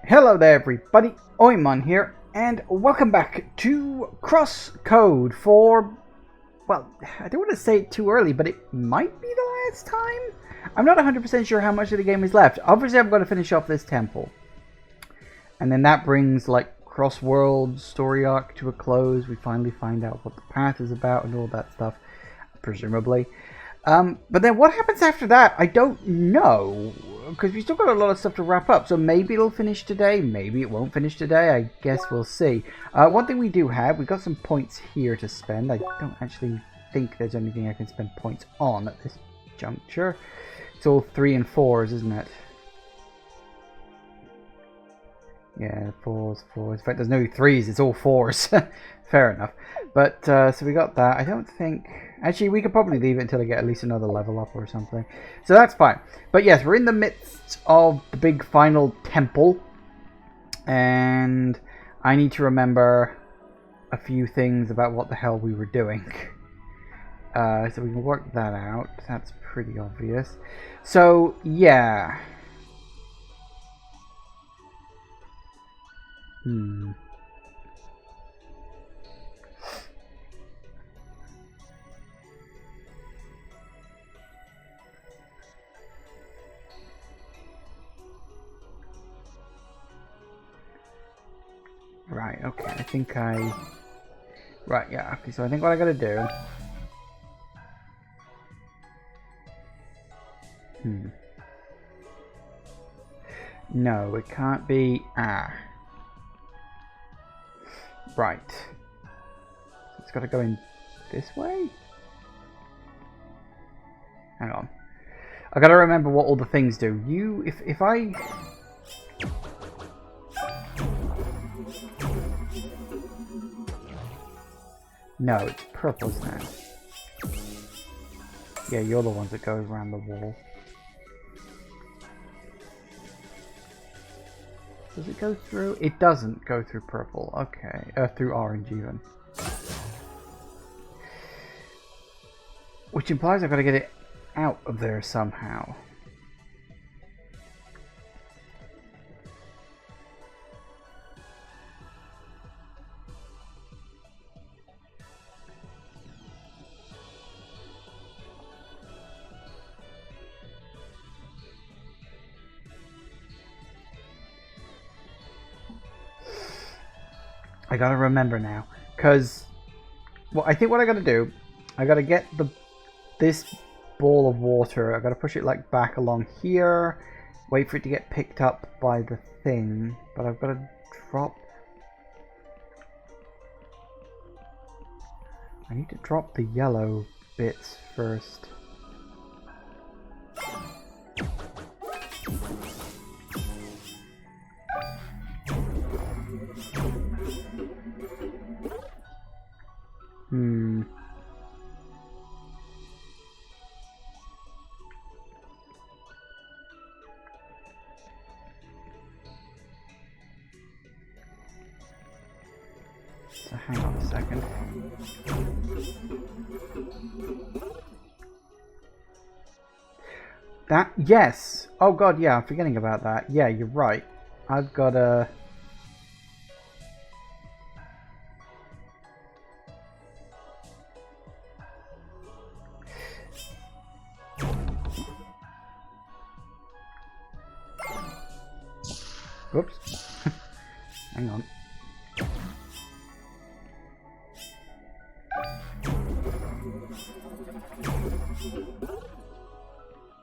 Hello there everybody, Oimon here, and welcome back to CrossCode for, well, I don't want to say it too early, but it might be the last time? I'm not 100% sure how much of the game is left. Obviously I'm going to finish off this temple. And then that brings, like, CrossWorlds story arc to a close. We finally find out what the path is about and all that stuff, presumably. But then what happens after that, I don't know, because we still got a lot of stuff to wrap up. So maybe it'll finish today, maybe it won't finish today. I guess we'll see. One thing we do have, we've got some points here to spend. I don't actually think there's anything I can spend points on at this juncture. It's all 3 and 4s, isn't it? Yeah, 4s. In fact, there's no 3s, it's all 4s. Fair enough. But, so we got that. I don't think... Actually, we could probably leave it until I get at least another level up or something. So that's fine. But yes, we're in the midst of the big final temple. And I need to remember a few things about what the hell we were doing. So we can work that out. That's pretty obvious. So, yeah. Right, okay, I think I... Right, yeah, okay, so I think what I gotta do... No, it can't be... Right. It's gotta go in this way? Hang on. I gotta remember what all the things do. If I... No, it's purple, isn't it? Yeah, you're the ones that go around the wall. Does it go through? It doesn't go through purple. Okay. Through orange even. Which implies I've got to get it out of there somehow. I gotta remember now, because well, I think what I gotta do, I gotta get this ball of water. I gotta push it like back along here, wait for it to get picked up by the thing, but I've got to drop. I need to drop the yellow bits first. So hang on a second. That, yes! Oh god, yeah, I'm forgetting about that. Yeah, you're right. I've got a... Whoops. Hang on.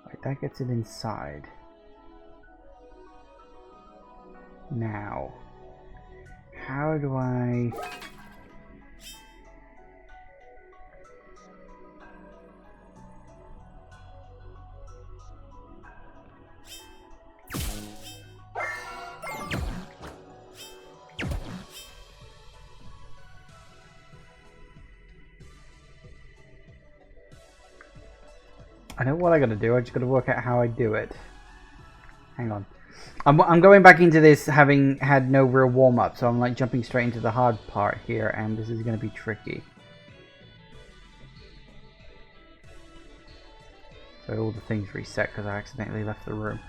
Right, that gets it inside. Now, how do I... I know what I gotta do, I just gotta work out how I do it. Hang on. I'm going back into this having had no real warm-up, so I'm like jumping straight into the hard part here, and this is gonna be tricky. So all the things reset because I accidentally left the room.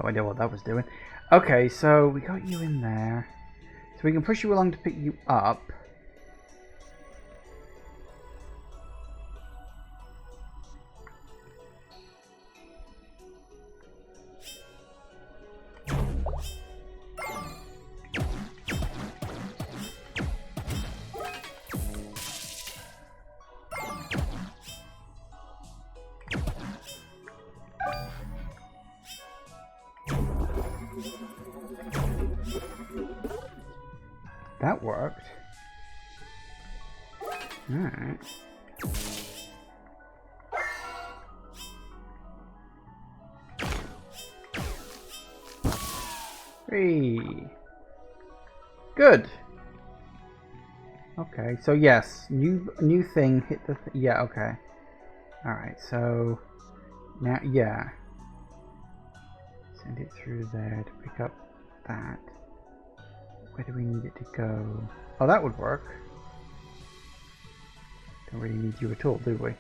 No idea what that was doing. Okay, so we got you in there. So we can push you along to pick you up. That worked. Alright. Three. Good. Okay, so yes, new thing hit the yeah, okay. Alright, so now yeah. Send it through there to pick up that. Where do we need it to go? Oh, that would work. Don't really need you at all, do we?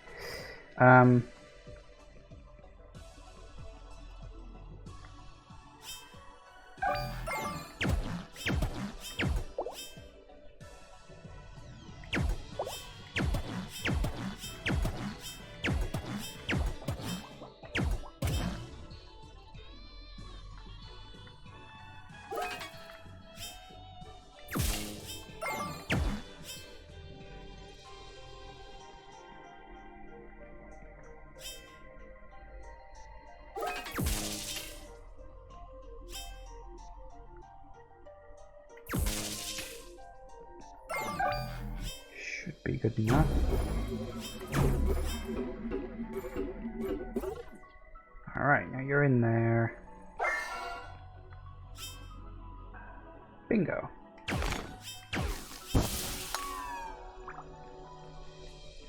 Should be good enough. Alright, now you're in there. Bingo.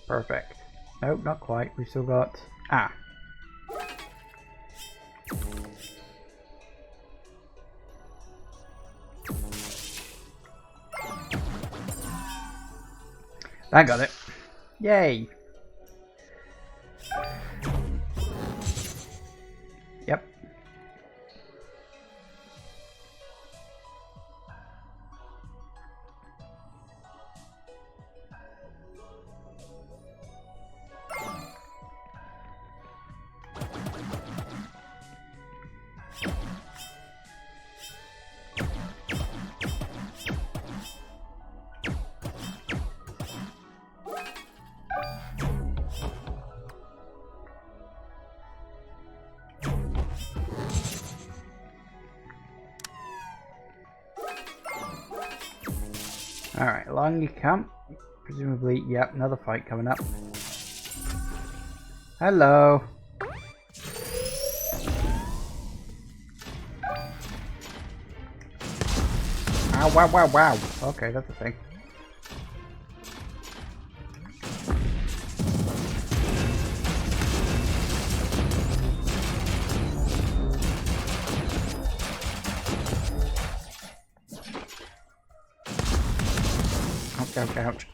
Perfect. Nope, not quite. We still got... Ah. I got it. Yay. Yep. Alright, along you come. Presumably, yep, another fight coming up. Hello. Ow, wow, wow, wow. Okay, that's a thing. Ouch, ouch.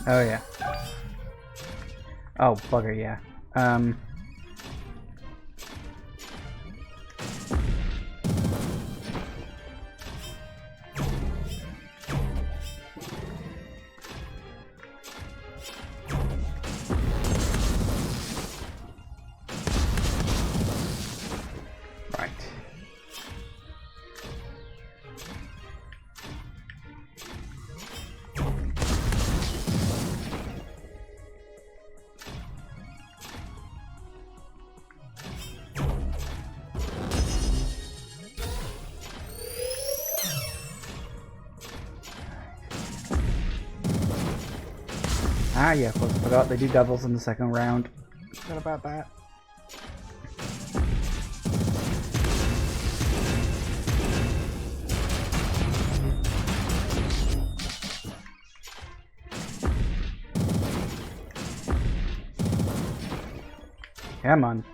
Oh yeah. Oh bugger, yeah. Ah, yeah, of course, I forgot they do doubles in the second round. Forgot about that. Come on.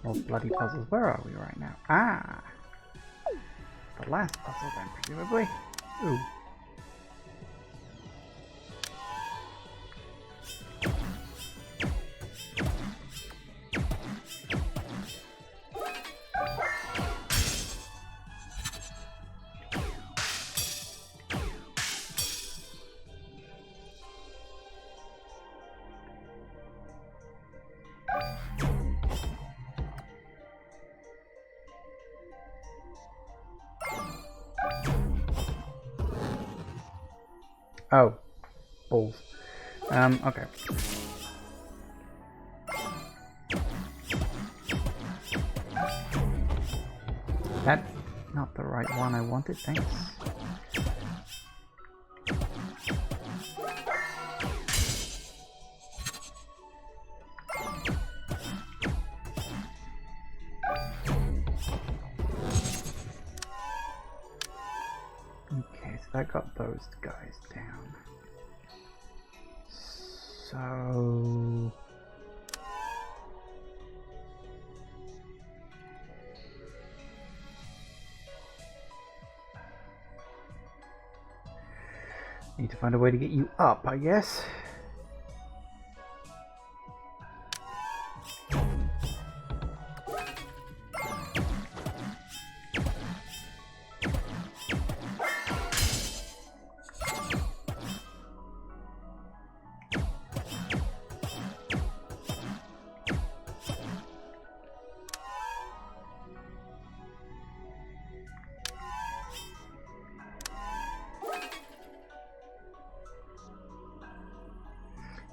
More bloody puzzles. Where are we right now? Ah! The last puzzle then, presumably. Ooh. Oh, balls. Okay. That's not the right one I wanted, thanks. Okay, so that got those guys down. So... need to find a way to get you up, I guess.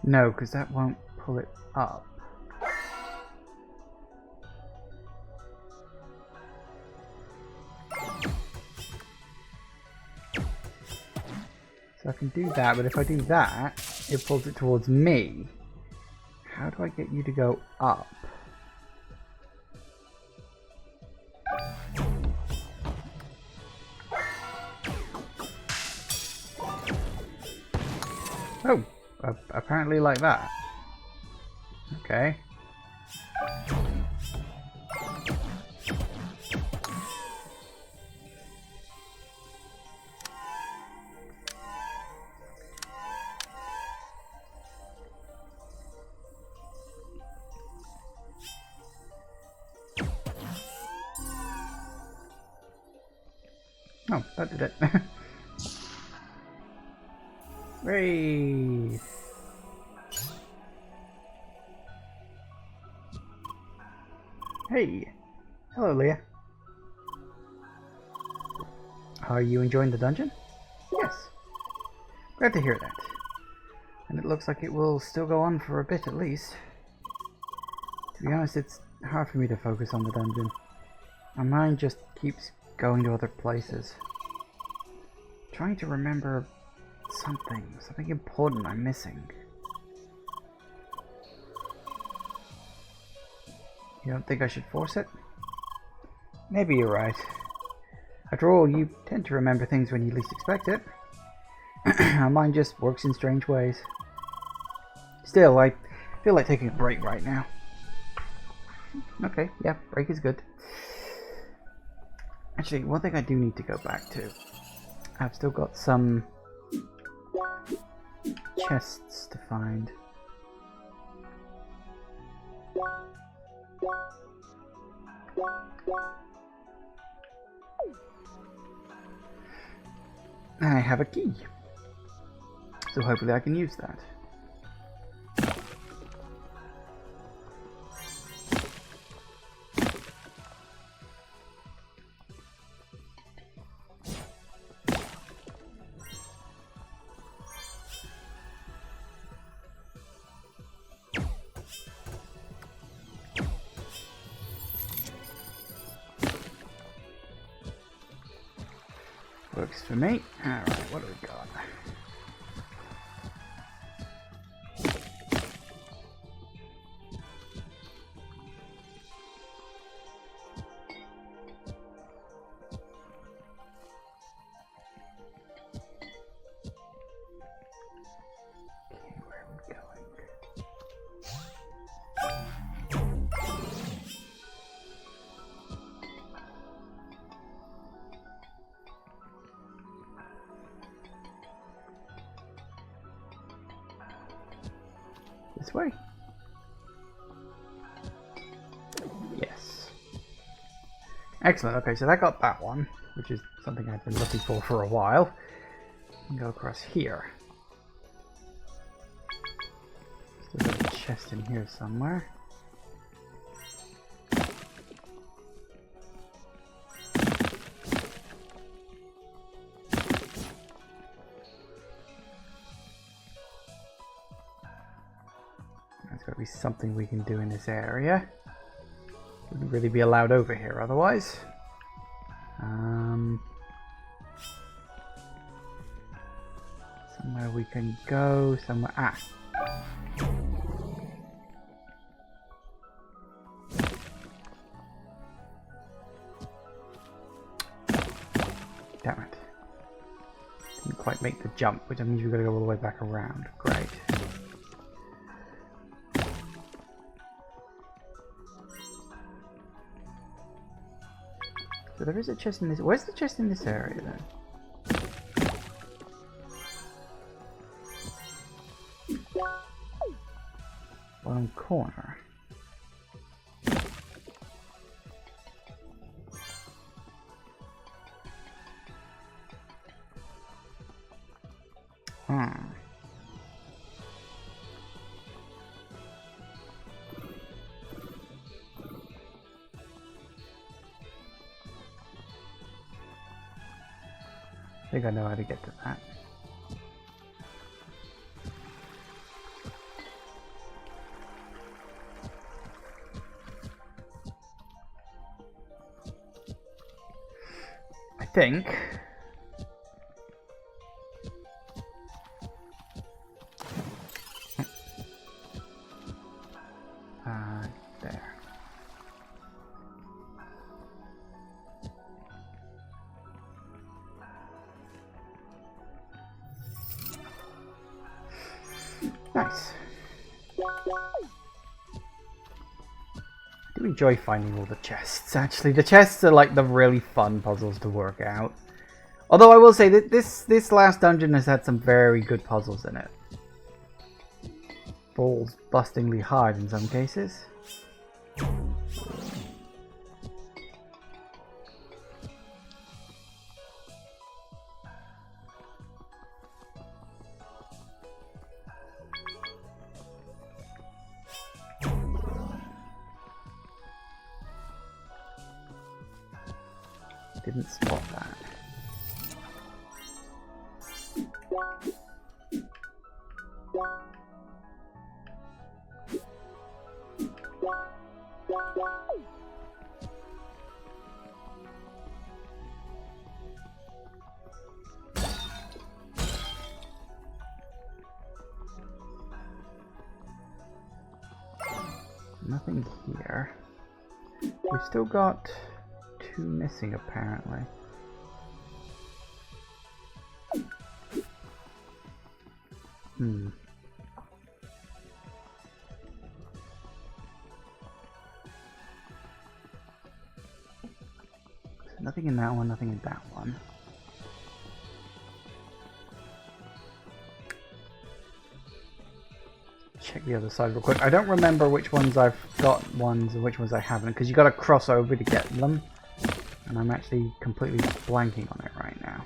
No, because that won't pull it up. So I can do that, but if I do that, it pulls it towards me. How do I get you to go up? Oh, apparently like that. Okay. Oh, that did it. Hooray! Hey! Hello, Leah. Are you enjoying the dungeon? Yes. Glad to hear that. And it looks like it will still go on for a bit at least. To be honest, it's hard for me to focus on the dungeon. My mind just keeps going to other places. Trying to remember something important I'm missing. You don't think I should force it? Maybe you're right. After all, you tend to remember things when you least expect it. Our mind just works in strange ways. Still, I feel like taking a break right now. Okay, yeah, break is good. Actually, one thing I do need to go back to. I've still got some chests to find. I have a key, so hopefully I can use that. Works for me. Alright, what do we got? Okay, where are we going? This way? Yes. Excellent. Okay, so that got that one, which is something I've been looking for a while. Go across here. Still got a chest in here somewhere. There's got to be something we can do in this area. Wouldn't really be allowed over here otherwise. Somewhere we can go, somewhere. Ah! Damn it. Didn't quite make the jump, which means we've got to go all the way back around. Great. So there is a chest in this. Where's the chest in this area then? Bottom corner. I think I know how to get to that. I think. There. Nice. I do enjoy finding all the chests, actually. The chests are like the really fun puzzles to work out. Although I will say that this last dungeon has had some very good puzzles in it. Balls bustingly hard in some cases. Didn't spot that. Nothing here. We've still got two missing apparently. So nothing in that one, nothing in that one. Check the other side real quick. I don't remember which ones I've got ones and which ones I haven't, because you got to cross over to get them, and I'm actually completely blanking on it right now.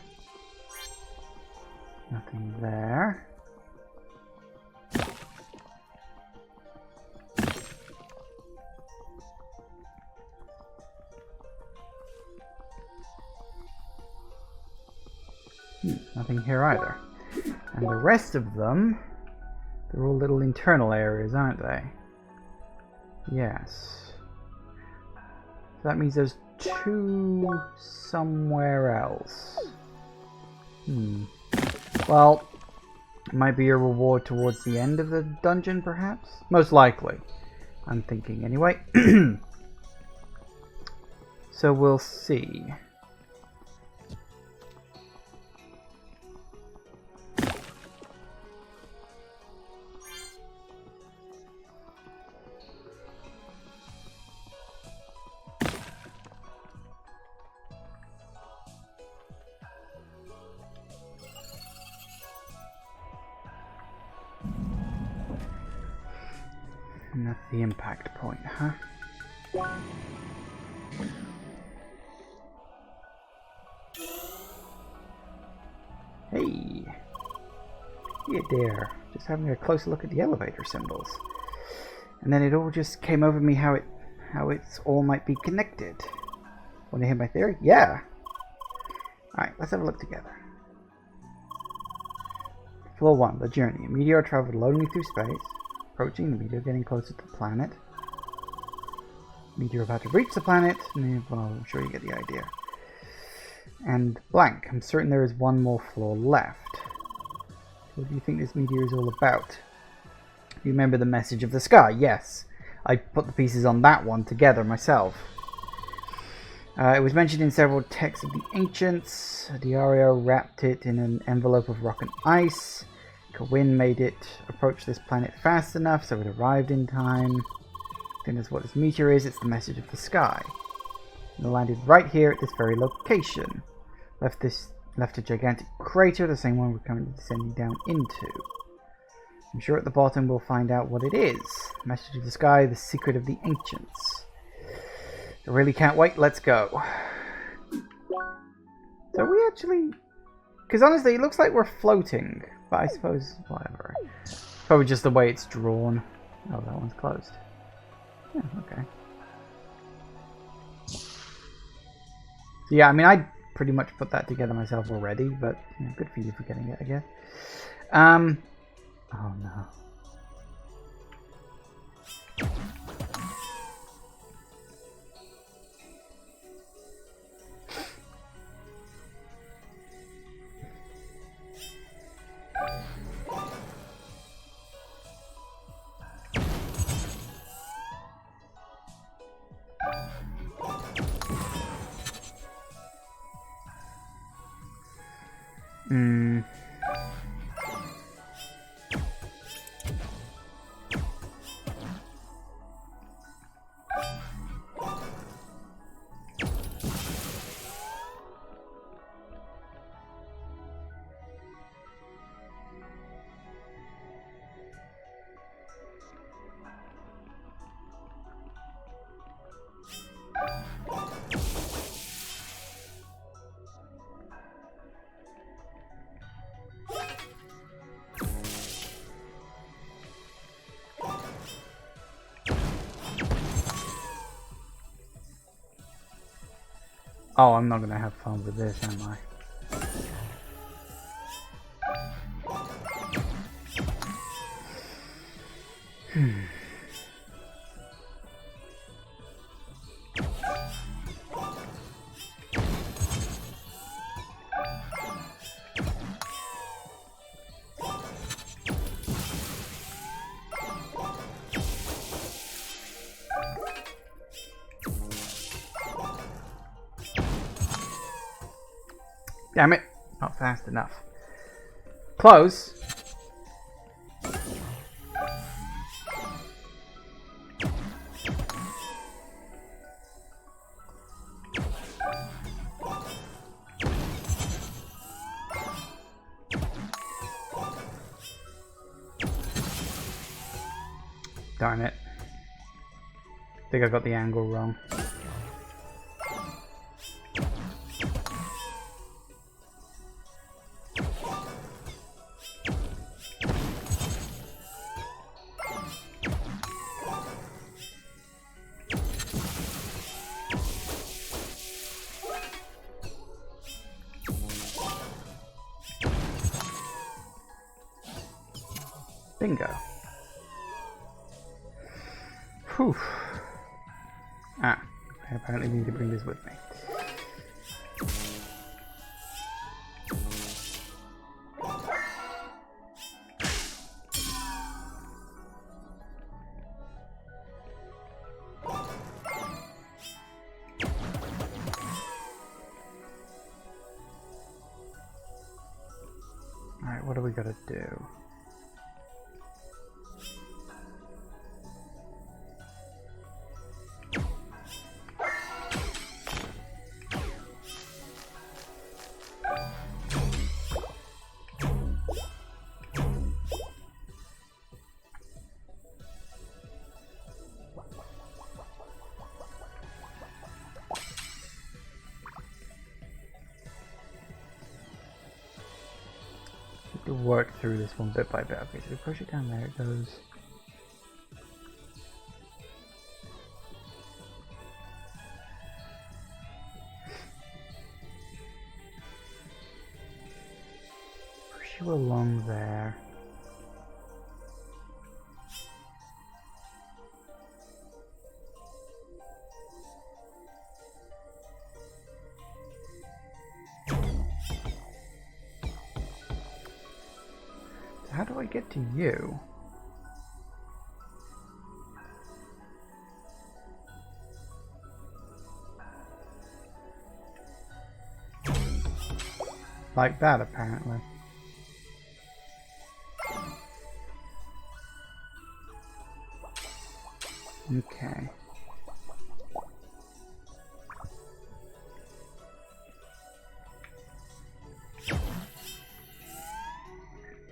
Nothing there. Nothing here either. And the rest of them, they're all little internal areas, aren't they? Yes. So that means there's two somewhere else. Well, it might be a reward towards the end of the dungeon, perhaps? Most likely. I'm thinking anyway. So we'll see. And that's the impact point, huh? Hey! Hey there. Just having a closer look at the elevator symbols. And then it all just came over me how it's all might be connected. Want to hear my theory? Yeah! Alright, let's have a look together. Floor 1, the journey. A meteor traveled lonely through space. Approaching the meteor, getting closer to the planet. Meteor about to reach the planet. Well, I'm sure you get the idea. And blank. I'm certain there is one more floor left. What do you think this meteor is all about? You remember the message of the sky? Yes. I put the pieces on that one together myself. It was mentioned in several texts of the ancients. Diario wrapped it in an envelope of rock and ice. Kawin made it approach this planet fast enough so it arrived in time. I think that's what this meteor is. It's the message of the sky. And it landed right here at this very location. Left a gigantic crater, the same one we're currently descending down into. I'm sure at the bottom we'll find out what it is. Message of the sky, the secret of the ancients. I really can't wait. Let's go. So we actually... Because honestly, it looks like we're floating. But I suppose, whatever. Probably just the way it's drawn. Oh, that one's closed. Yeah, okay. So yeah, I mean, I pretty much put that together myself already, but you know, good for you for getting it, I guess. Oh no. Oh, I'm not gonna have fun with this, am I? Damn it, not fast enough. Close. Darn it. I think I got the angle wrong. Bingo. Whew. Ah, I apparently need to bring this with me. Alright, what do we gotta do? work through this one bit by bit. Okay, so we push it down there, it goes. Push you along there. How do I get to you? Like that, apparently. Okay.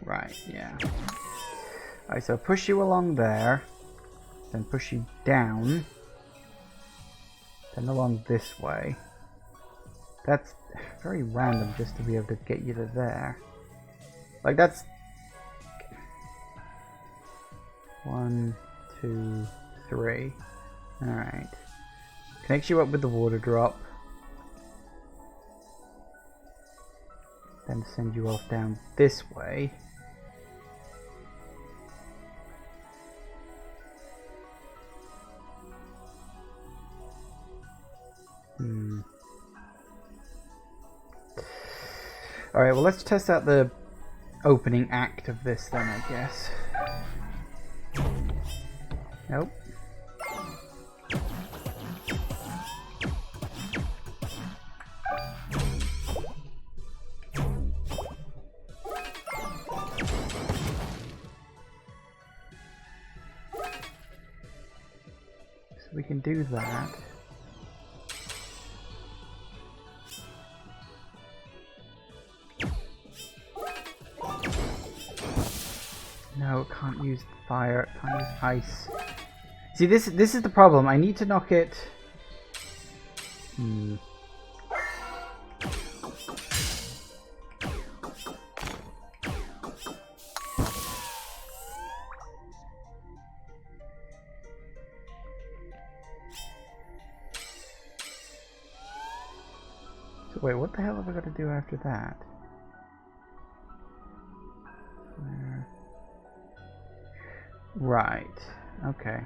Right, yeah. Alright, so push you along there, then push you down, then along this way. That's very random just to be able to get you to there. Like, that's 1, 2, 3. Alright. Connects you up with the water drop. Then send you off down this way. Alright, well, let's test out the opening act of this then, I guess. Nope. So we can do that. No, it can't use fire, it can't use ice. See, this is the problem. I need to knock it. So wait, what the hell have I got to do after that? Where? Right. Okay.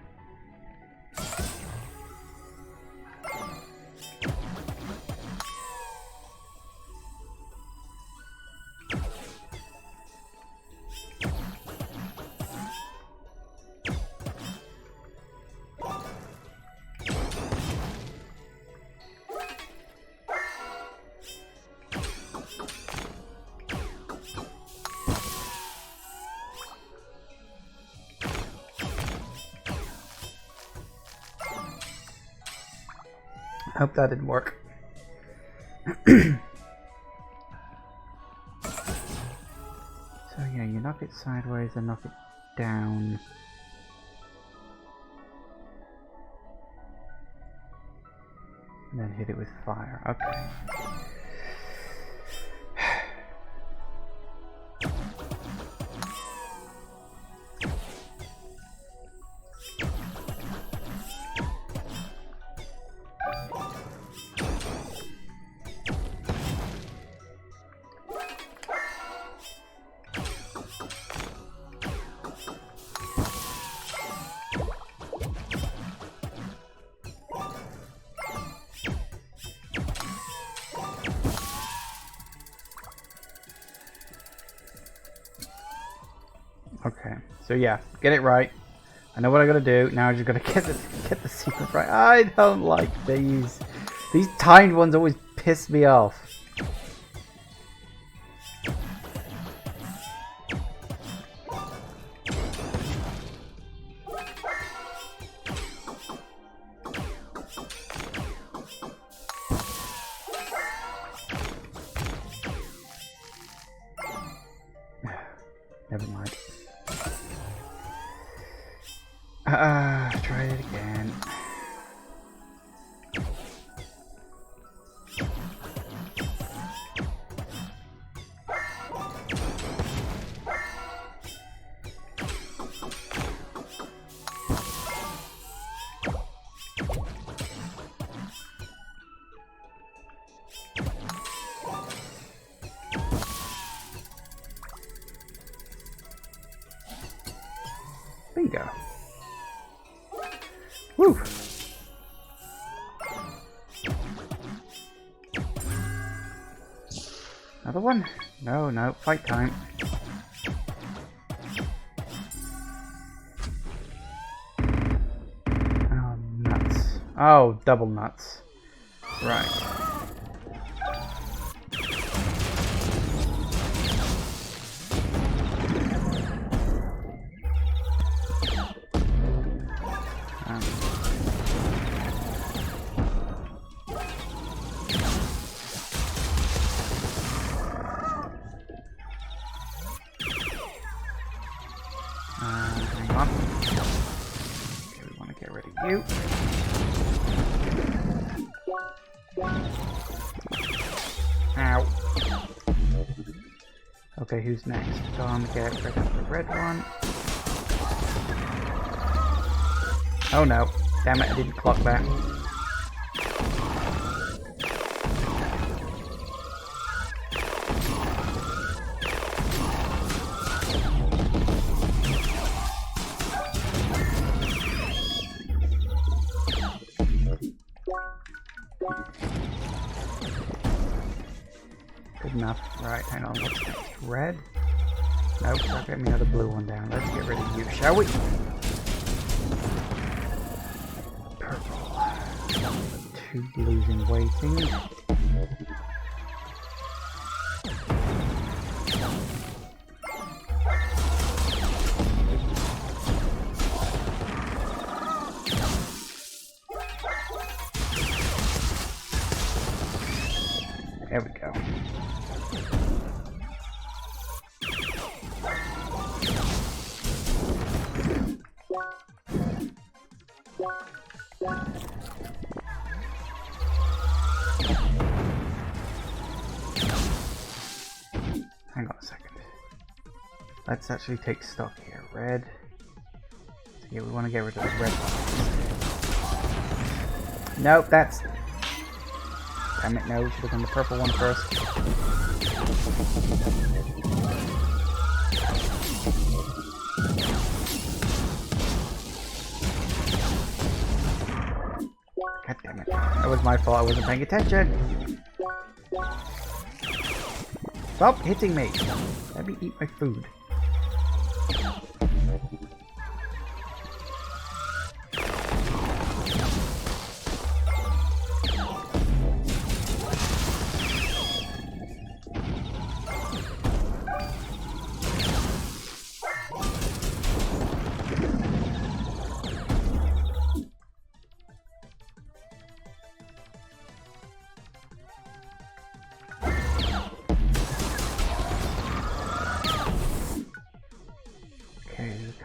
Hope that didn't work. So yeah, you knock it sideways and knock it down. And then hit it with fire. Okay. Okay, so yeah, get it right. I know what I gotta do. Now I just gotta get the secret right. I don't like these. These timed ones always piss me off. Never mind. Try it again. Bingo. Woo! Another one? No, no, fight time. Oh, nuts. Oh, double nuts. Right. Hang on. Okay, we want to get rid of you. Ow. Okay, who's next? Gonna get rid of the red one. Oh no. Damn it, I didn't clock that. Good enough. Right, hang on, what's next? Red? Nope, don't get me another blue one down. Let's get rid of you, shall we? Purple. 2 blues in waiting. There we go. Hang on a second. Let's actually take stock here. Red. So yeah, we want to get rid of the red one. Nope, that's... Damn it, no, we should have done the purple one first. God damn it. That was my fault, I wasn't paying attention. Stop hitting me. Let me eat my food.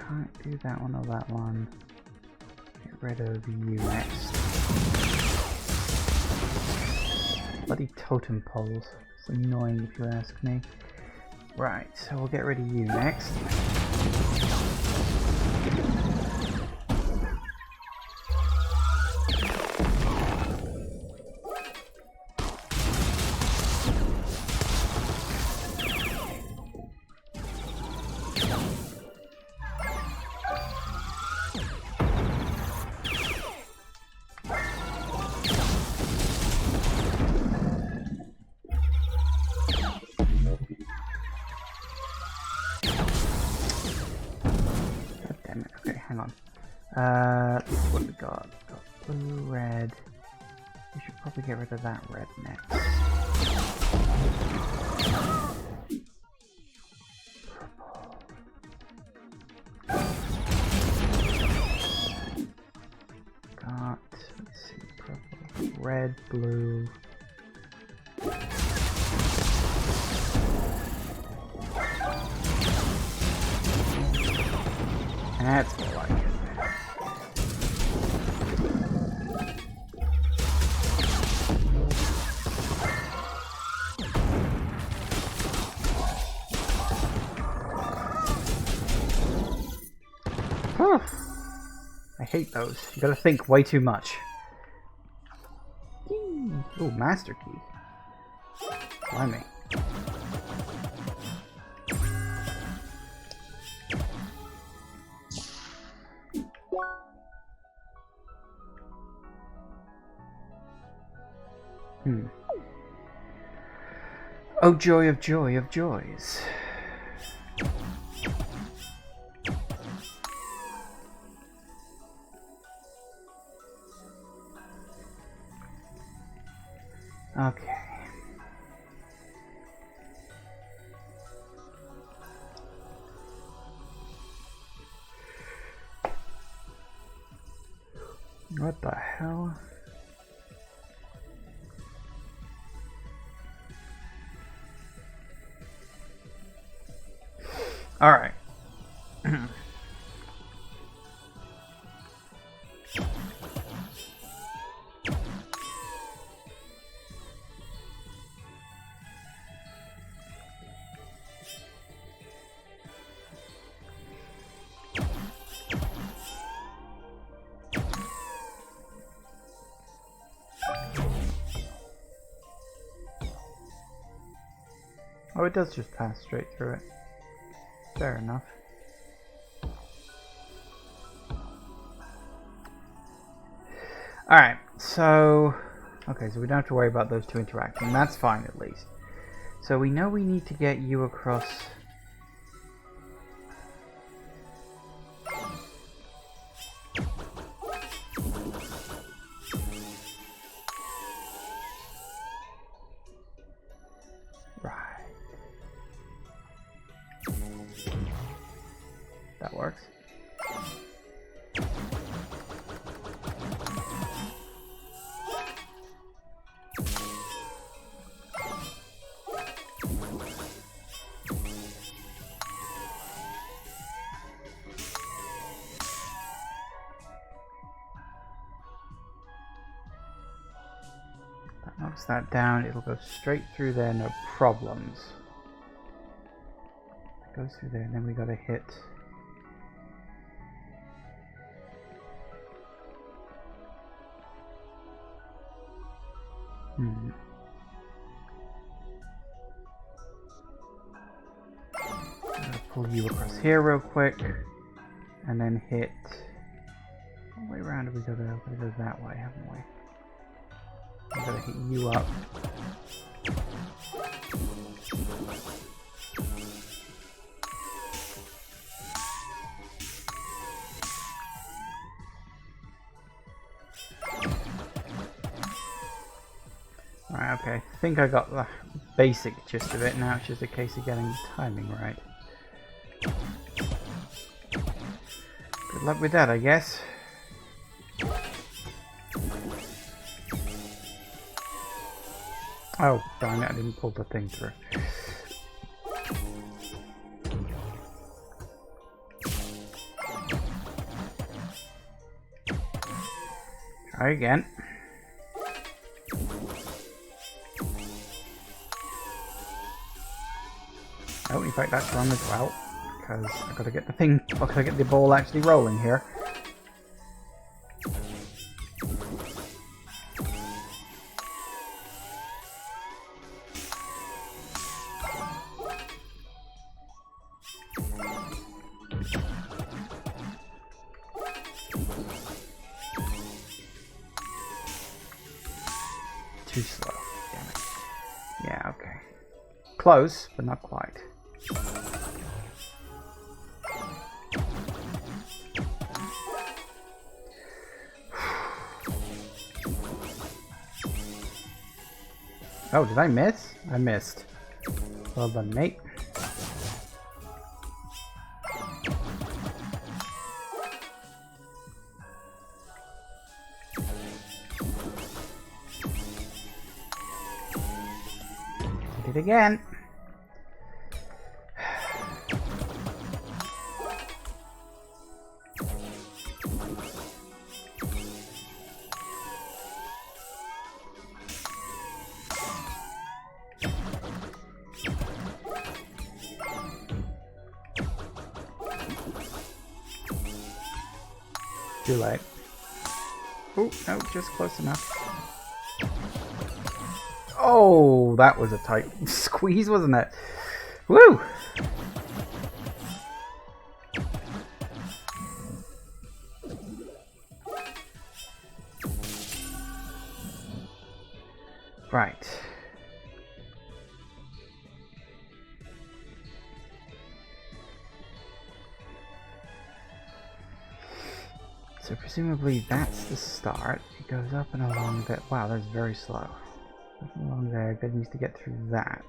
Can't do that one or that one. Get rid of you next. Bloody totem poles. It's annoying if you ask me. Right, so we'll get rid of you next. What we got? Got blue, red. We should probably get rid of that red next. Got, let's see, purple, red, blue. That's more like it. I hate those. You gotta think way too much. Oh, master key. Blimey. Oh, joy of joy of joys. Okay. What the hell? All right. Oh, it does just pass straight through it. Fair enough. Alright, so... Okay, so we don't have to worry about those two interacting. That's fine, at least. So we know we need to get you across... Right. That works. Knocks that down, it'll go straight through there, no problems. It goes through there, and then we gotta hit. I'll pull you across here real quick, and then hit. What way around have we got to go that way, haven't we? I'm gonna hit you up. Alright, okay. I think I got the basic gist of it. Now it's just a case of getting the timing right. Good luck with that, I guess. Oh, darn it, I didn't pull the thing through. Try again. Oh, in fact, that's wrong as well. Because I've got to get the thing, I've got to get the ball actually rolling here. Too slow, damn it. Yeah, okay. Close, but not quite. Oh, did I miss? I missed. Well done, mate. Did it again. Too late. Oh, no, just close enough. Oh, that was a tight squeeze, wasn't it? Woo! Right. So presumably that's the start. It goes up and along that. Wow, that's very slow. Up and along there, it needs to get through that.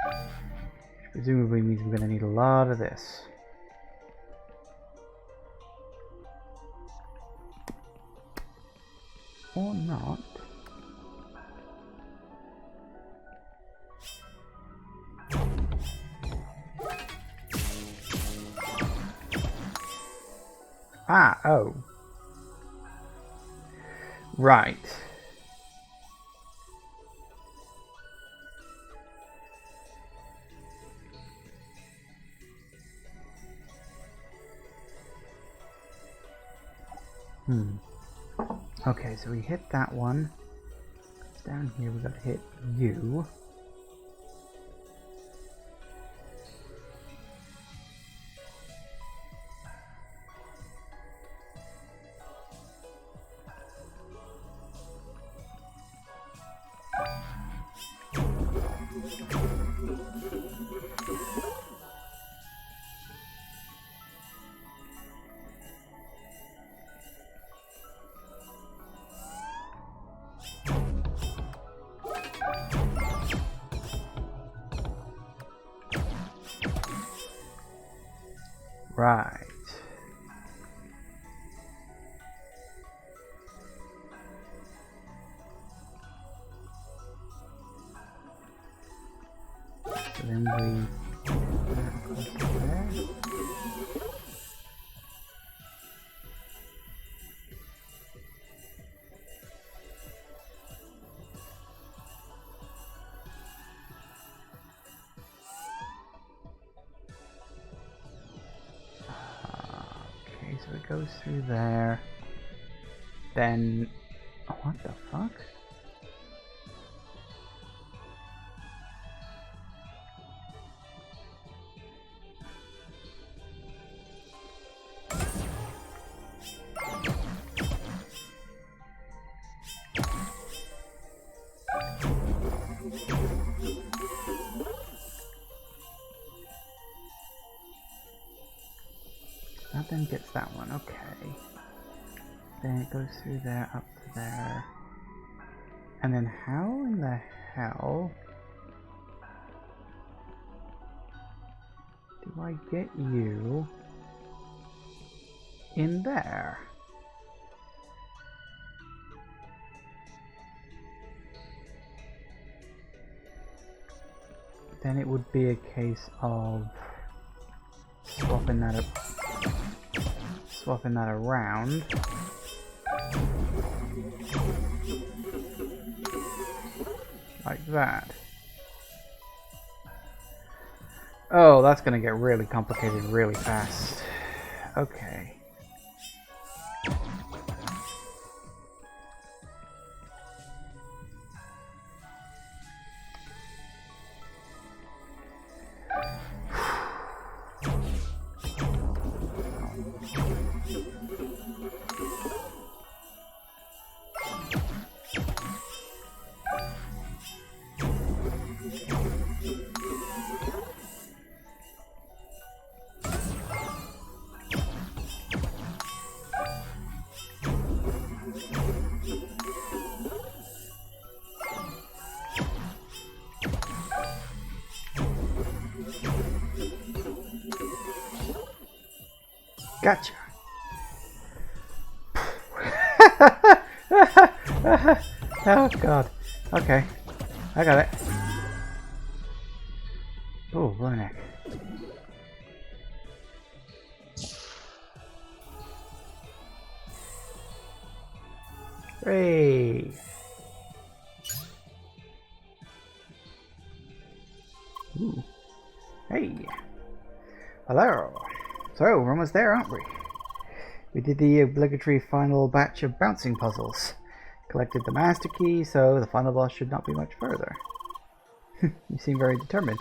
Which presumably means we're going to need a lot of this. Or not. Ah, oh. Right. Okay, so we hit that one. Down here we gotta hit you. Right. So then we across there. So it goes through there. Then, oh, what the fuck? That then gets that one, okay. Then it goes through there, up to there. And then how in the hell do I get you in there? Then it would be a case of swapping that around. Like that. Oh, that's gonna get really complicated really fast. Okay. Gotcha. Oh god. Okay. I got it. Oh, blow neck. Hey. Ooh. Hey. Hello. So, we're almost there, aren't we? We did the obligatory final batch of bouncing puzzles. Collected the master key, so the final boss should not be much further. You seem very determined.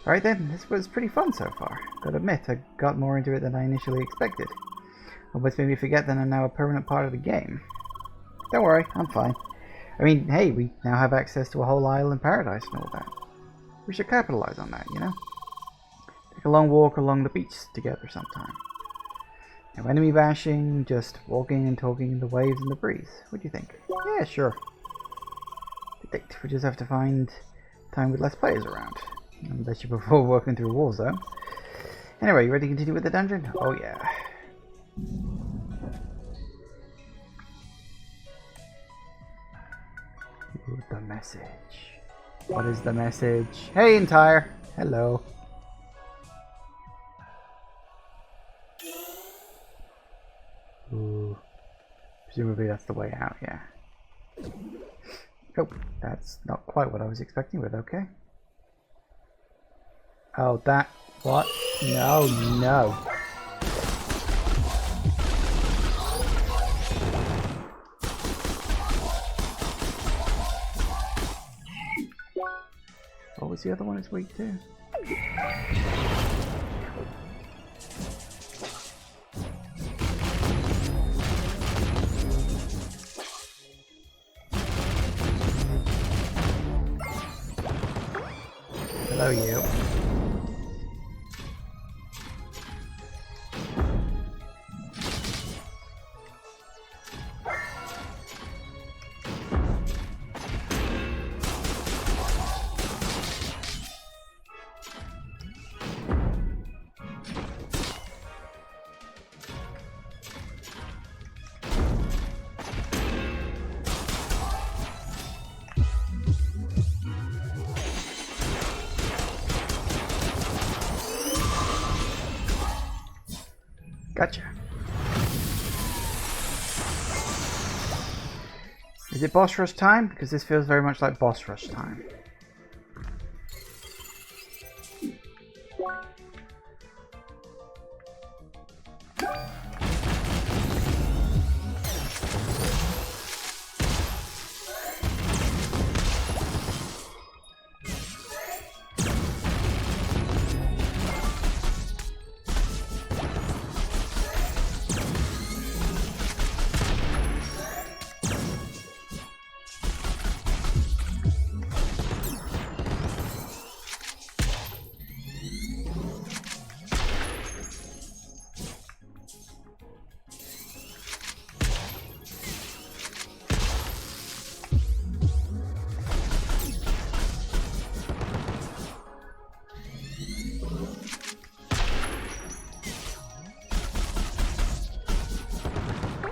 Alright then, this was pretty fun so far. Gotta admit, I got more into it than I initially expected. Almost made me forget that I'm now a permanent part of the game. Don't worry, I'm fine. I mean, hey, we now have access to a whole island paradise and all that. We should capitalize on that, you know? Take a long walk along the beach together sometime. No enemy bashing, just walking and talking in the waves and the breeze. What do you think? Yeah, sure. We just have to find time with less players around. Unless you prefer working through walls, though. Anyway, you ready to continue with the dungeon? Oh, yeah. Ooh, the message. What is the message? Hey, Entire. Hello. Ooh. Presumably that's the way out, yeah. Nope, that's not quite what I was expecting, but okay. Oh, that... What? No, no. What was the other one it's weak to? Hello, you. Gotcha. Is it boss rush time? Because this feels very much like boss rush time.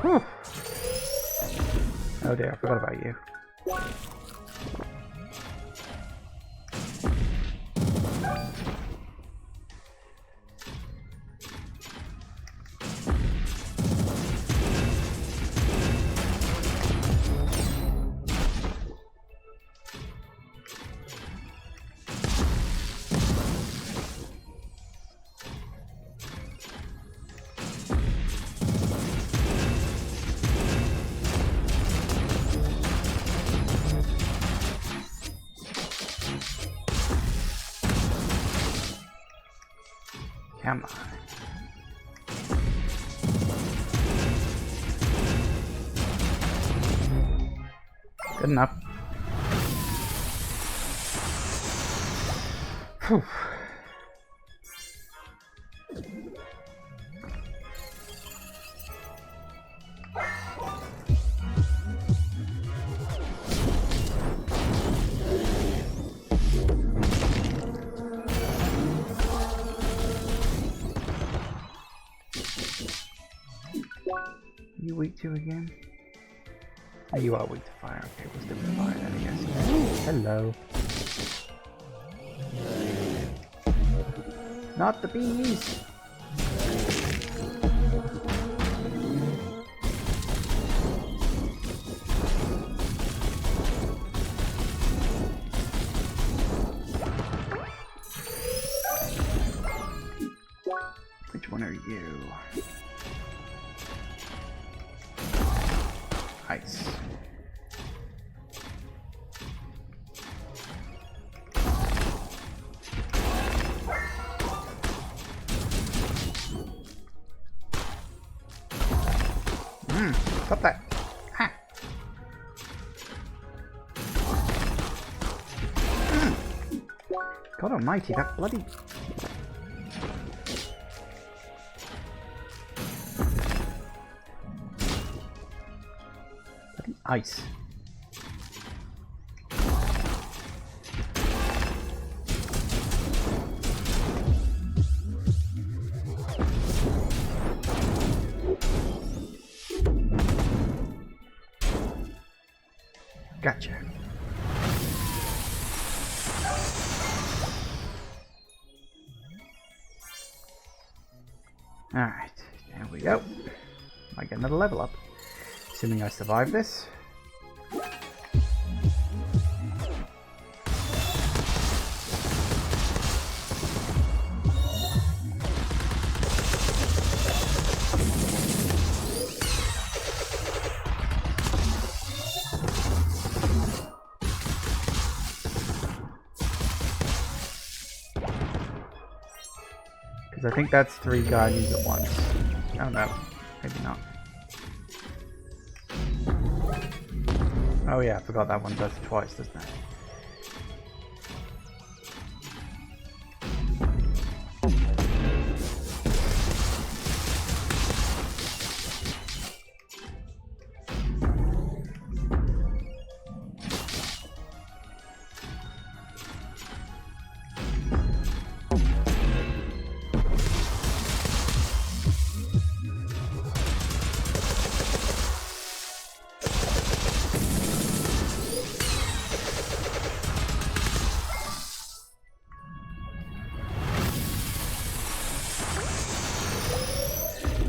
Whew. Oh dear, I forgot about you. Come on. Good enough. Whew. You weak to again? Oh, you are weak to fire. Okay, we'll stick with fire then, I guess. Hello. Not the bees! Which one are you? Ice. Stop that. Ha! God almighty, that bloody... bloody ice. Gotcha. Alright, there we go. I get another level up. Assuming I survive this. I think that's 3 guardians at once. Oh no, maybe not. Oh yeah, I forgot that one does it twice, doesn't it?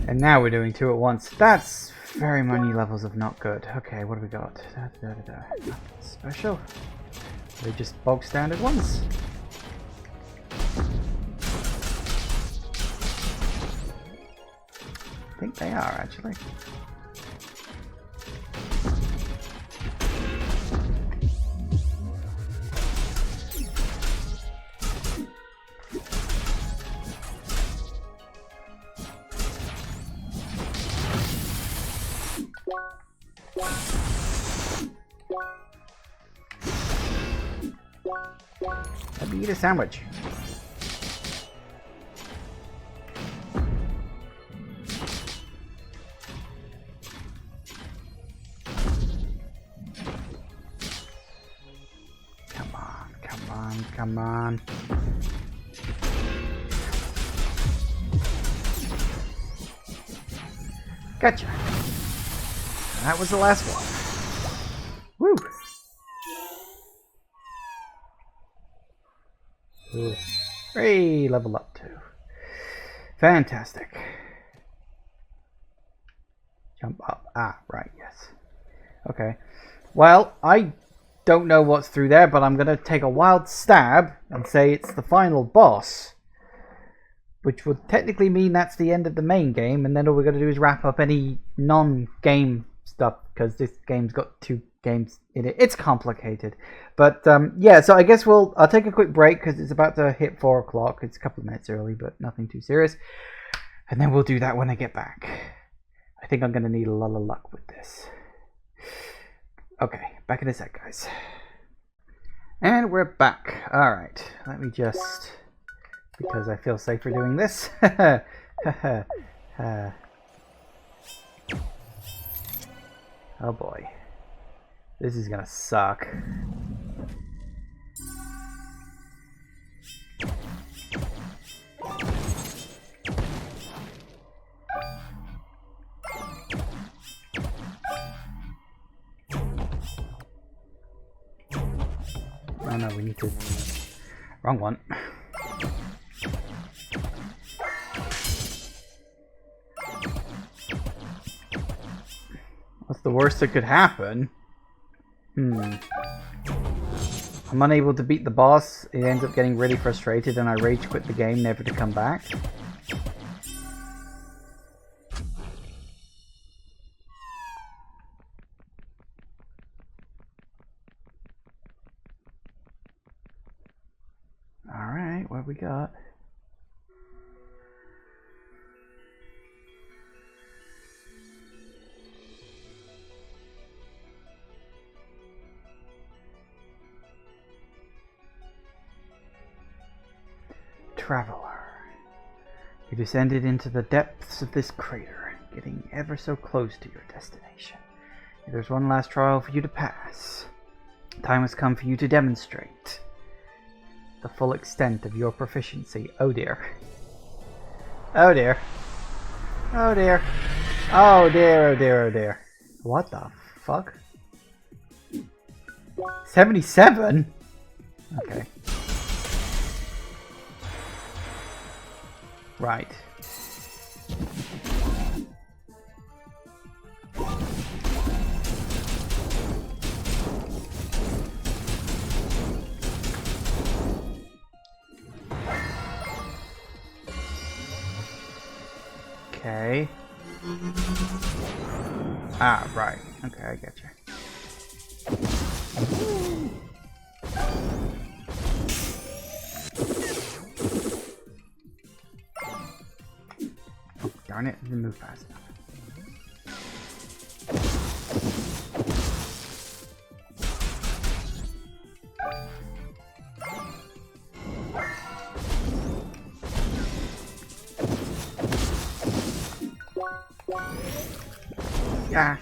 And now we're doing 2 at once. That's very many levels of not good. Okay, what do we got? Nothing special. Are they just bog standard ones? I think they are, actually. Let me eat a sandwich. Come on, come on, come on. Gotcha. That was the last one. Woo! Ooh. Hey, level up too. Fantastic. Jump up. Ah, right, yes. Okay. Well, I don't know what's through there, but I'm going to take a wild stab and say it's the final boss. Which would technically mean that's the end of the main game, and then all we're going to do is wrap up any non-game stuff, because this game's got 2 games in it. It's complicated. But yeah, so I guess I'll take a quick break because it's about to hit 4 o'clock. It's a couple of minutes early, but nothing too serious. And then we'll do that when I get back. I think I'm going to need a lot of luck with this. Okay, back in a sec, guys. And we're back. Alright, let me just... because I feel safer doing this. Oh boy. This is gonna suck. Oh no, we need to... wrong one. What's the worst that could happen? I'm unable to beat the boss. It ends up getting really frustrated and I rage quit the game, never to come back. Alright, what have we got? traveler. You descended into the depths of this crater, getting ever so close to your destination. There's one last trial for you to pass. Time has come for you to demonstrate the full extent of your proficiency. Oh dear. Oh dear. Oh dear. Oh dear, oh dear, oh dear. What the fuck? 77? Okay. Right. Okay. Ah, right. Okay, I get you. Oh, darn it, didn't move fast enough. Yeah.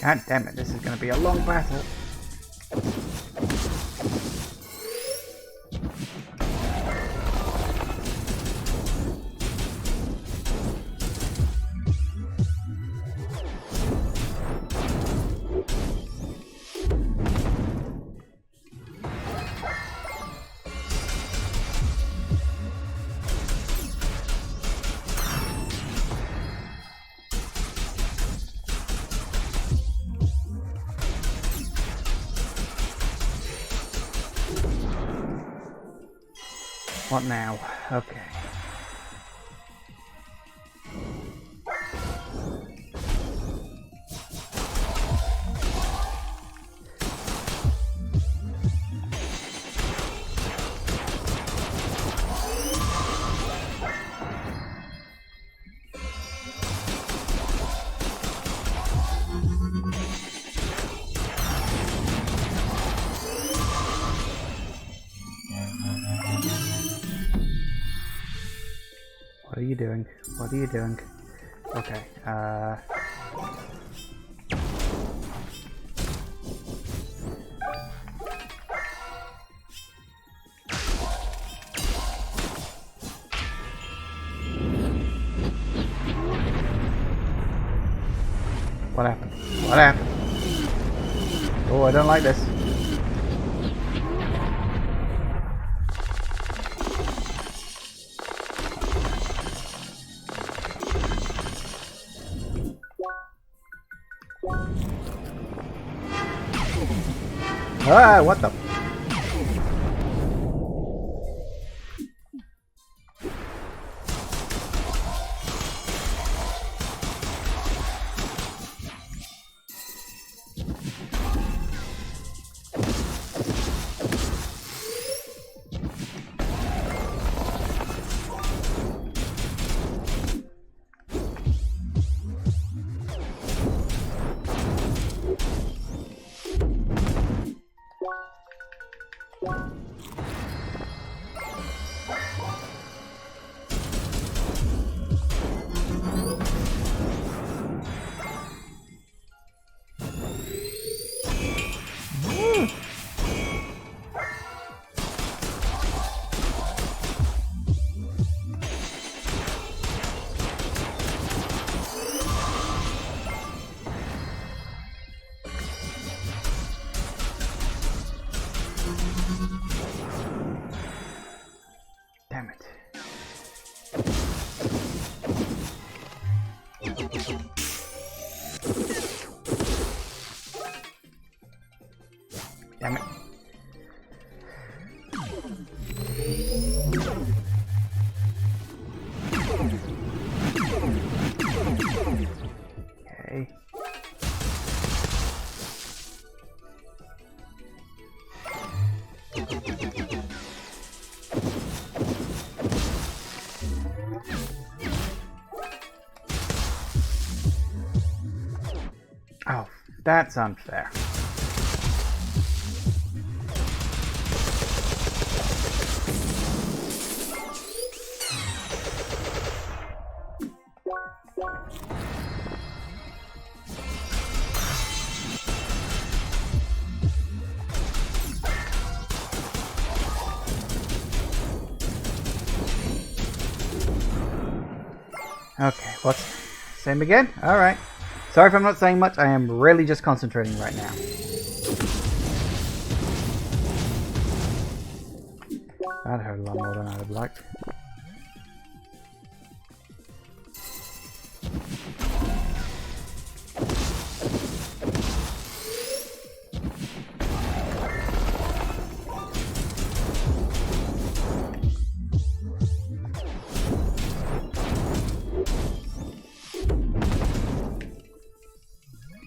God damn it, this is going to be a long battle. What now? Okay. What are you doing? What are you doing? Okay, what happened? What happened? Oh, I don't like this. Ah, what the? Damn it. Okay. Oh, that's unfair. Okay, what's same again? Alright. Sorry if I'm not saying much, I am really just concentrating right now. That hurt a lot more than I would have liked.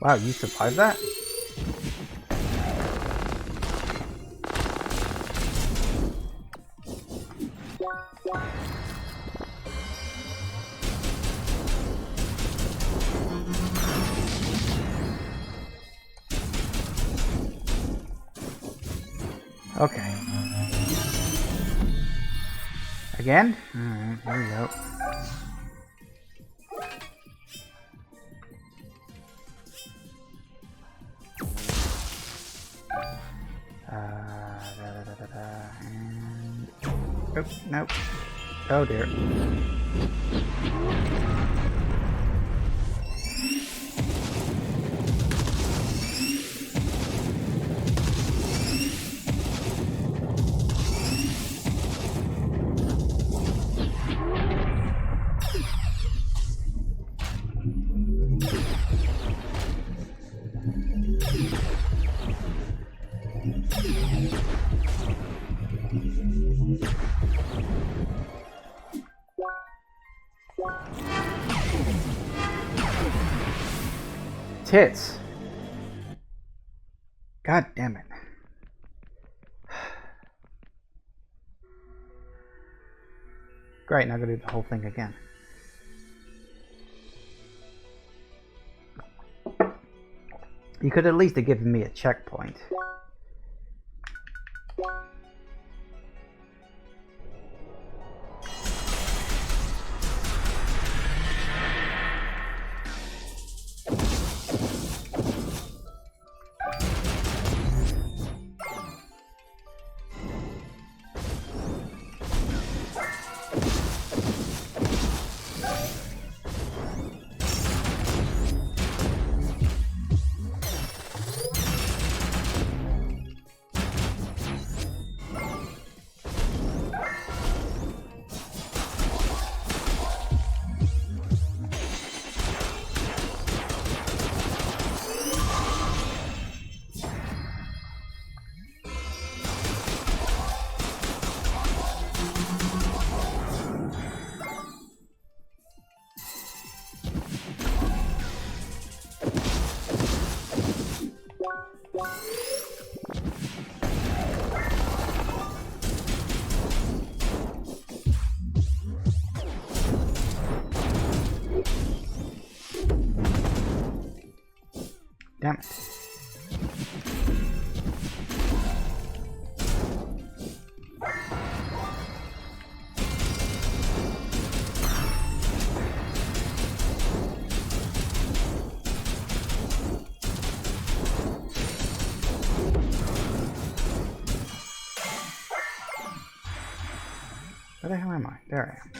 Wow, you survived that? Okay. Again? Alright, here we go. And... oh, nope. Oh dear. Tits. God damn it. Great, now I gotta do the whole thing again. You could at least have given me a checkpoint. Damn it. Where the hell am I? There I am.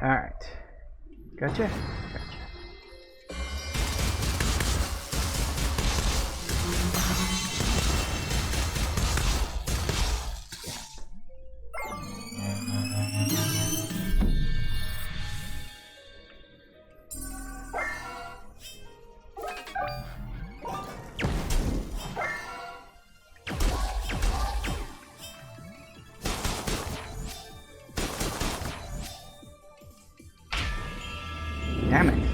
Alright. Gotcha. Damn it.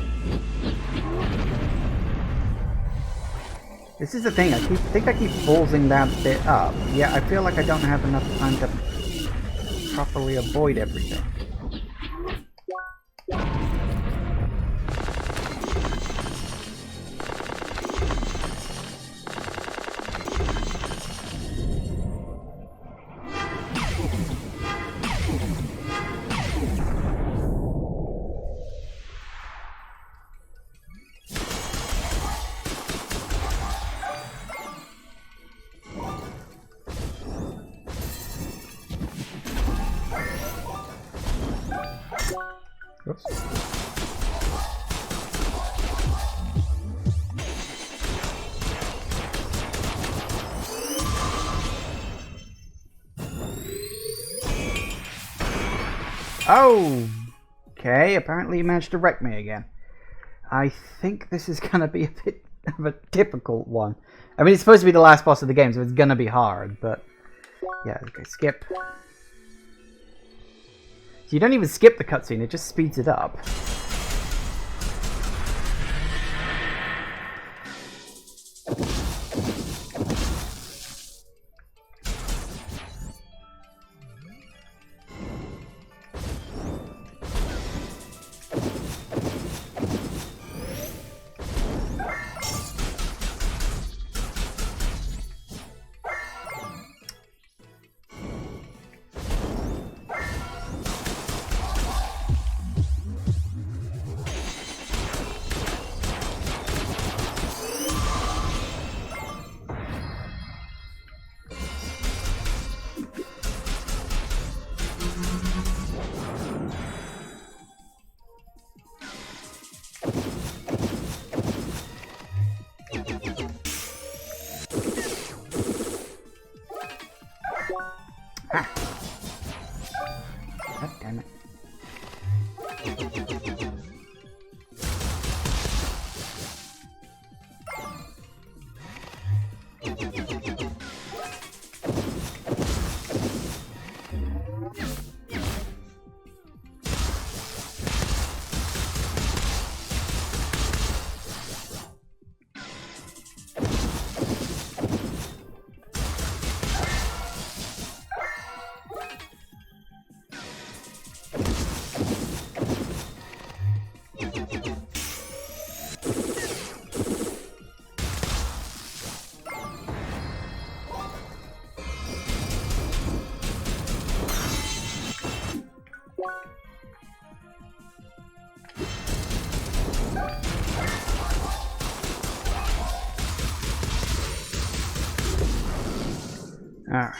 This is the thing, I think I keep ballsing that bit up. Yeah, I feel like I don't have enough time to properly avoid everything. Oops. Oh! Okay, apparently you managed to wreck me again. I think this is gonna be a bit of a difficult one. I mean, it's supposed to be the last boss of the game, so it's gonna be hard, but... Yeah, okay, skip. So you don't even skip the cutscene, it just speeds it up. God damn it. Alright.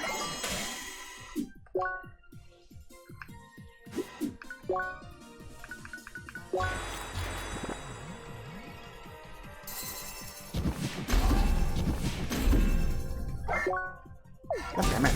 God damn it.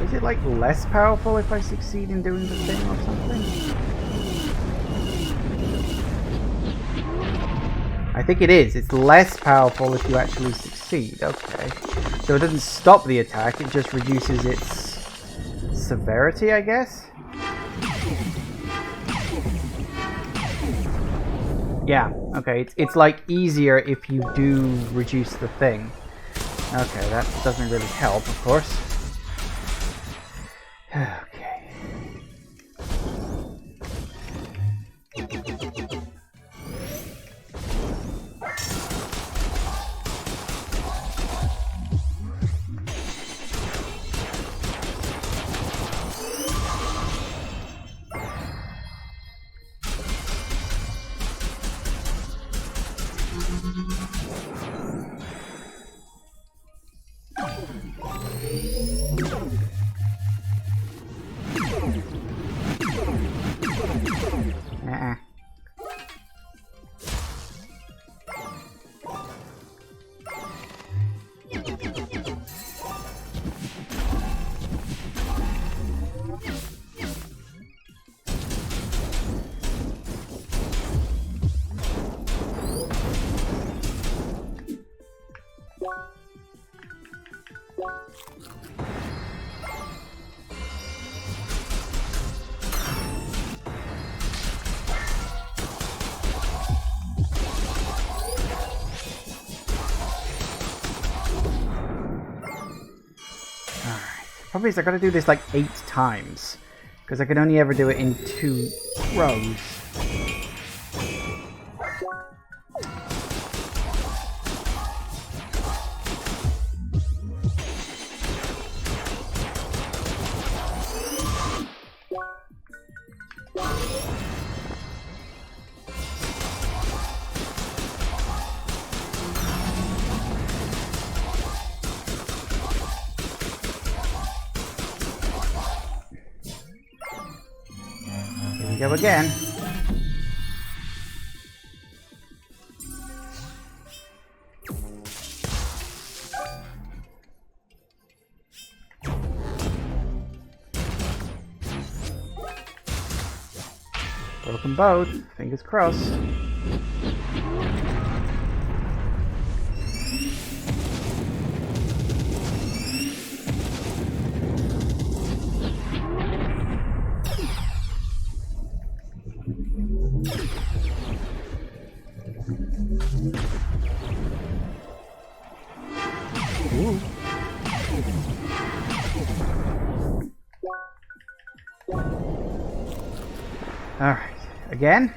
Is it like less powerful if I succeed in doing the thing or something? I think it is. It's less powerful if you actually succeed. Okay. So it doesn't stop the attack, it just reduces its severity, I guess? Yeah, okay. It's like easier if you do reduce the thing. Okay, that doesn't really help, of course. Okay. Probably is I gotta do this like 8 times. Because I can only ever do it in 2 rows. Go again. Broken both. Fingers crossed. Alright, again.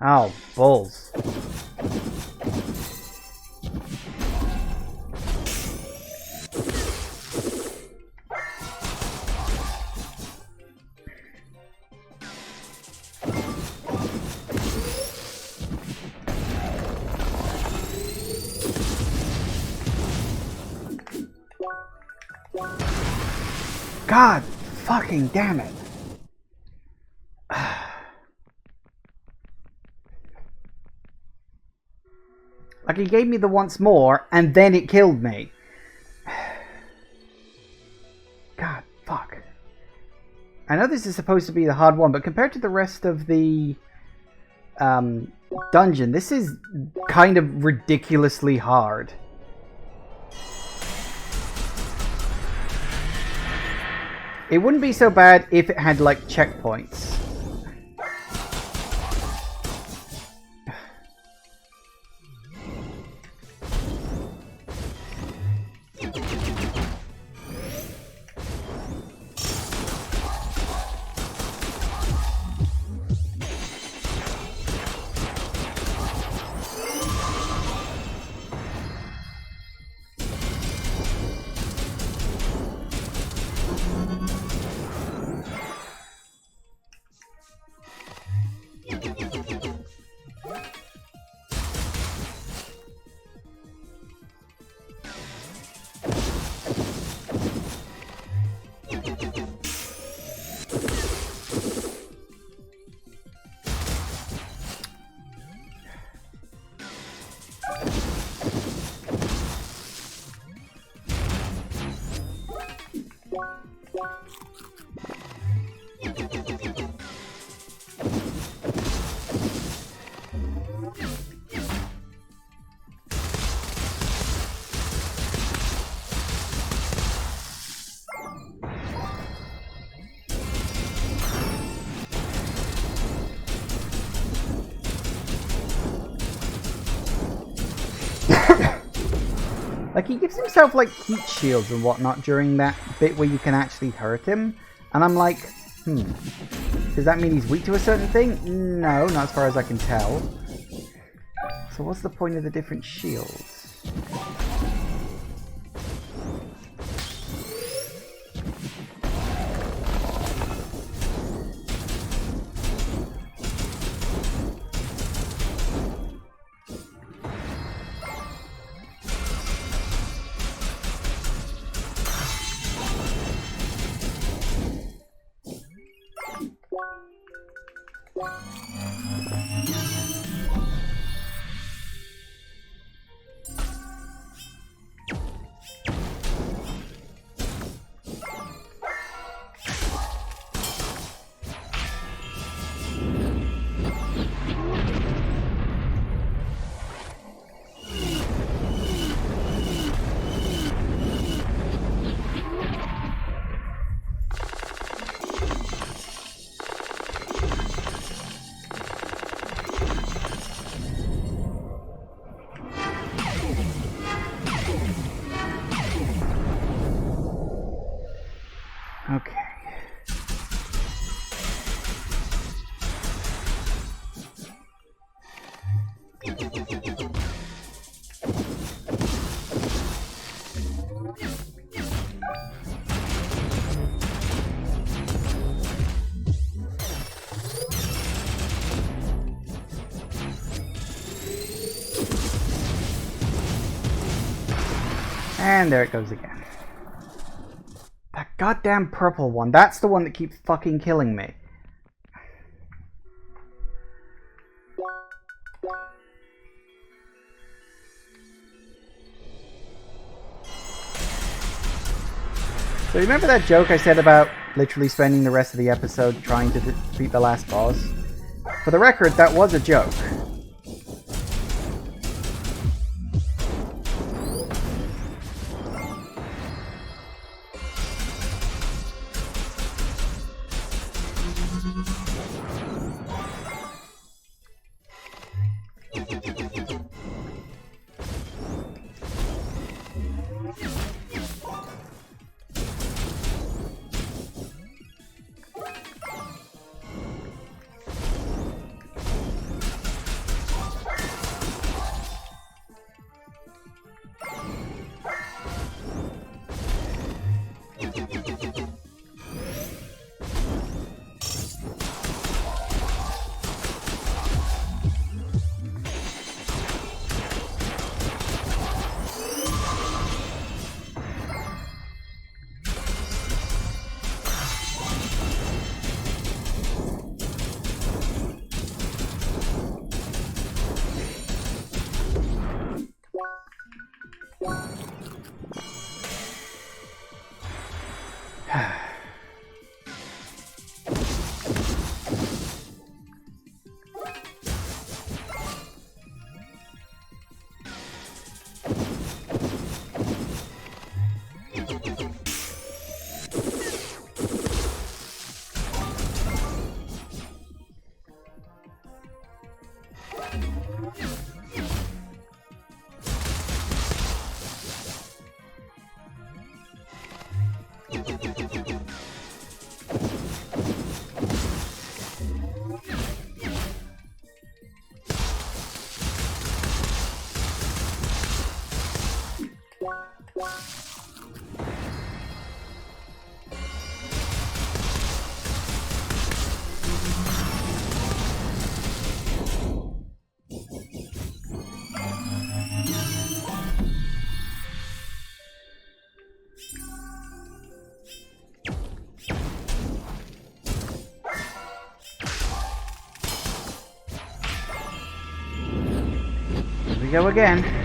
Oh, balls. God fucking damn it. Like, he gave me the once more, and then it killed me. God, fuck. I know this is supposed to be the hard one, but compared to the rest of the dungeon, this is kind of ridiculously hard. It wouldn't be so bad if it had, like, checkpoints. Like, he gives himself, like, heat shields and whatnot during that bit where you can actually hurt him. And I'm like, does that mean he's weak to a certain thing? No, not as far as I can tell. So what's the point of the different shields? Okay. And there it goes again. That goddamn purple one. That's the one that keeps fucking killing me. So remember that joke I said about literally spending the rest of the episode trying to defeat the last boss? For the record, that was a joke. Go again.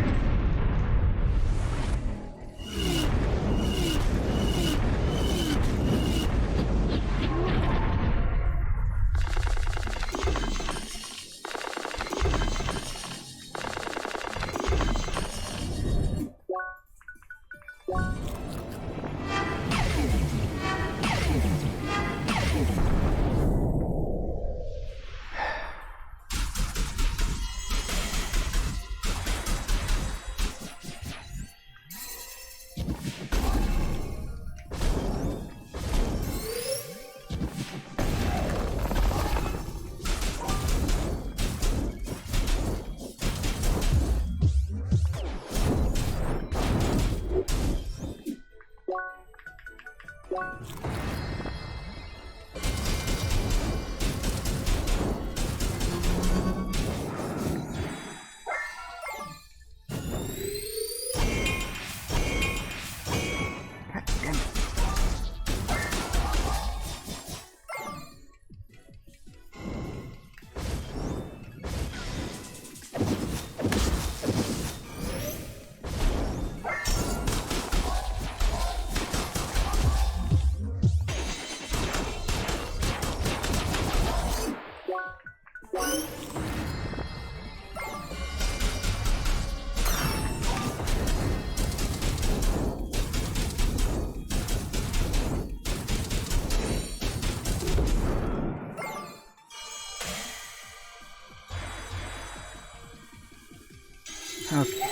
Okay.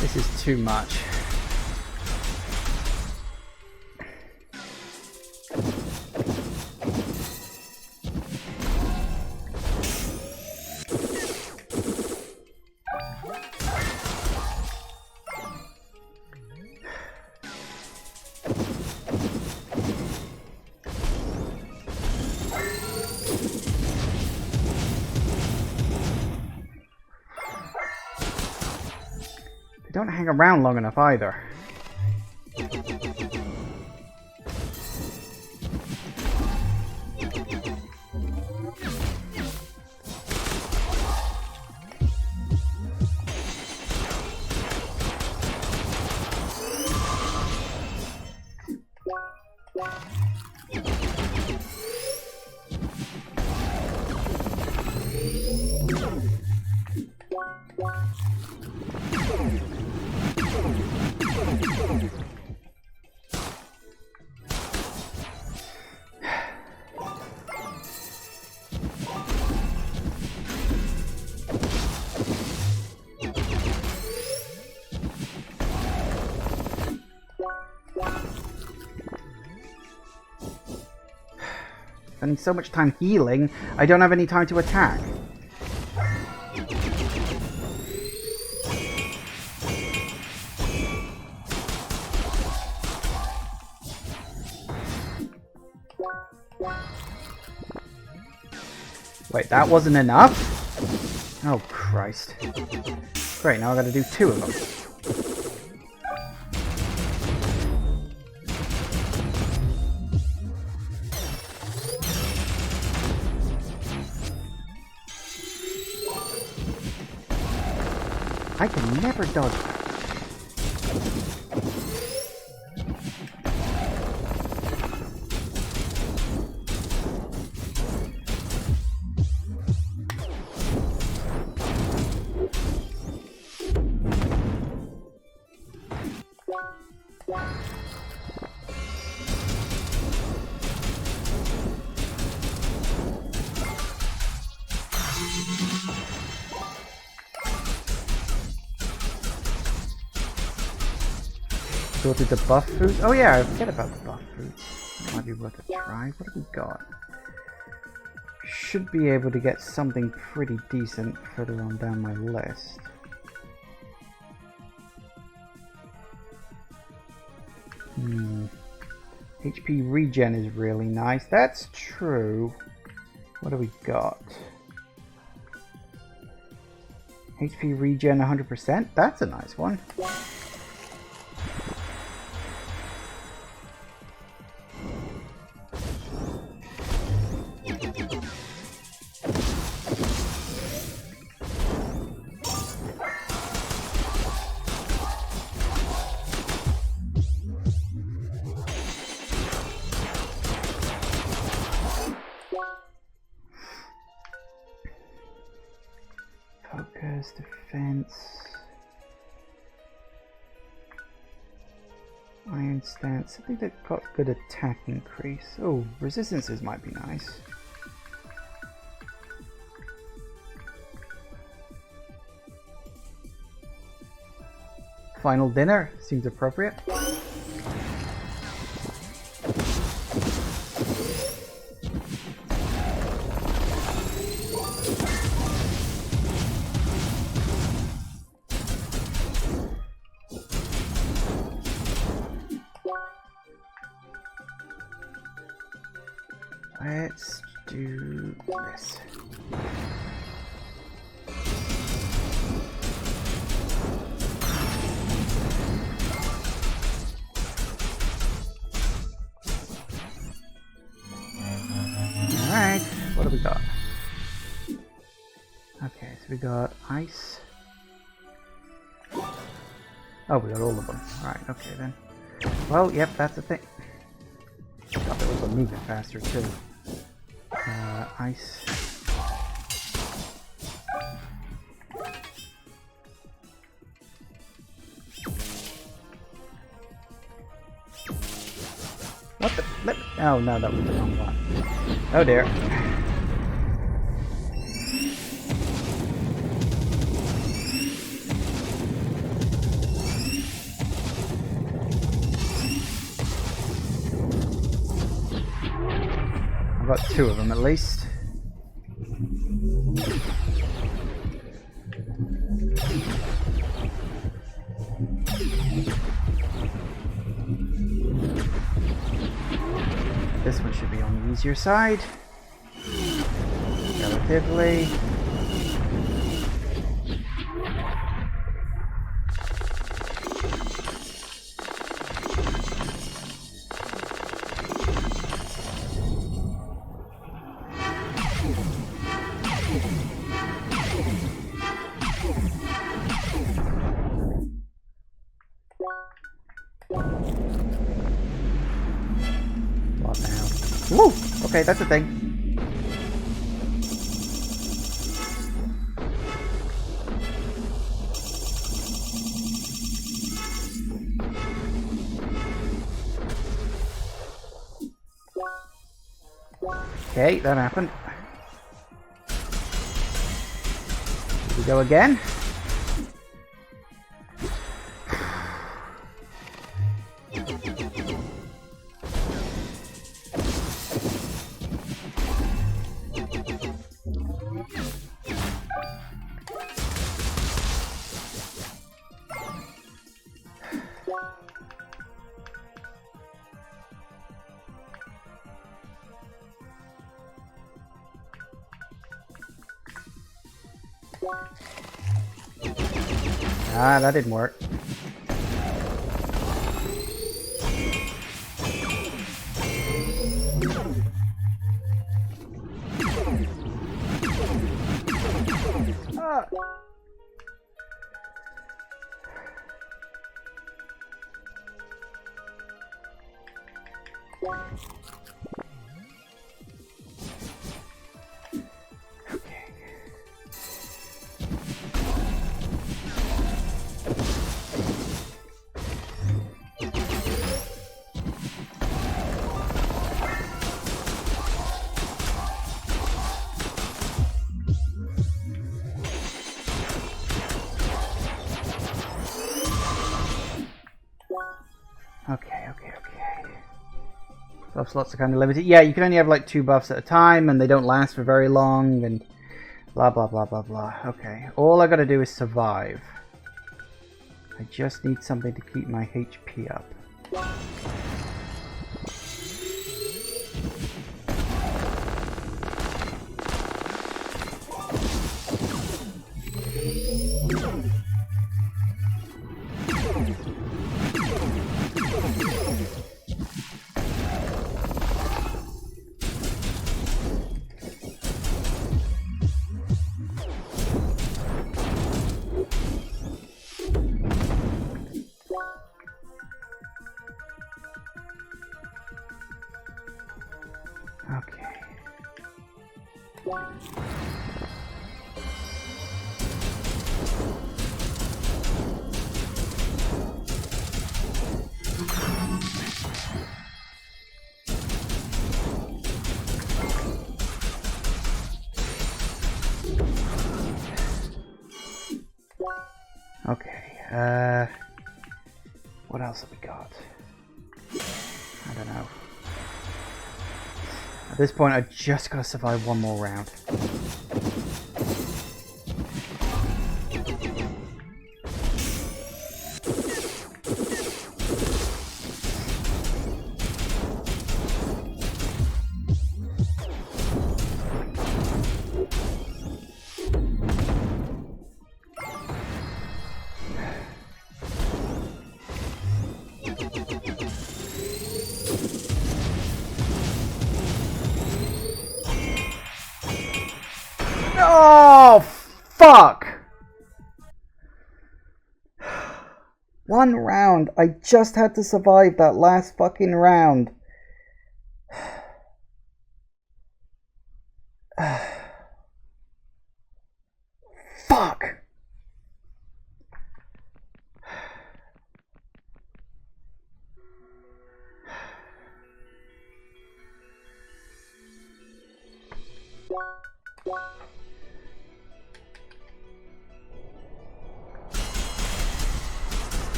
This is too much. They don't hang around long enough either. Spending so much time healing, I don't have any time to attack. Wait, that wasn't enough? Oh, Christ. Great, now I gotta do 2 of them. I can never dodge that. Sorted the buff fruit. Oh yeah, I forget about the buff fruits. That might be worth a try. What have we got? Should be able to get something pretty decent further on down my list. HP regen is really nice. That's true. What do we got? HP regen 100%? That's a nice one. Focus, defense, iron stance. I think they've got good attack increase. Oh, resistances might be nice. Final dinner seems appropriate. let's do this. Alright, what do we got? Okay, so we got ice. Oh, we got all of them. Alright, okay then. Well, yep, that's the thing. I thought they were moving faster too. Ice. What the? Oh no, that was the wrong one. Oh dear. I've got two of them at least. This one should be on the easier side, relatively. Woo! Okay, that's a thing. Okay, that happened. Here we go again. Ah, that didn't work. Ah. Okay. Buff slots are kind of limited. Yeah, you can only have like 2 buffs at a time, and they don't last for very long, and blah blah blah blah blah. Okay, all I gotta do is survive. I just need something to keep my HP up. Okay, what else have we got? I don't know. At this point, I just gotta survive one more round. Fuck! One round. I just had to survive that last fucking round. Fuck!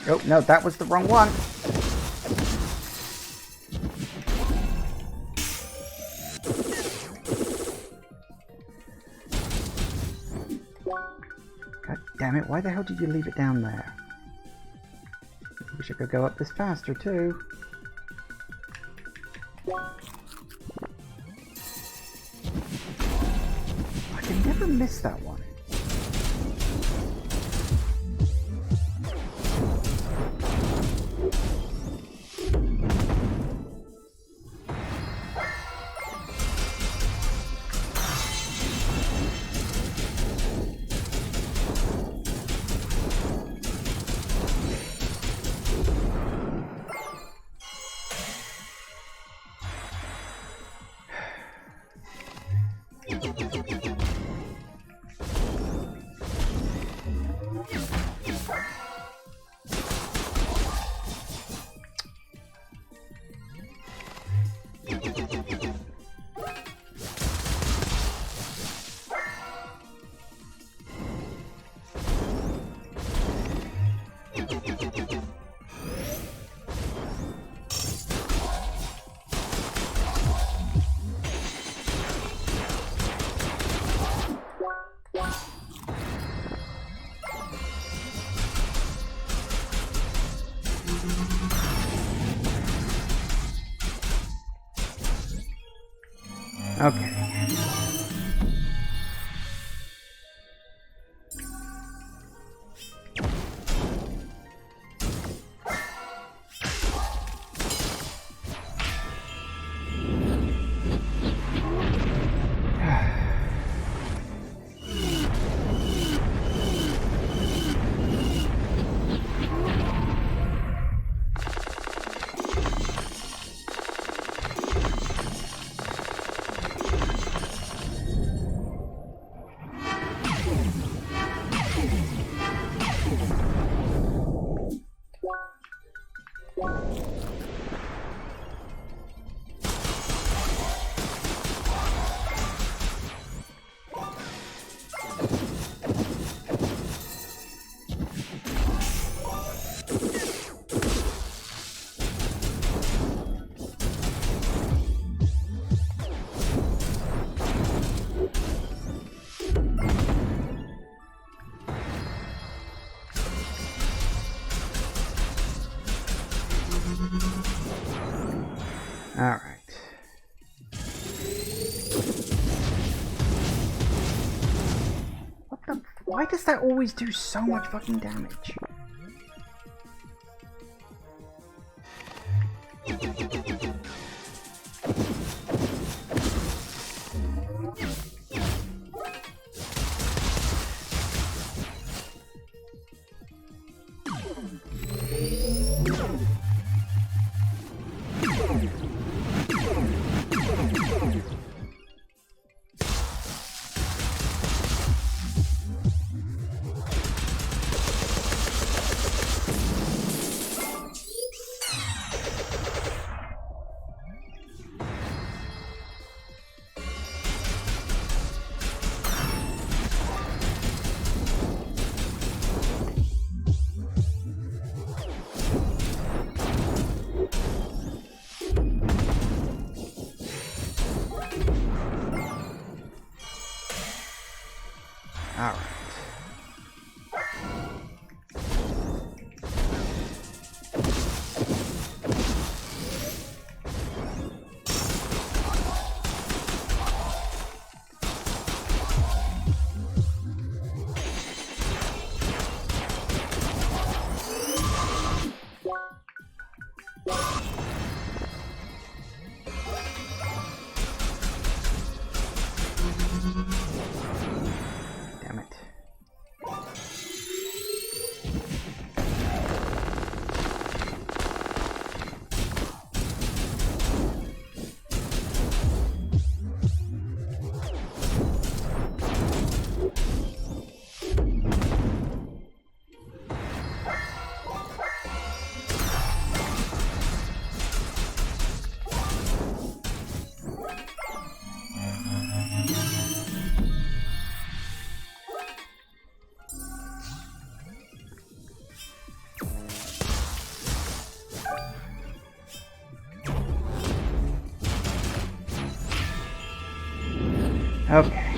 Oh, no, that was the wrong one. God damn it, why the hell did you leave it down there? Wish I could go up this faster, too. I can never miss that one. Okay. Alright. What the? Why does that always do so much fucking damage? Okay.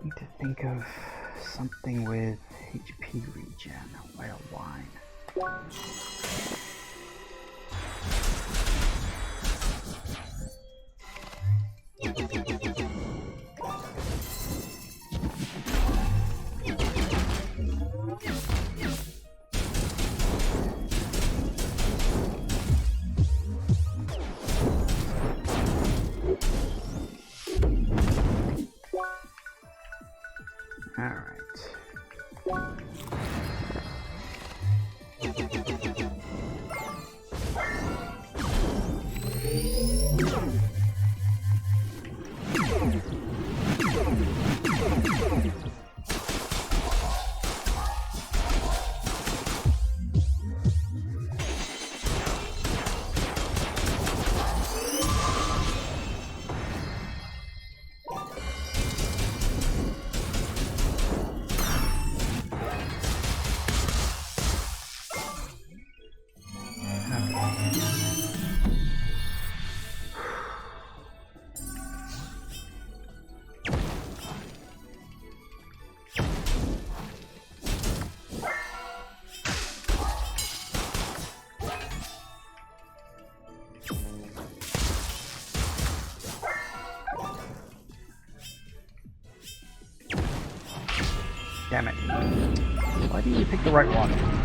Need to think of something with HP regen. Whale wine. Damn it. Why didn't you pick the right one?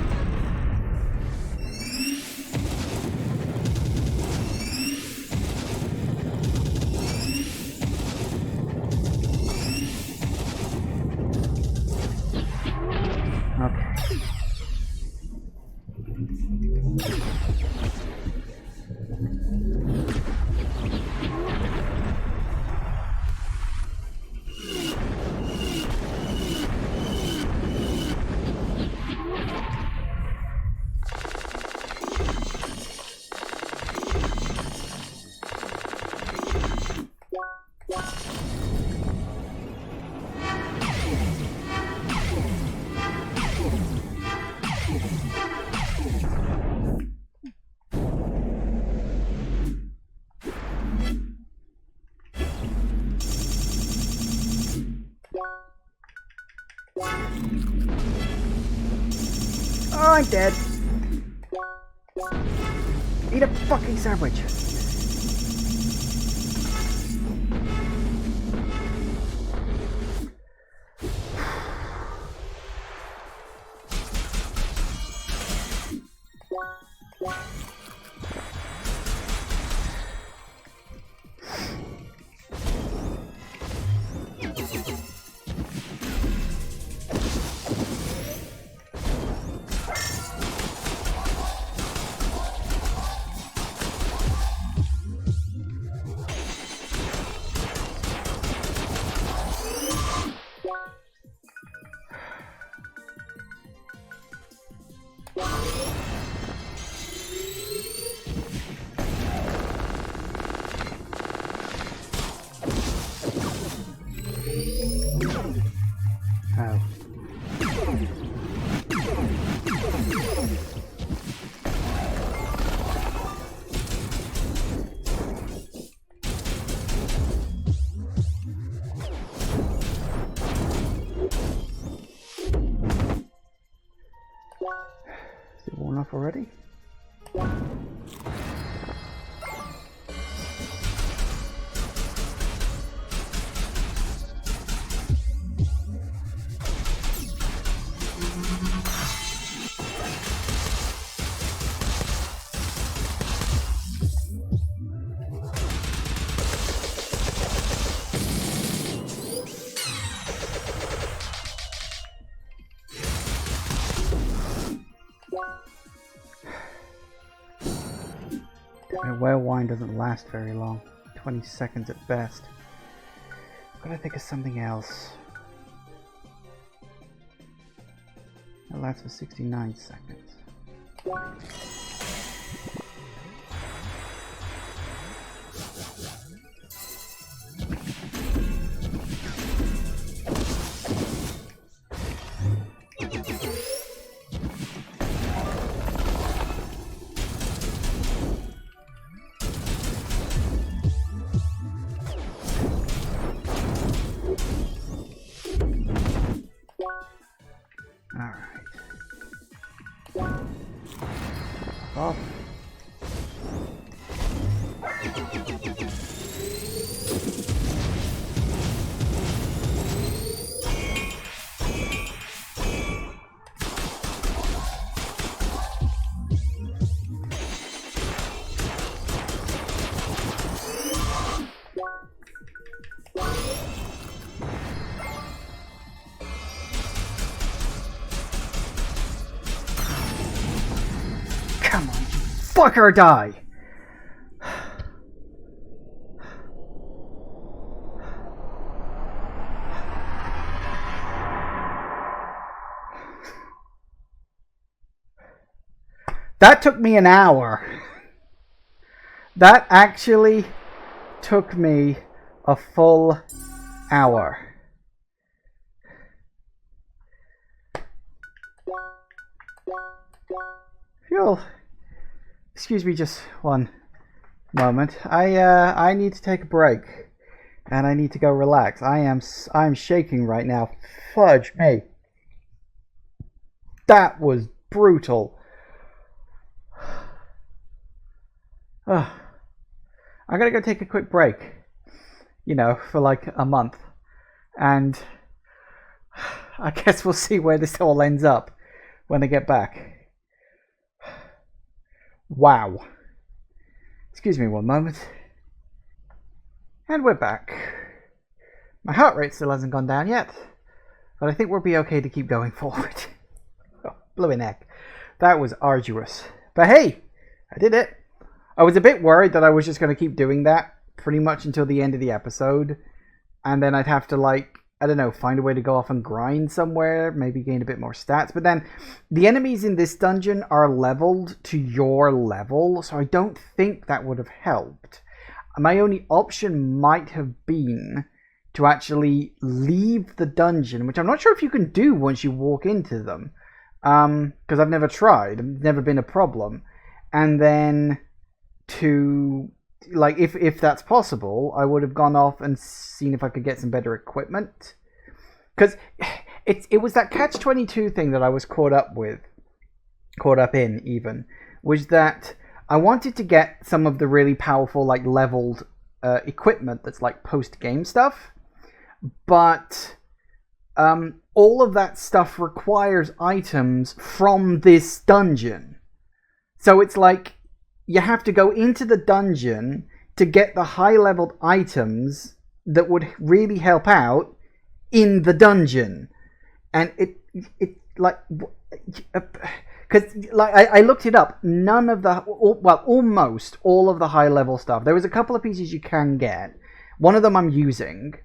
Oh, I'm dead. Eat a fucking sandwich. Is it worn off already? Whale wine doesn't last very long. 20 seconds at best. I've got to think of something else. That lasts for 69 seconds. Off. Come on, fucker, die! That took me an hour. That actually took me a full hour. You'll excuse me just one moment. I need to take a break, and I need to go relax. I'm shaking right now. Fudge me. That was brutal. I'm gonna go take a quick break, you know, for like a month, and I guess we'll see where this all ends up when I get back. Wow. Excuse me one moment. And we're back. My heart rate still hasn't gone down yet, but I think we'll be okay to keep going forward. Oh, blowing heck. That was arduous. But hey, I did it. I was a bit worried that I was just going to keep doing that pretty much until the end of the episode, and then I'd have to, like, I don't know, find a way to go off and grind somewhere, maybe gain a bit more stats. But then the enemies in this dungeon are leveled to your level, so I don't think that would have helped. My only option might have been to actually leave the dungeon, which I'm not sure if you can do once you walk into them, because I've never tried. It's never been a problem. And then to, like, if that's possible, I would have gone off and seen if I could get some better equipment, because it was that catch-22 thing that I was caught up with, caught up in even, was that I wanted to get some of the really powerful, like, leveled equipment that's like post-game stuff, but all of that stuff requires items from this dungeon. So it's like you have to go into the dungeon to get the high-leveled items that would really help out in the dungeon. And it like, because like I looked it up, none of the, well, almost all of the high-level stuff. There was a couple of pieces you can get. One of them I'm using,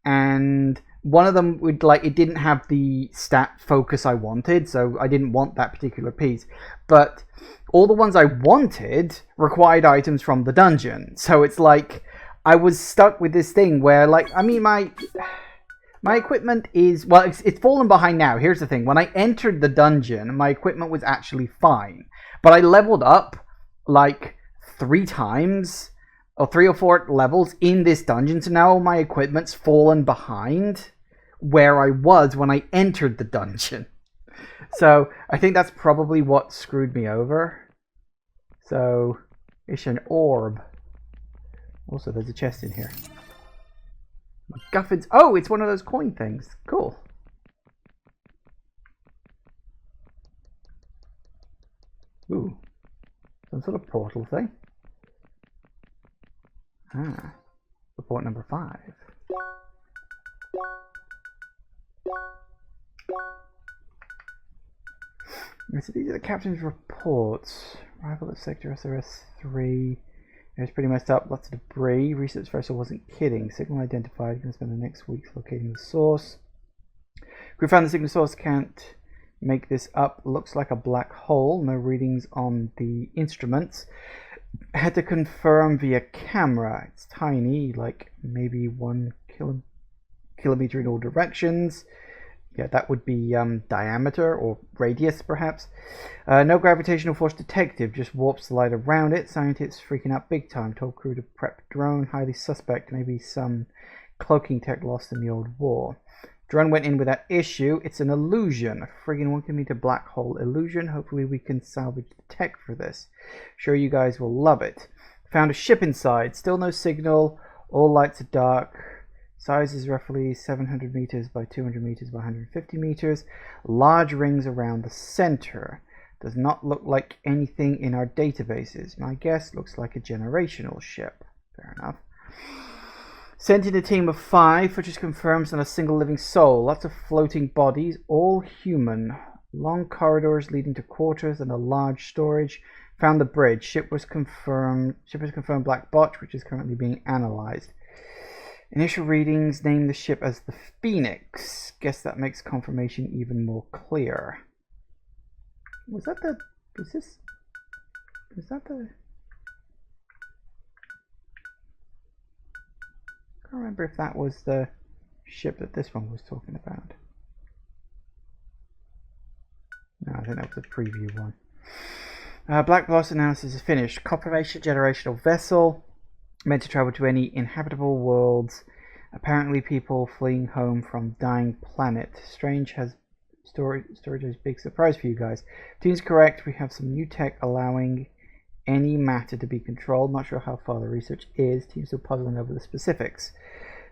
and one of them would, like, it didn't have the stat focus I wanted, so I didn't want that particular piece. But all the ones I wanted required items from the dungeon. So it's like I was stuck with this thing where, like, I mean, my equipment is, well, it's fallen behind now. Here's the thing. When I entered the dungeon, my equipment was actually fine. But I leveled up, like, 3 times, or 3 or 4 levels in this dungeon. So now my equipment's fallen behind where I was when I entered the dungeon. So I think that's probably what screwed me over. So it's an orb. Also, there's a chest in here. MacGuffins. Oh, it's one of those coin things. Cool. Ooh. Some sort of portal thing. Ah. Report number 5. So these are the captain's reports. Arrival at Sector SRS-3. It was pretty messed up. Lots of debris. Research vessel wasn't kidding. Signal identified. Going to spend the next week locating the source. We found the signal source. Can't make this up. Looks like a black hole. No readings on the instruments. Had to confirm via camera. It's tiny, like maybe 1 kilometer in all directions. Yeah, that would be diameter or radius, perhaps. No gravitational force detected, just warps the light around it. Scientists freaking out big time. Told crew to prep drone. Highly suspect. Maybe some cloaking tech lost in the old war. Drone went in without issue. It's an illusion. A friggin' 1 kilometer black hole illusion. Hopefully we can salvage the tech for this. Sure you guys will love it. Found a ship inside. Still no signal. All lights are dark. Size is roughly 700 meters by 200 meters by 150 meters. Large rings around the center. Does not look like anything in our databases. My guess looks like a generational ship. Fair enough. Sent in a team of 5, which is confirmed on a single living soul. Lots of floating bodies, all human. Long corridors leading to quarters and a large storage. Found the bridge. Ship was confirmed black botch, which is currently being analyzed. Initial readings name the ship as the Phoenix. Guess that makes confirmation even more clear. Was that the... Was that the... I can't remember if that was the ship that this one was talking about. No, I think that was a preview one. Black Blossom analysis is finished. Confirmation generational vessel. Meant to travel to any inhabitable worlds. Apparently people fleeing home from dying planet. Strange has storage has big surprise for you guys. Team's correct. We have some new tech allowing any matter to be controlled. Not sure how far the research is. Team's still puzzling over the specifics.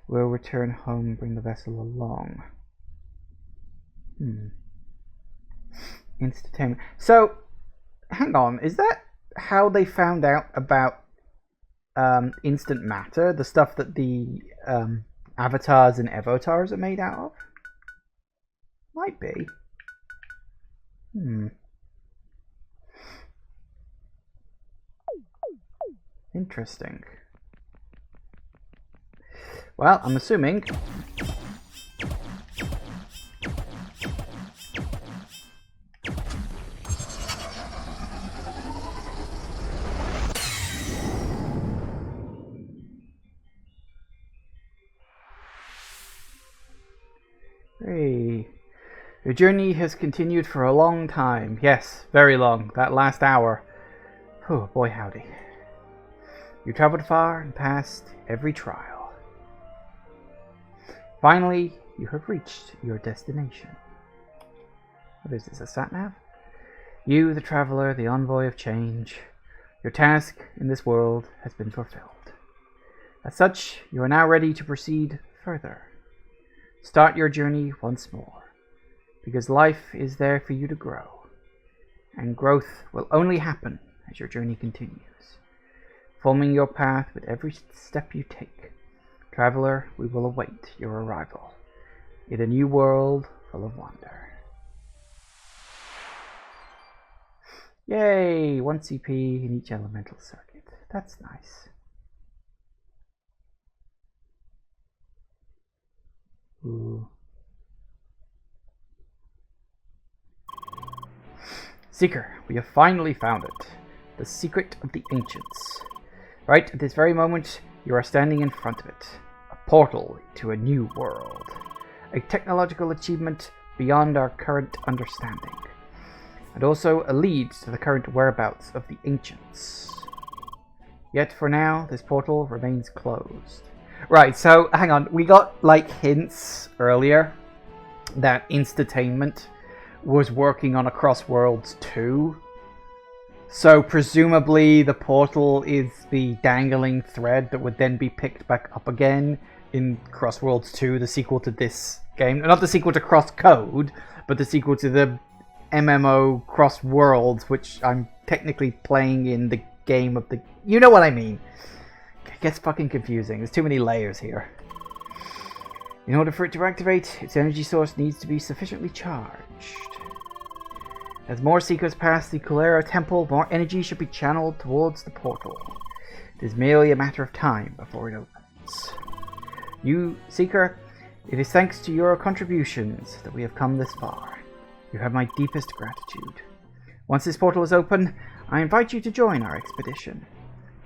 We'll return home and bring the vessel along. Entertainment. So, hang on. Is that how they found out about instant matter, the stuff that the avatars and evotars are made out of? Might be. Interesting. Well, I'm assuming hey, your journey has continued for a long time. Yes, very long. That last hour. Oh boy, howdy. You traveled far and passed every trial. Finally, you have reached your destination. What is this, a sat-nav? You, the traveler, the envoy of change, your task in this world has been fulfilled. As such, you are now ready to proceed further. Start your journey once more, because life is there for you to grow, and growth will only happen as your journey continues, forming your path with every step you take. Traveler, we will await your arrival in a new world full of wonder. Yay! 1 CP in each elemental circuit. That's nice. Ooh. Seeker, we have finally found it. The secret of the ancients. Right at this very moment, you are standing in front of it. A portal to a new world. A technological achievement beyond our current understanding. And also a lead to the current whereabouts of the ancients. Yet for now, this portal remains closed. Right, so hang on. We got like hints earlier that Instatainment was working on a CrossWorlds 2. So presumably the portal is the dangling thread that would then be picked back up again in CrossWorlds 2, the sequel to this game. Not the sequel to CrossCode, but the sequel to the MMO CrossWorlds, which I'm technically playing in the game of the... You know what I mean. It gets fucking confusing. There's too many layers here. In order for it to activate, its energy source needs to be sufficiently charged. As more Seekers pass the Kulera Temple, more energy should be channeled towards the portal. It is merely a matter of time before it opens. You, Seeker, it is thanks to your contributions that we have come this far. You have my deepest gratitude. Once this portal is open, I invite you to join our expedition,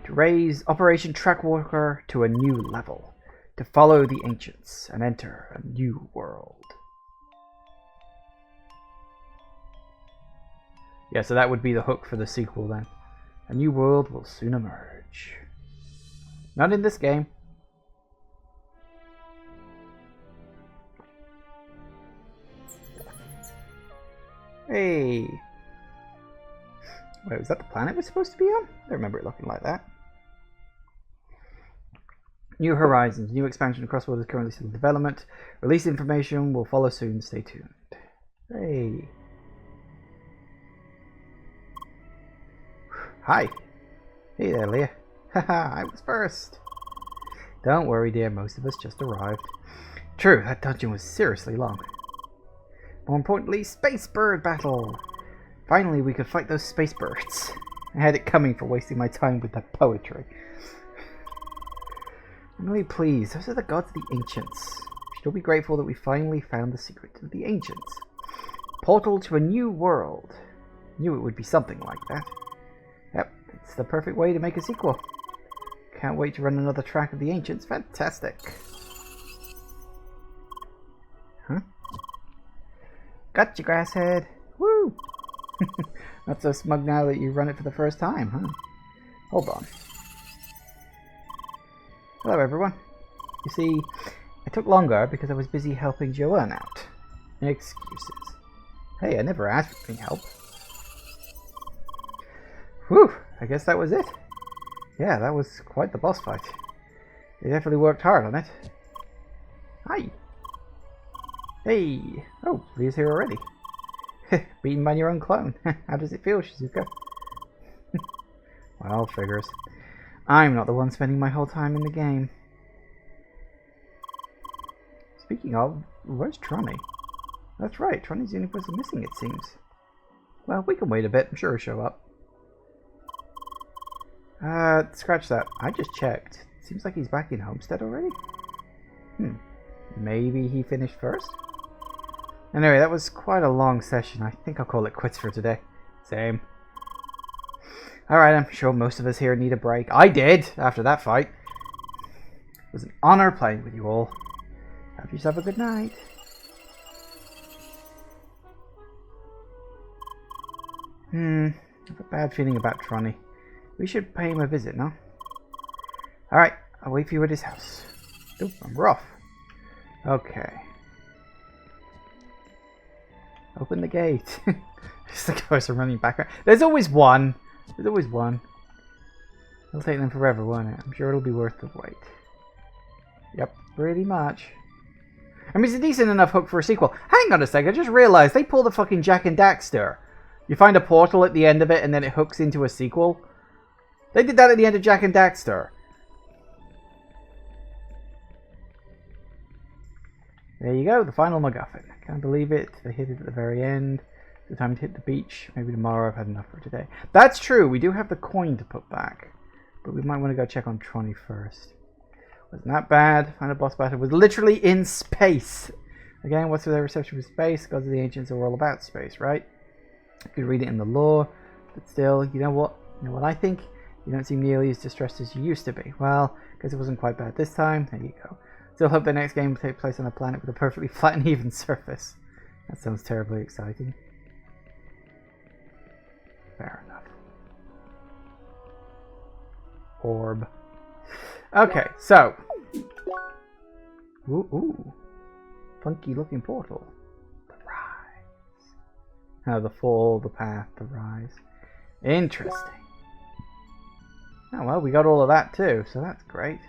to raise Operation Trackwalker to a new level, to follow the ancients and enter a new world. Yeah, so that would be the hook for the sequel then. A new world will soon emerge. Not in this game. Hey! Wait, was that the planet we're supposed to be on? I don't remember it looking like that. New Horizons. New expansion across world is currently still in development. Release information will follow soon. Stay tuned. Hey! Hi! Hey there, Leah. Haha, I was first. Don't worry, dear. Most of us just arrived. True, that dungeon was seriously long. More importantly, Space Bird Battle! Finally, we could fight those space birds. I had it coming for wasting my time with that poetry. I'm really pleased. Those are the gods of the ancients. We should all be grateful that we finally found the secret of the ancients. Portal to a new world. Knew it would be something like that. Yep, it's the perfect way to make a sequel. Can't wait to run another track of the ancients. Fantastic. Huh? Gotcha, Grasshead. Woo! Not so smug now that you run it for the first time, huh? Hold on. Hello, everyone. You see, I took longer because I was busy helping Joanne out. Excuses. Hey, I never asked for any help. Whew, I guess that was it. Yeah, that was quite the boss fight. You definitely worked hard on it. Hi. Hey. Oh, Leah's here already. Beaten by your own clone. How does it feel, Shizuka? Well, figures. I'm not the one spending my whole time in the game. Speaking of, where's Tronny? That's right, Tronny's the only person missing, it seems. Well, we can wait a bit. I'm sure he'll show up. Scratch that. I just checked. Seems like he's back in Homestead already. Maybe he finished first? Anyway, that was quite a long session. I think I'll call it quits for today. Same. Alright, I'm sure most of us here need a break. I did, after that fight. It was an honor playing with you all. Have yourself a good night. I have a bad feeling about Tronny. We should pay him a visit, no? Alright, I'll wait for you at his house. Oop, I'm rough. Okay. Open the gate. Just the cursor running back. There's always one. There's always one. It'll take them forever, won't it? I'm sure it'll be worth the wait. Yep, pretty much. I mean, it's a decent enough hook for a sequel. Hang on a sec, I just realized they pulled the fucking Jack and Daxter. You find a portal at the end of it and then it hooks into a sequel. They did that at the end of Jack and Daxter. There you go, the final MacGuffin. Can't believe it. They hit it at the very end. The time to hit the beach. Maybe tomorrow. I've had enough for today. That's true. We do have the coin to put back. But we might want to go check on Tronny first. Wasn't that bad. Final boss battle was literally in space. Again, what's with their reception of space? Gods of the Ancients are all about space, right? You could read it in the lore. But still, you know what? You know what I think? You don't seem nearly as distressed as you used to be. Well, because it wasn't quite bad this time. There you go. Still hope the next game will take place on a planet with a perfectly flat and even surface. That sounds terribly exciting. Fair enough. Orb. Okay, so. Ooh. Funky looking portal. The rise. Oh, the fall, the path, the rise. Interesting. Oh, well, we got all of that too, so that's great.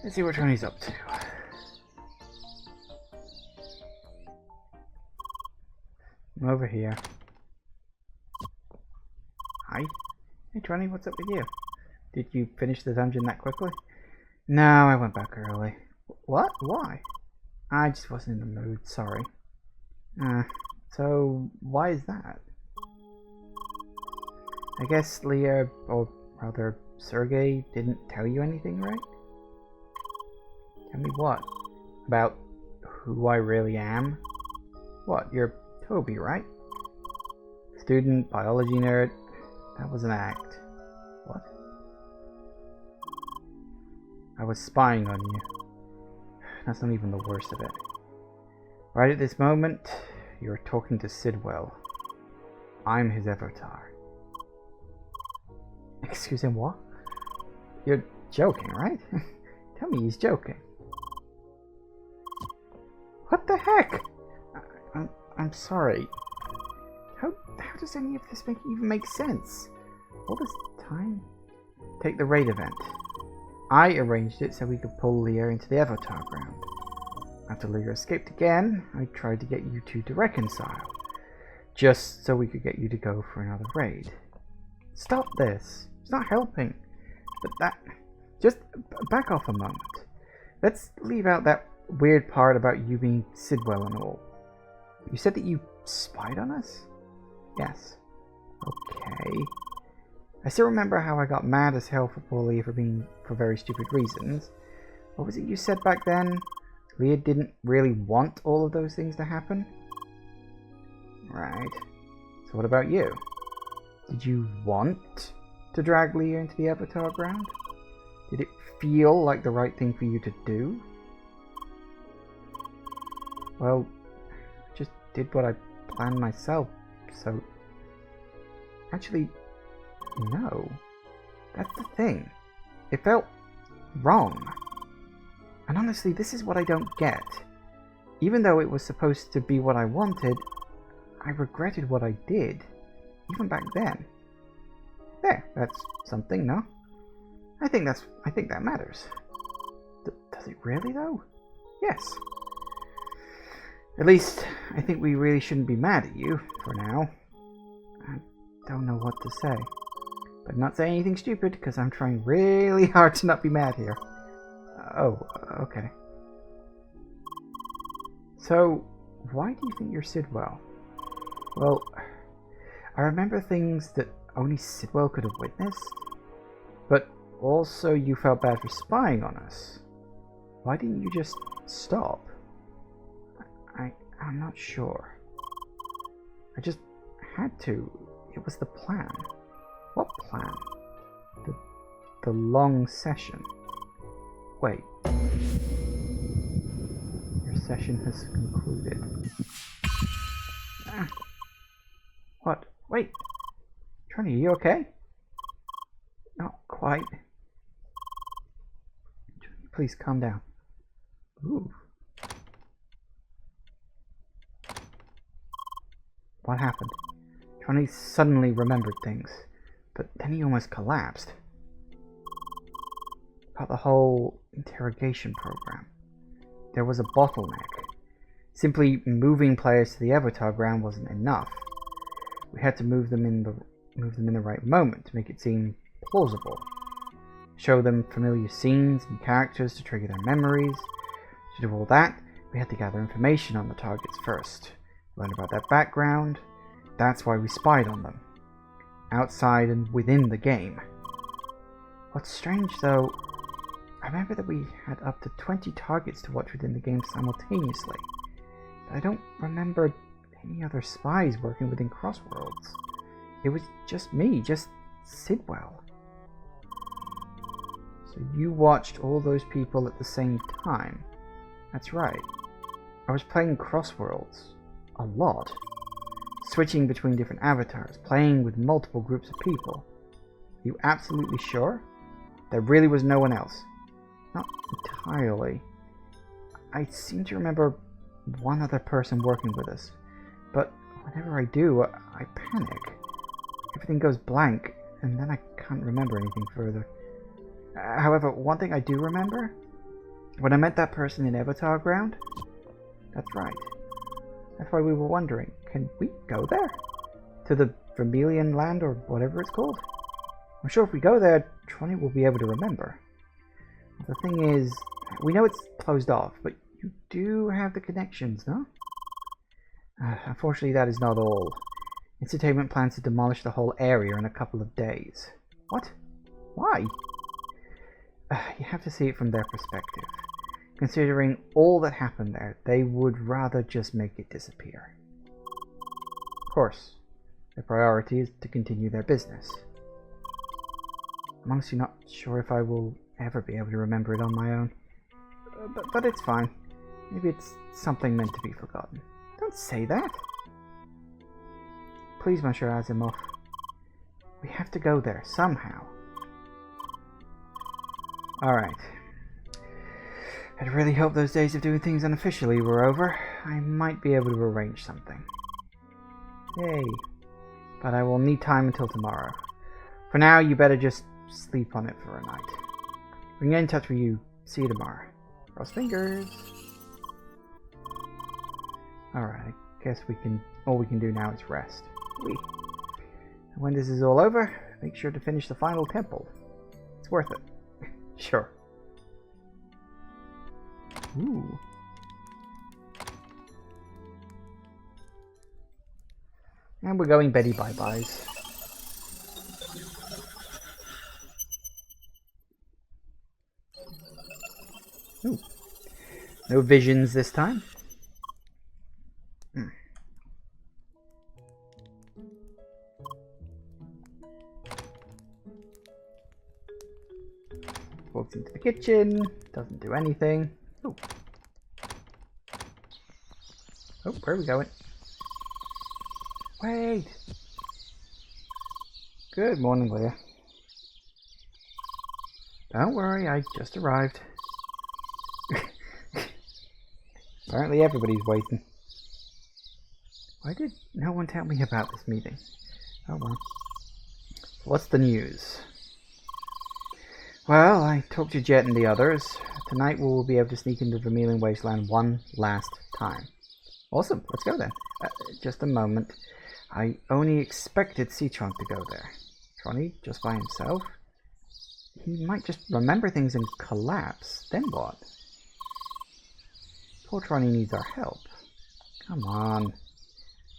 Let's see what Tronny's up to. I'm over here. Hi. Hey Tronny, what's up with you? Did you finish the dungeon that quickly? No, I went back early. What? Why? I just wasn't in the mood, sorry. So why is that? I guess Leah, or rather Sergey, didn't tell you anything, right? Tell me what? About who I really am? What, you're Toby, right? Student, biology nerd. That was an act. What? I was spying on you. That's not even the worst of it. Right at this moment, you're talking to Sidwell. I'm his Evotar. Excuse him, what? You're joking, right? Tell me he's joking. What the heck? I'm sorry. How does any of this even make sense? All this time? Take the raid event. I arranged it so we could pull Leah into the Evotar ground. After Leah escaped again, I tried to get you two to reconcile. Just so we could get you to go for another raid. Stop this. It's not helping. But that... Just back off a moment. Let's leave out that weird part about you being Sidwell and all. You said that you spied on us? Yes. Okay. I still remember how I got mad as hell for poor Leah for very stupid reasons. What was it you said back then? Leah didn't really want all of those things to happen? Right. So what about you? Did you want to drag Leah into the Evotar ground? Did it feel like the right thing for you to do? Well, I just did what I planned myself, so... Actually, no. That's the thing. It felt wrong. And honestly, this is what I don't get. Even though it was supposed to be what I wanted, I regretted what I did. Even back then. There, that's something, no? I think that matters. Does it really, though? Yes. At least, I think we really shouldn't be mad at you, for now. I don't know what to say. But not say anything stupid, because I'm trying really hard to not be mad here. Oh, okay. So, why do you think you're Sidwell? Well, I remember things that only Sidwell could have witnessed. But also you felt bad for spying on us. Why didn't you just stop? I'm not sure. I just had to. It was the plan. What plan? The long session. Wait. Your session has concluded. What? Wait. Tony, are you okay? Not quite. Please calm down. Ooh. What happened? Johnny suddenly remembered things, but then he almost collapsed. About the whole interrogation program. There was a bottleneck. Simply moving players to the Evotar ground wasn't enough. We had to move them in the right moment to make it seem plausible. Show them familiar scenes and characters to trigger their memories. To do all that, we had to gather information on the targets first. Learn about their background. That's why we spied on them. Outside and within the game. What's strange though, I remember that we had up to 20 targets to watch within the game simultaneously. But I don't remember any other spies working within CrossWorlds. It was just me, just Sidwell. So you watched all those people at the same time. That's right. I was playing CrossWorlds a lot. Switching between different avatars, playing with multiple groups of people. You absolutely sure? There really was no one else? Not entirely. I seem to remember one other person working with us, but whenever I do, I panic. Everything goes blank, and then I can't remember anything further. However, one thing I do remember, when I met that person in Evotar Ground, that's right. That's why we were wondering, can we go there? To the Vermilion Land or whatever it's called? I'm sure if we go there, Tronny will be able to remember. The thing is, we know it's closed off, but you do have the connections, no? Unfortunately, that is not all. Entertainment plans to demolish the whole area in a couple of days. What? Why? You have to see it from their perspective. Considering all that happened there, they would rather just make it disappear. Of course, their priority is to continue their business. I'm honestly not sure if I will ever be able to remember it on my own. But it's fine. Maybe it's something meant to be forgotten. Don't say that. Please, Monsieur Asimov. We have to go there, somehow. Alright. I'd really hope those days of doing things unofficially were over. I might be able to arrange something. Yay. But I will need time until tomorrow. For now, you better just sleep on it for a night. We can get in touch with you. See you tomorrow. Cross fingers. Alright, I guess all we can do now is rest. And when this is all over, make sure to finish the final temple. It's worth it. Sure. Ooh. And we're going Betty bye-byes. Ooh. No visions this time. Walks into the kitchen, doesn't do anything. Ooh. Oh, where are we going? Wait! Good morning, Leah. Don't worry, I just arrived. Apparently everybody's waiting. Why did no one tell me about this meeting? Oh well. What's the news? Well, I talked to Jet and the others. Tonight we will be able to sneak into Vermilion Wasteland one last time. Awesome, let's go then. Just a moment. I only expected Citron to go there. Tronny, just by himself? He might just remember things and collapse. Then what? Poor Tronny needs our help. Come on.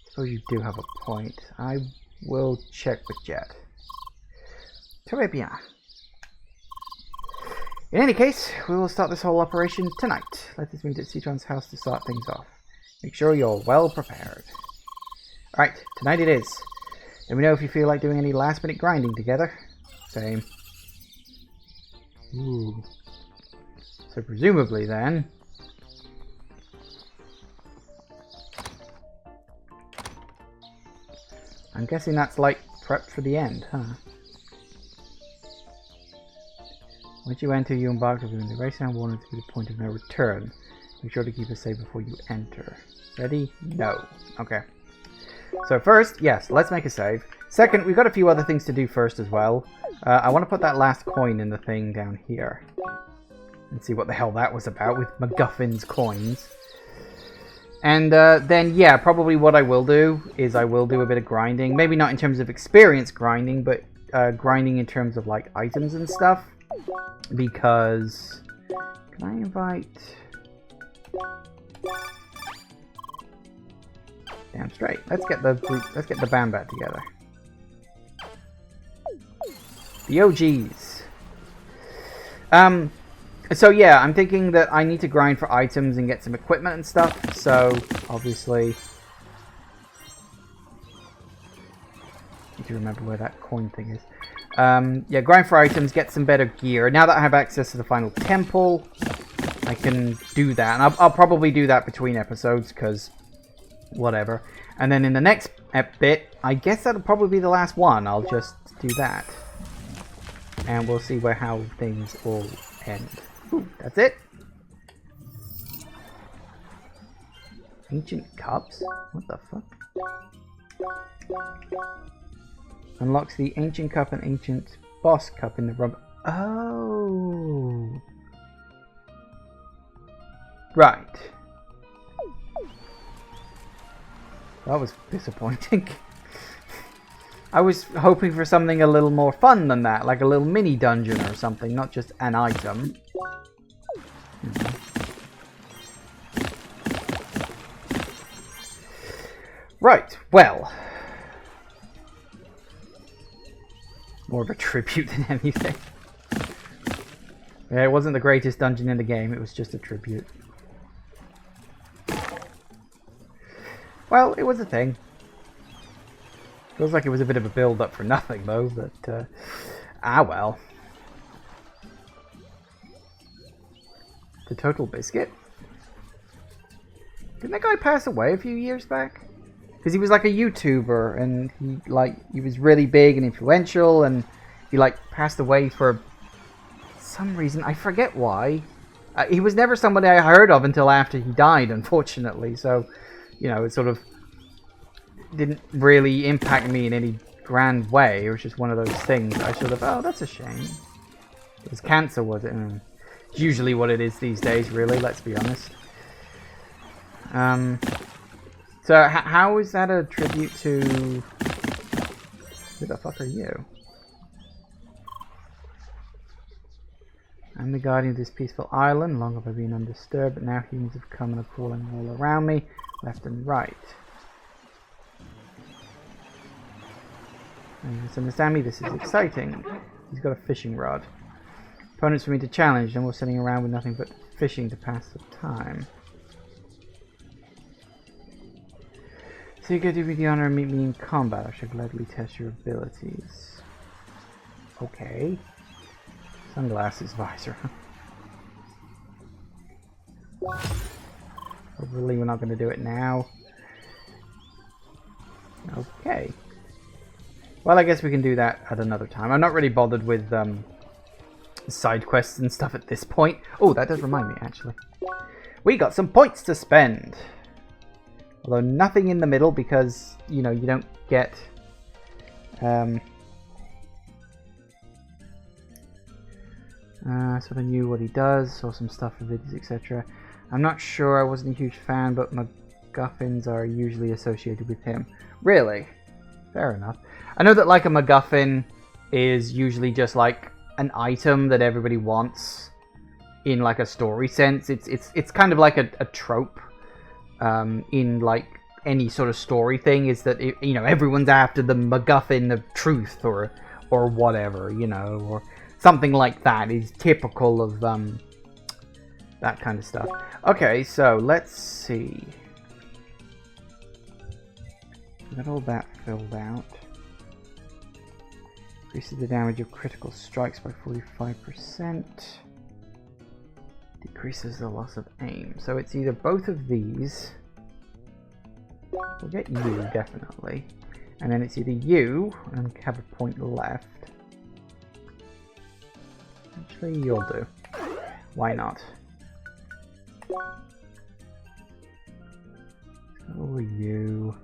Suppose you do have a point. I will check with Jet. Très bien. In any case, we will start this whole operation tonight. Let us meet at Citron's house to start things off. Make sure you're well prepared. Alright, tonight it is. Let me know if you feel like doing any last minute grinding together. Same. Ooh. So presumably then... I'm guessing that's like prepped for the end, huh? Once you enter, you embark on the race and warning to the point of no return. Make sure to keep it safe before you enter. Ready? No. Okay. So first, yes, let's make a save. Second, we've got a few other things to do first as well. I want to put that last coin in the thing down here. And see what the hell that was about with MacGuffin's coins. And then, yeah, probably what I will do is I will do a bit of grinding. Maybe not in terms of experience grinding, but grinding in terms of, like, items and stuff. Because... Can I invite... Damn straight. Let's get the group, let's get the band back together. The OGs. So yeah, I'm thinking that I need to grind for items and get some equipment and stuff. So obviously, need to remember where that coin thing is. Yeah, grind for items, get some better gear. Now that I have access to the final temple, I can do that, and I'll probably do that between episodes because whatever. And then in the next bit, I guess that'll probably be the last one. I'll just do that, and we'll see how things all end. Ooh, that's it. Ancient cups? What the fuck? Unlocks the ancient cup and ancient boss cup in the rubber. Oh. Right. That was disappointing. I was hoping for something a little more fun than that, like a little mini dungeon or something, not just an item. Right, well. More of a tribute than anything. Yeah, it wasn't the greatest dungeon in the game, it was just a tribute. Well, it was a thing. Feels like it was a bit of a build-up for nothing, though, but, ah well. The Total Biscuit? Didn't that guy pass away a few years back? Because he was like a YouTuber, and he was really big and influential, and he, like, passed away for some reason. I forget why. He was never somebody I heard of until after he died, unfortunately, so... You know, it sort of didn't really impact me in any grand way. It was just one of those things. I sort of, oh, that's a shame. It was cancer, was it? It's usually what it is these days, really, let's be honest. So, how is that a tribute to... Who the fuck are you? I'm the guardian of this peaceful island. Long have I been undisturbed, but now humans have come and are crawling all around me. Left and right. And you misunderstand me, this is exciting. He's got a fishing rod. Opponents for me to challenge, and we're sitting around with nothing but fishing to pass the time. So you go do me the honor and meet me in combat. I shall gladly test your abilities. Okay. Sunglasses visor. Hopefully we're not going to do it now. Okay. Well, I guess we can do that at another time. I'm not really bothered with side quests and stuff at this point. Oh, that does remind me, actually. We got some points to spend. Although nothing in the middle because, you know, you don't get... sort of knew what he does, saw some stuff for videos, etc. I'm not sure, I wasn't a huge fan, but MacGuffins are usually associated with him. Really? Fair enough. I know that like a MacGuffin is usually just like an item that everybody wants in like a story sense. It's kind of like a trope in like any sort of story thing, is that you know, everyone's after the MacGuffin of truth or whatever, you know, or something like that is typical of that kind of stuff. Okay, so let's see. Got all that filled out. Increases the damage of critical strikes by 45%. Decreases the loss of aim. So it's either both of these. We'll get you, definitely. And then it's either you, and have a point left. Actually, you'll do. Why not? Oh, you.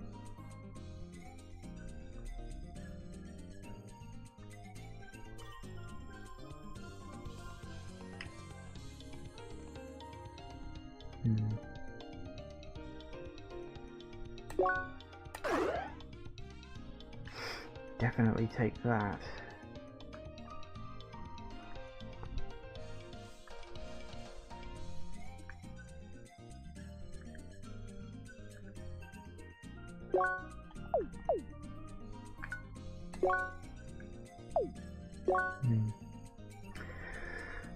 Definitely take that.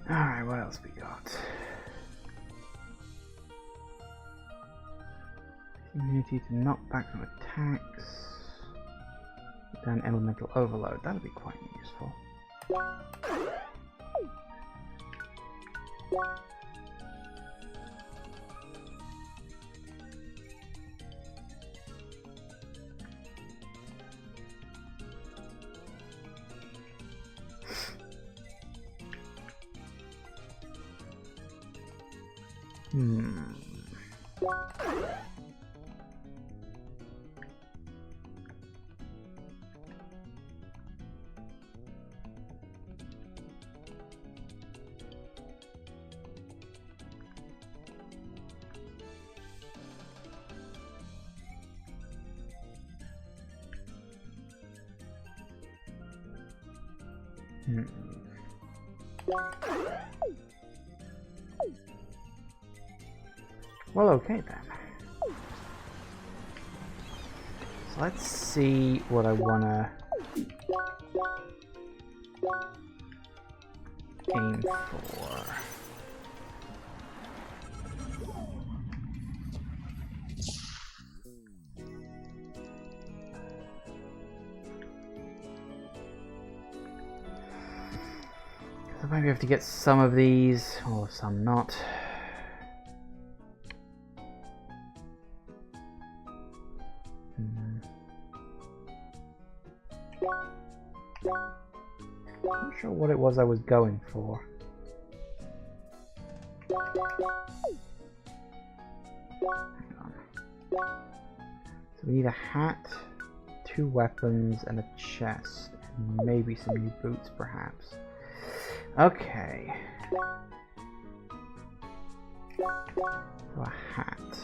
Alright, what else we got? Immunity to knock back from attacks. Then elemental overload. That'll be quite useful. Well, okay then. So let's see what I wanna aim for. So maybe I have to get some of these, or some not. Not sure what it was I was going for. Hang on. So we need a hat, 2 weapons, and a chest, and maybe some new boots, perhaps. Okay. So a hat.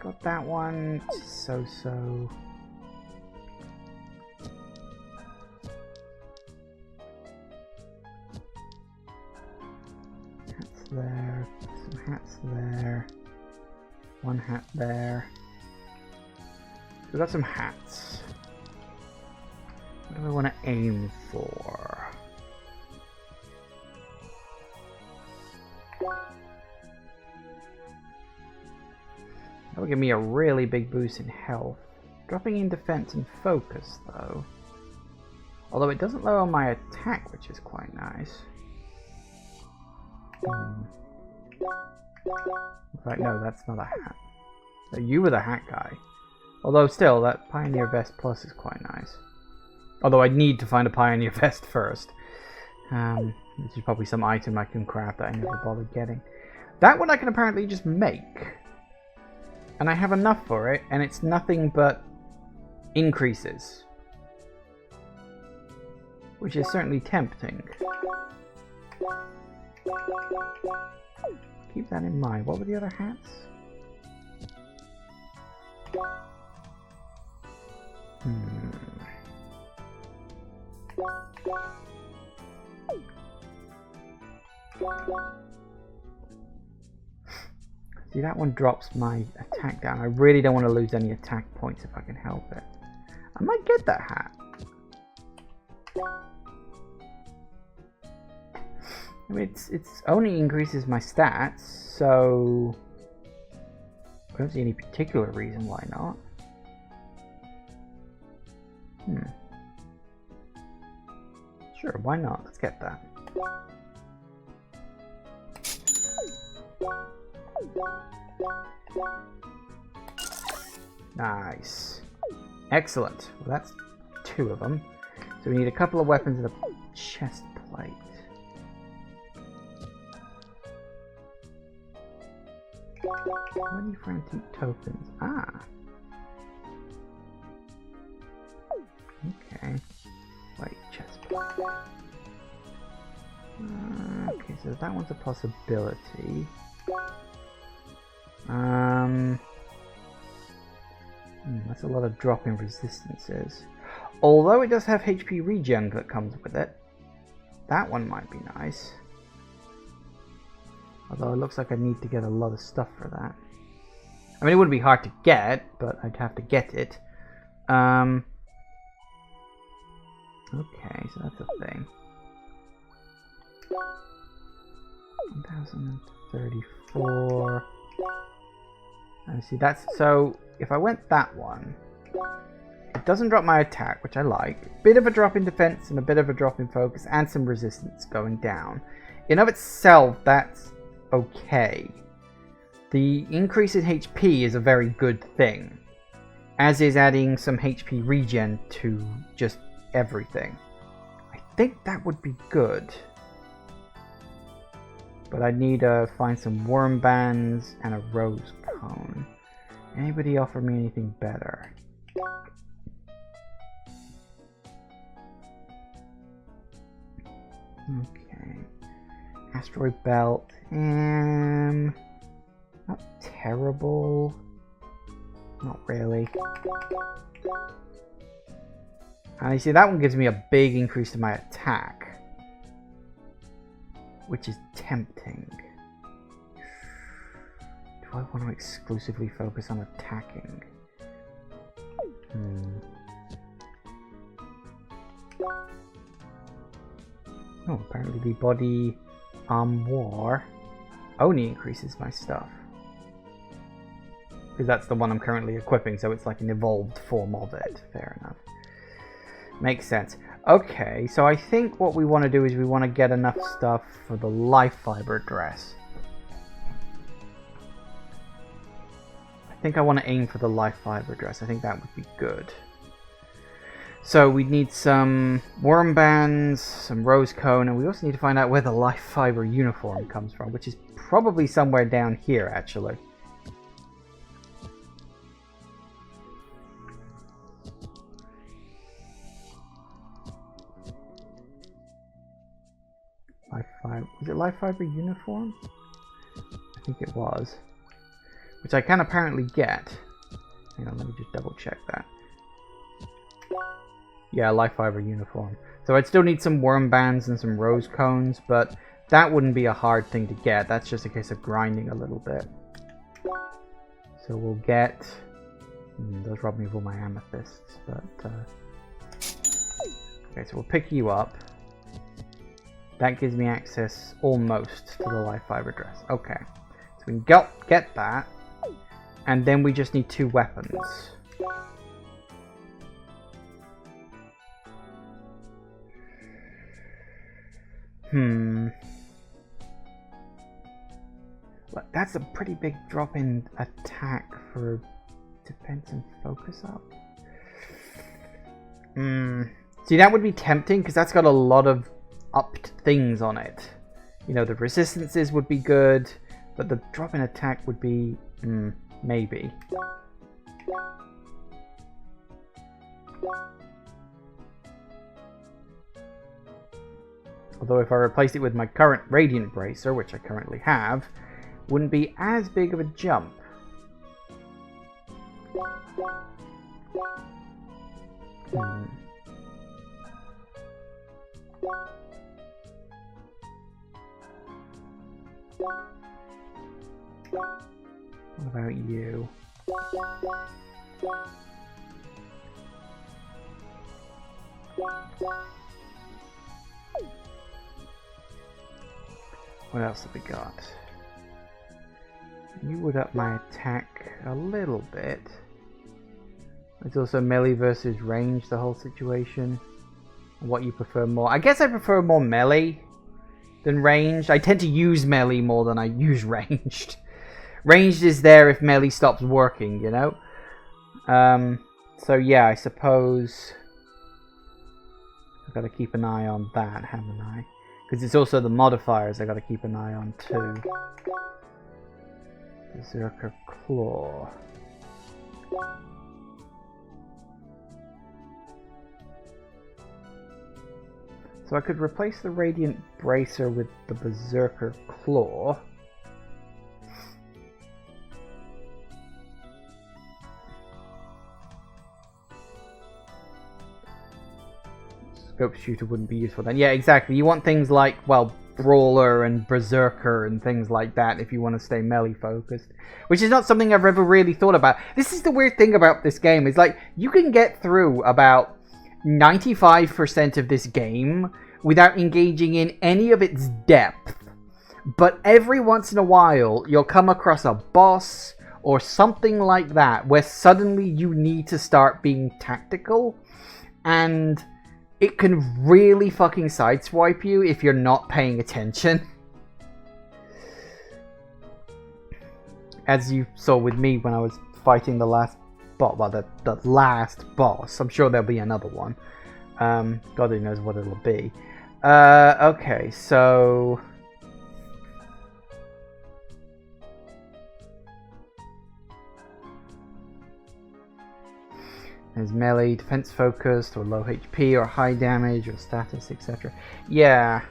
Got that one. So-so. Hats there. Some hats there. 1 hat there. So we got some hats. What do I want to aim for? That will give me a really big boost in health. Dropping in defense and focus, though. Although it doesn't lower my attack, which is quite nice. Right, no, that's not a hat. So you were the hat guy. Although still, that Pioneer Vest Plus is quite nice. Although I'd need to find a Pioneer Vest first. Which is probably some item I can craft that I never bothered getting. That one I can apparently just make. And I have enough for it, and it's nothing but increases. Which is certainly tempting. Keep that in mind. What were the other hats? See, that one drops my attack down. I really don't want to lose any attack points if I can help it. I might get that hat. I mean, it's only increases my stats, so I don't see any particular reason why not. Sure, why not? Let's get that. Nice. Excellent. Well, that's 2 of them. So we need a couple of weapons and a chest plate. Money for antique tokens. Ah. Okay. Wait, chest plate. Okay, so that one's a possibility. That's a lot of drop in resistances. Although it does have HP regen that comes with it. That one might be nice. Although it looks like I need to get a lot of stuff for that. I mean, it wouldn't be hard to get, but I'd have to get it. Okay, so that's a thing. 1034. And see, that's so. If I went that one, it doesn't drop my attack, which I like. Bit of a drop in defense and a bit of a drop in focus, and some resistance going down. In of itself, that's okay. The increase in HP is a very good thing, as is adding some HP regen to just everything. I think that would be good. But I need to find some worm bands and a rose cone. Anybody offer me anything better? Okay. Asteroid belt. Not terrible. Not really. And you see, that one gives me a big increase to my attack, which is tempting. Do I want to exclusively focus on attacking? Oh, apparently the body armor only increases my stuff. Because that's the one I'm currently equipping, so it's like an evolved form of it. Fair enough. Makes sense. Okay, so I think what we want to do is we want to get enough stuff for the life fiber dress. I think I want to aim for the life fiber dress. I think that would be good. So we need some worm bands, some rose cone, and we also need to find out where the life fiber uniform comes from, which is probably somewhere down here, actually. Was it life fiber uniform? I think it was. Which I can apparently get. Hang on, let me just double check that. Yeah, life fiber uniform. So I'd still need some worm bands and some rose cones, but that wouldn't be a hard thing to get. That's just a case of grinding a little bit. So we'll get... those rob me of all my amethysts, but... Okay, so we'll pick you up. That gives me access almost to the life fiber dress. Okay, so we can get that, and then we just need 2 weapons. Well, that's a pretty big drop in attack for defense and focus up. See, that would be tempting because that's got a lot of upped things on it. You know, the resistances would be good, but the drop in attack would be maybe. Although if I replaced it with my current Radiant Bracer, which I currently have, wouldn't be as big of a jump. What about you? What else have we got? You would up my attack a little bit. It's also melee versus range, the whole situation. What you prefer more? I guess I prefer more melee than ranged. I tend to use melee more than I use ranged. Ranged is there if melee stops working, you know? So yeah, I suppose I've got to keep an eye on that, haven't I? Because it's also the modifiers I've got to keep an eye on too. Berserker Claw. So I could replace the Radiant Bracer with the Berserker Claw. Scope Shooter wouldn't be useful then. Yeah, exactly. You want things like, well, Brawler and Berserker and things like that if you want to stay melee focused. Which is not something I've ever really thought about. This is the weird thing about this game. Is like, you can get through about 95% of this game without engaging in any of its depth. But every once in a while, you'll come across a boss or something like that where suddenly you need to start being tactical. And it can really fucking sideswipe you if you're not paying attention. As you saw with me when I was fighting the last boss, well, the last boss. I'm sure there'll be another one. God only knows what it'll be. Okay, so there's melee, defense focused, or low HP, or high damage, or status, etc. Yeah.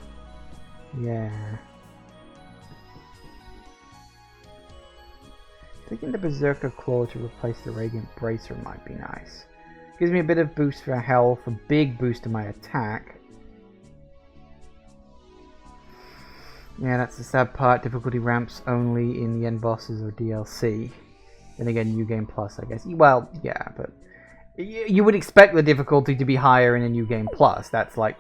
Taking the Berserker Claw to replace the Radiant Bracer might be nice. Gives me a bit of boost for health, a big boost to my attack. Yeah, that's the sad part. Difficulty ramps only in the end bosses or DLC. Then again, New Game Plus, I guess. Well, yeah, but you would expect the difficulty to be higher in a New Game Plus. That's like,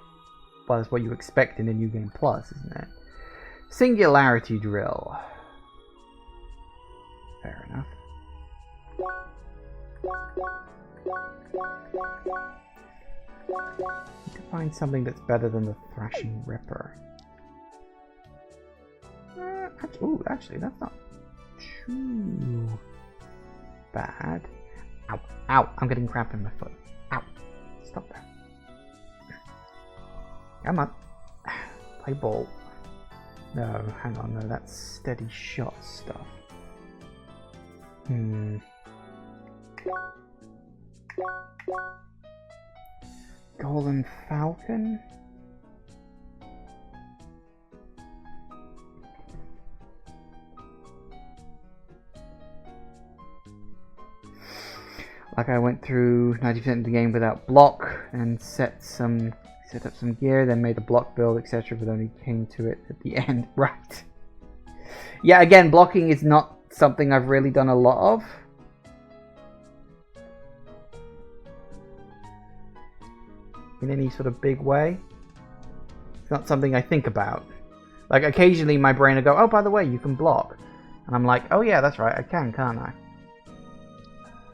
well, that's what you expect in a New Game Plus, isn't it? Singularity Drill. Fair enough. Need to find something that's better than the Thrashing Ripper. Actually, that's not too bad. Ow, ow, I'm getting crap in my foot. Ow, stop that. Come on. Play ball. No, hang on, no, that's steady shot stuff. Golden Falcon? Like I went through 90% of the game without block and set up some gear, then made a block build, etc., but only came to it at the end. Right. Yeah, again, blocking is not something I've really done a lot of. In any sort of big way. It's not something I think about. Like, occasionally my brain will go, oh, by the way, you can block. And I'm like, oh yeah, that's right, I can, can't I?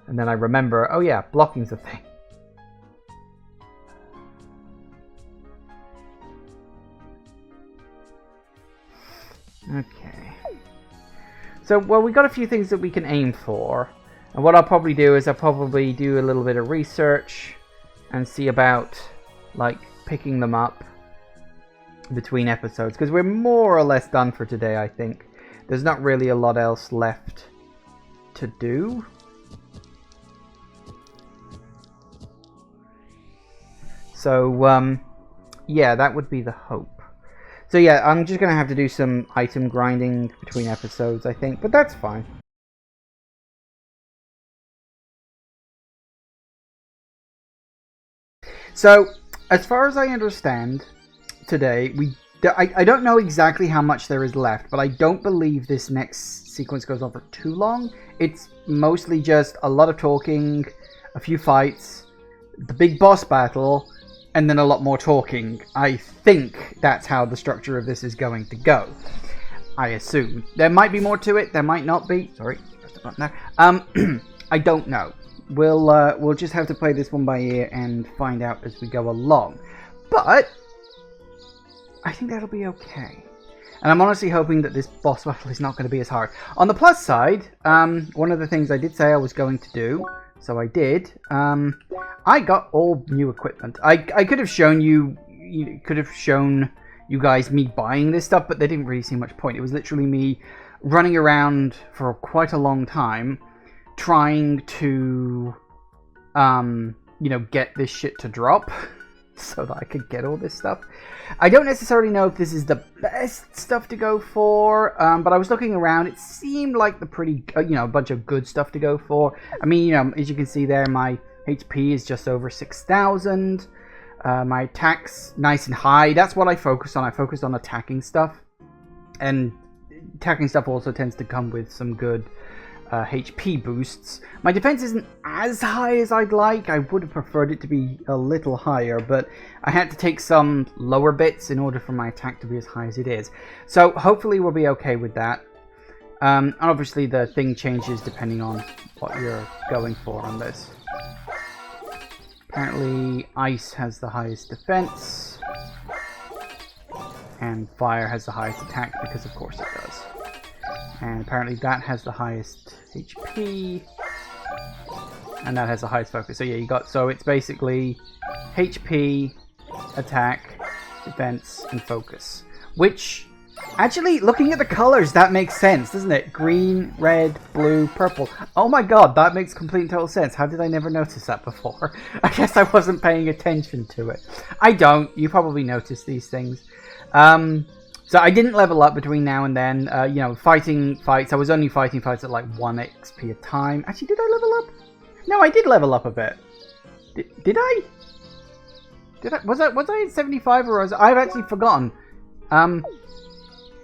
And then I remember, oh yeah, blocking's a thing. Okay. So, well, we got a few things that we can aim for. And what I'll probably do is I'll probably do a little bit of research and see about, like, picking them up between episodes. Because we're more or less done for today, I think. There's not really a lot else left to do. So, yeah, that would be the hope. So yeah, I'm just going to have to do some item grinding between episodes, I think, but that's fine. So, as far as I understand, today, I don't know exactly how much there is left, but I don't believe this next sequence goes on for too long. It's mostly just a lot of talking, a few fights, the big boss battle, and then a lot more talking. I think that's how the structure of this is going to go. I assume. There might be more to it, there might not be. Sorry, press the button there. I don't know. We'll just have to play this one by ear and find out as we go along. But I think that'll be okay. And I'm honestly hoping that this boss battle is not going to be as hard. On the plus side, one of the things I did say I was going to do, So I did. I got all new equipment. I could have shown you guys me buying this stuff, but there didn't really seem much point. It was literally me running around for quite a long time trying to get this shit to drop so that I could get all this stuff. I don't necessarily know if this is the best stuff to go for, but I was looking around. It seemed like the pretty, a bunch of good stuff to go for. I mean, as you can see there, my HP is just over 6,000. My attack's nice and high. That's what I focused on. I focused on attacking stuff. And attacking stuff also tends to come with some good HP boosts. My defense isn't as high as I'd like. I would have preferred it to be a little higher, but I had to take some lower bits in order for my attack to be as high as it is. So hopefully we'll be okay with that. And obviously the thing changes depending on what you're going for on this. Apparently ice has the highest defense, and fire has the highest attack, because of course it does. And apparently that has the highest HP, and that has the highest focus. So yeah, so it's basically HP, attack, defense, and focus. Which, actually, looking at the colors, that makes sense, doesn't it? Green, red, blue, purple. Oh my god, that makes complete and total sense. How did I never notice that before? I guess I wasn't paying attention to it. I don't. You probably notice these things. So I didn't level up between now and then. Fighting fights. I was only fighting fights at like 1 XP a time. Actually, did I level up? No, I did level up a bit. Did I? Was I at 75 or was I've actually forgotten.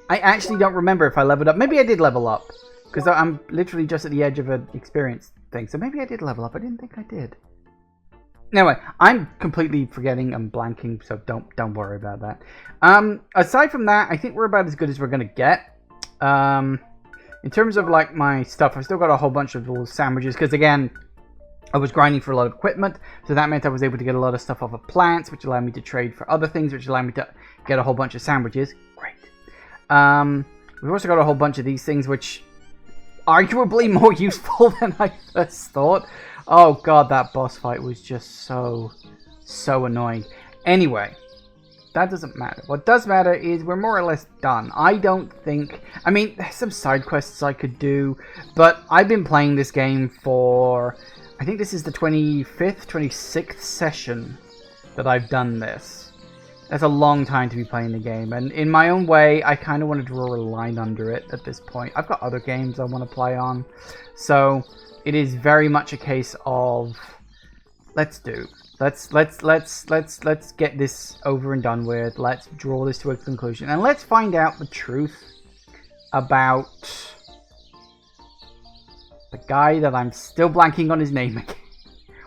I actually don't remember if I leveled up. Maybe I did level up, because I'm literally just at the edge of an experience thing. So maybe I did level up. I didn't think I did. Anyway, I'm completely forgetting. I'm blanking, so don't worry about that. Aside from that, I think we're about as good as we're gonna get. In terms of like my stuff, I still got a whole bunch of little sandwiches, because again, I was grinding for a lot of equipment, so that meant I was able to get a lot of stuff off of plants, which allowed me to trade for other things, which allowed me to get a whole bunch of sandwiches. Great. We've also got a whole bunch of these things, which arguably more useful than I first thought. Oh god, that boss fight was just so annoying. Anyway, that doesn't matter. What does matter is we're more or less done. I don't think... I mean, there's some side quests I could do, but I've been playing this game for... I think this is the 25th, 26th session that I've done this. That's a long time to be playing the game, and in my own way, I kind of want to draw a line under it at this point. I've got other games I want to play on, so it is very much a case of let's get this over and done with. Let's draw this to a conclusion, and let's find out the truth about the guy that I'm still blanking on his name again.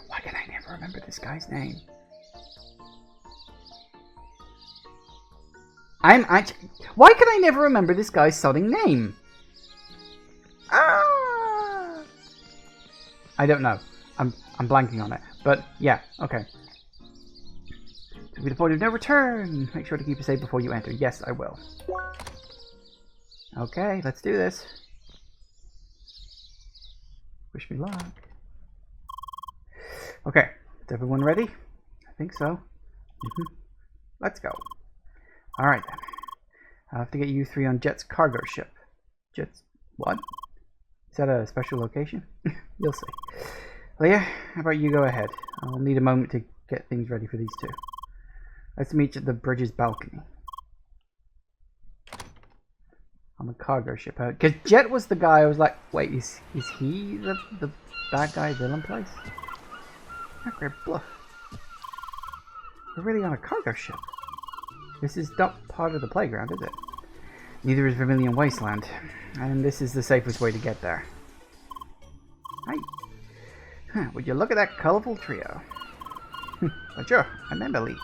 Why can I never remember this guy's name? Why can I never remember this guy's sodding name? I don't know. I'm blanking on it. But yeah, okay. To be the point of no return. Make sure to keep it safe before you enter. Yes, I will. Okay, let's do this. Wish me luck. Okay, is everyone ready? I think so. Let's go. Alright then. I'll have to get you three on Jet's cargo ship. Jet's... what? Is that a special location? You'll see. Leah, how about you go ahead? I'll need a moment to get things ready for these two. Let's meet at the bridge's balcony. On the cargo ship. Because Jet was the guy I was like, wait, is he the bad guy villain place? Great bluff. We're really on a cargo ship. This is not part of the playground, is it? Neither is Vermilion Wasteland. And this is the safest way to get there. Hi. Huh, would you look at that colourful trio? But sure, I'm Emily.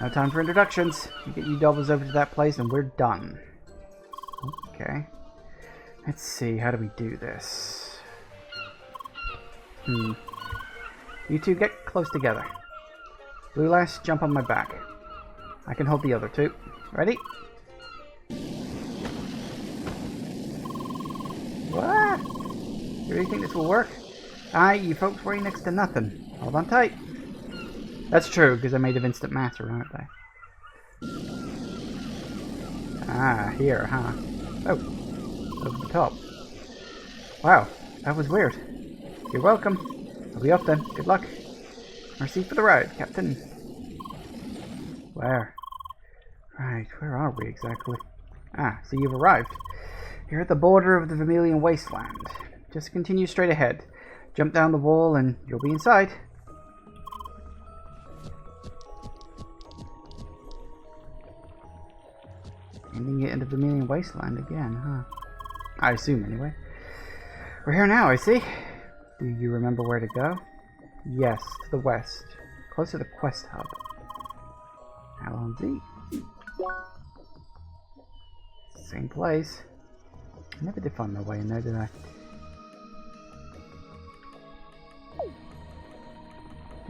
No time for introductions. You get you doubles over to that place and we're done. Okay. Let's see, how do we do this? You two get close together. Blue Lass, jump on my back. I can hold the other two. Ready? What? You really think this will work? Aye, you folks worry next to nothing. Hold on tight. That's true, because I made of instant matter, aren't they? Ah, here, huh? Oh, over the top. Wow, that was weird. You're welcome. I'll be off then. Good luck. Merci for the ride, Captain. Where? Right, where are we exactly? Ah, so you've arrived. You're at the border of the Vermilion Wasteland. Just continue straight ahead. Jump down the wall and you'll be inside. Ending it in the Vermilion Wasteland again, huh? I assume, anyway. We're here now, I see. Do you remember where to go? Yes, to the west. Close to the quest hub. How long Z? Same place. I never did find my way in there, did I?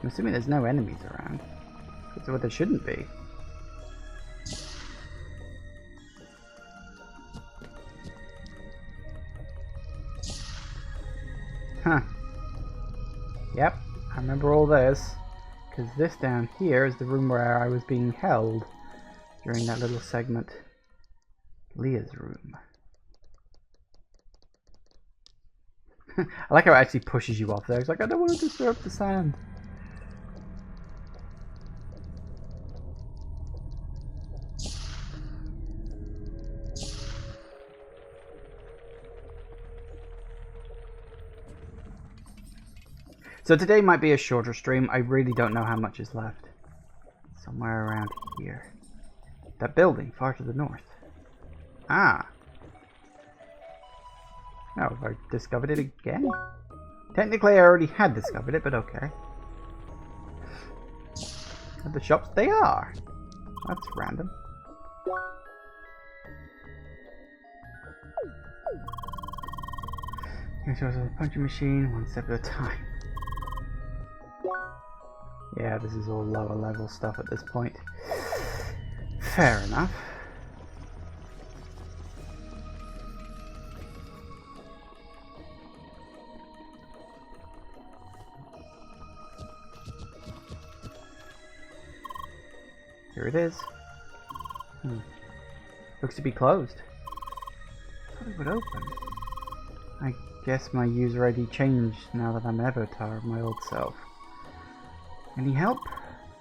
I'm assuming there's no enemies around. That's what there shouldn't be. Huh. Yep, I remember all this. Because this down here is the room where I was being held during that little segment. Leah's room. I like how it actually pushes you off there. It's like, I don't want to disturb the sand. So today might be a shorter stream. I really don't know how much is left. Somewhere around here. That building far to the north. Ah. Oh, have I discovered it again? Technically I already had discovered it, but okay. At the shops they are. That's random. Here's a punching machine, one step at a time. Yeah, this is all lower level stuff at this point. Fair enough. Here it is. Looks to be closed. I thought it would open. I guess my user ID changed now that I'm Evotar of my old self. Any help?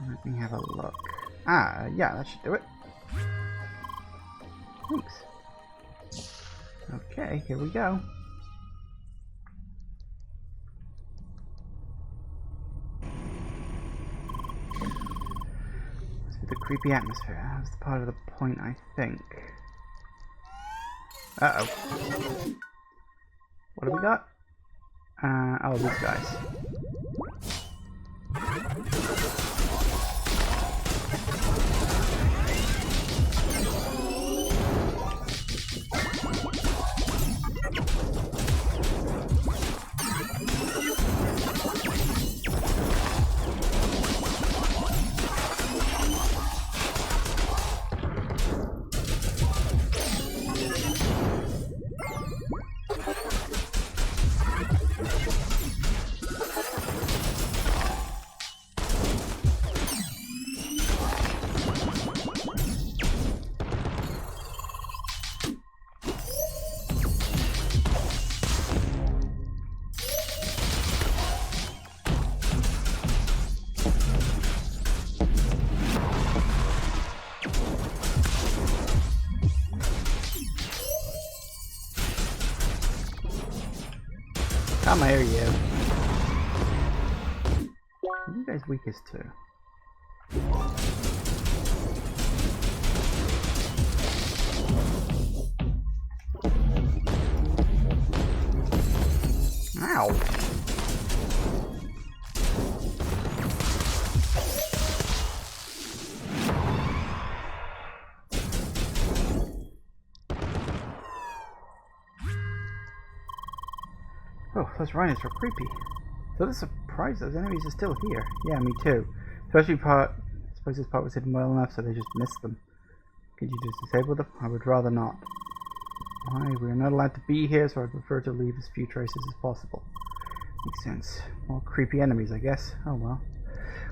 Let me have a look. Ah, yeah, that should do it. Thanks. Okay, here we go. Must be the creepy atmosphere. That was the part of the point, I think. Uh-oh. What do we got? Oh, these guys. Come here, you. Are you guys weakest too? Ow! Oh, those rhinos were creepy. So the surprise, those enemies are still here. Yeah, me too. Especially I suppose this part was hidden well enough so they just missed them. Could you just disable them? I would rather not. Why? We're not allowed to be here, so I'd prefer to leave as few traces as possible. Makes sense. More creepy enemies, I guess. Oh well.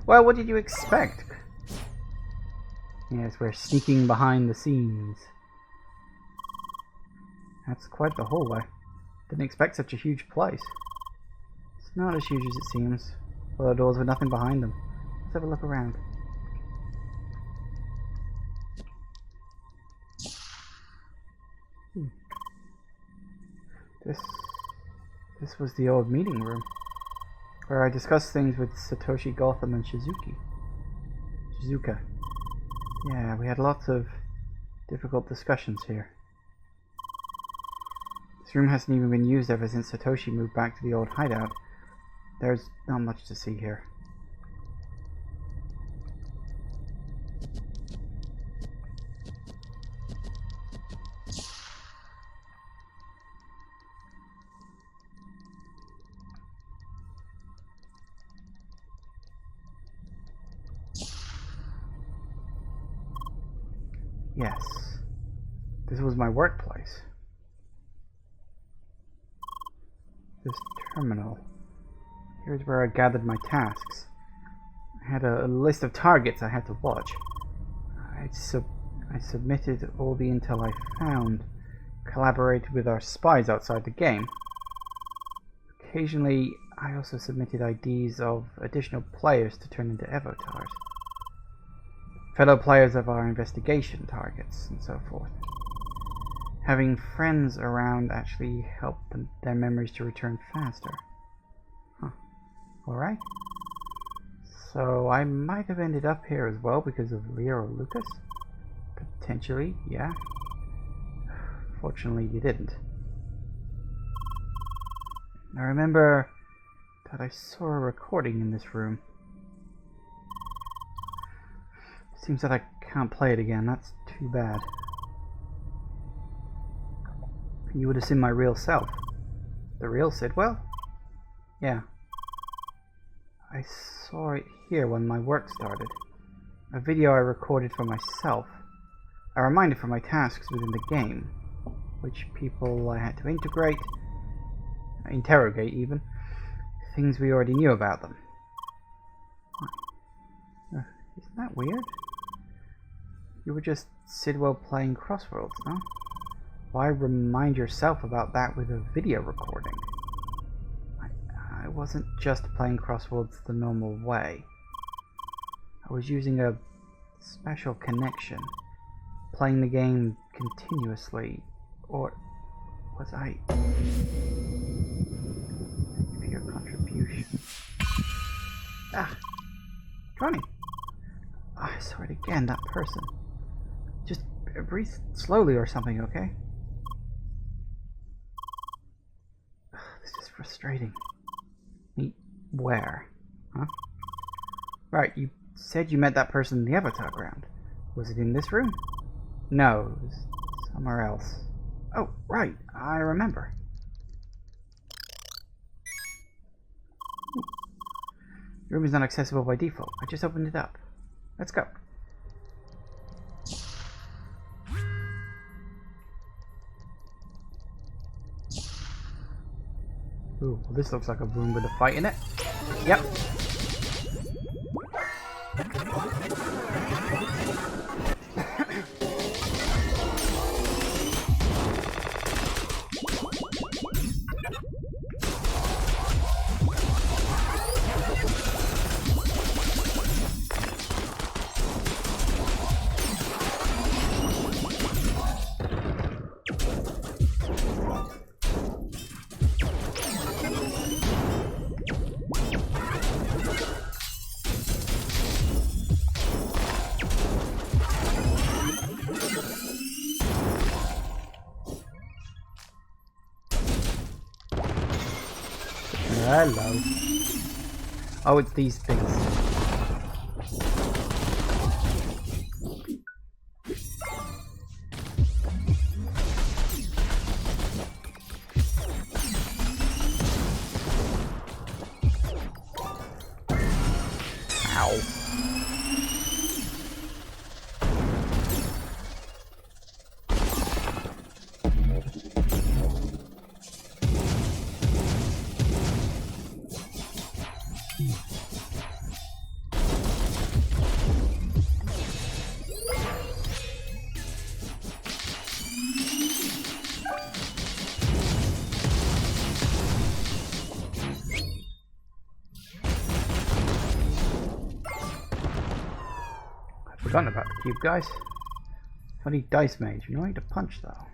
Well, what did you expect? Yes, we're sneaking behind the scenes. That's quite the hallway. Didn't expect such a huge place. It's not as huge as it seems. Full of doors with nothing behind them. Let's have a look around. This was the old meeting room, where I discussed things with Satoshi Gotham and Shizuka. Yeah, we had lots of difficult discussions here. This room hasn't even been used ever since Satoshi moved back to the old hideout. There's not much to see here. Yes, this was my workplace. This terminal. Here's where I gathered my tasks. I had a list of targets I had to watch. I submitted all the intel I found, collaborated with our spies outside the game. Occasionally, I also submitted IDs of additional players to turn into Evotars. Fellow players of our investigation targets, and so forth. Having friends around actually helped their memories to return faster. Huh. Alright. So I might have ended up here as well because of Leo or Lucas? Potentially, yeah. Fortunately, you didn't. I remember that I saw a recording in this room. Seems that I can't play it again. That's too bad. You would have seen my real self. The real Sidwell? Yeah. I saw it here when my work started. A video I recorded for myself. A reminder for my tasks within the game. Which people I had to interrogate even. Things we already knew about them. Isn't that weird? You were just Sidwell playing CrossWorlds, no? Why remind yourself about that with a video recording? I wasn't just playing CrossWorlds the normal way. I was using a special connection, playing the game continuously, or was I? Thank you for your contribution. Ah, Johnny. I saw it again, that person. Just breathe slowly or something, okay? This is frustrating. Meet where? Huh? Right, you said you met that person in the Avatar ground. Was it in this room? No, it was somewhere else. Oh, right, I remember. The room is not accessible by default. I just opened it up. Let's go. Ooh, well, this looks like a room with a fight in it. Yep. Hello. Oh, it's these things. Ow. Forgotten about the cube, guys. Funny dice mage. You're annoying to punch, though.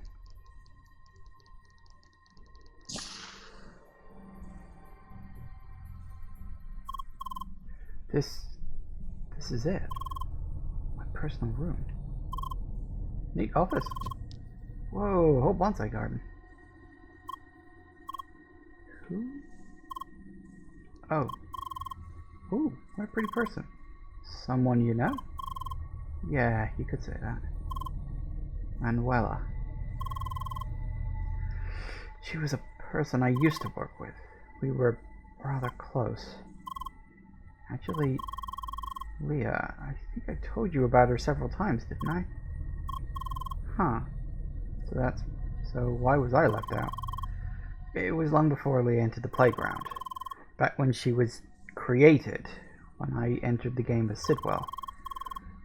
This is it. My personal room. Neat office. Whoa, whole bonsai garden. Who? Oh. Ooh, what a pretty person. Someone you know? Yeah, you could say that. Manuela. She was a person I used to work with. We were rather close. Actually, Leah, I think I told you about her several times, didn't I? Huh. So why was I left out? It was long before Leah entered the playground. Back when she was created, when I entered the game as Sidwell.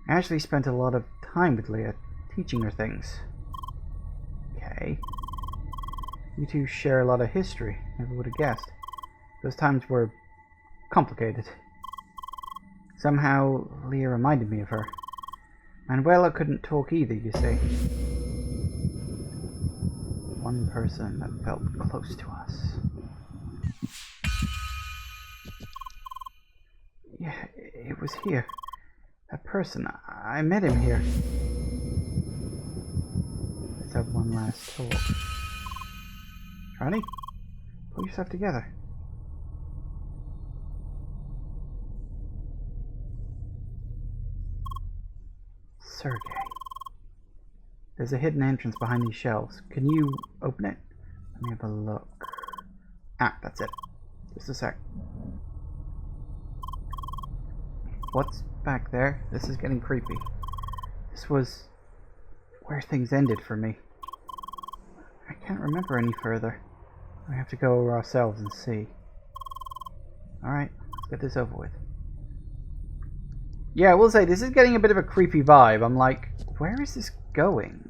I actually spent a lot of time with Leah, teaching her things. Okay. You two share a lot of history, never would have guessed. Those times were complicated. Somehow, Leah reminded me of her. Manuela couldn't talk either, you see. One person that felt close to us. Yeah, it was here. That person, I met him here. Let's have one last talk. Ronnie, pull yourself together. Sergey. There's a hidden entrance behind these shelves. Can you open it? Let me have a look. Ah, that's it. Just a sec. What's back there? This is getting creepy. This was where things ended for me. I can't remember any further. We have to go ourselves and see. Alright, let's get this over with. Yeah, I will say, this is getting a bit of a creepy vibe. I'm like, where is this going?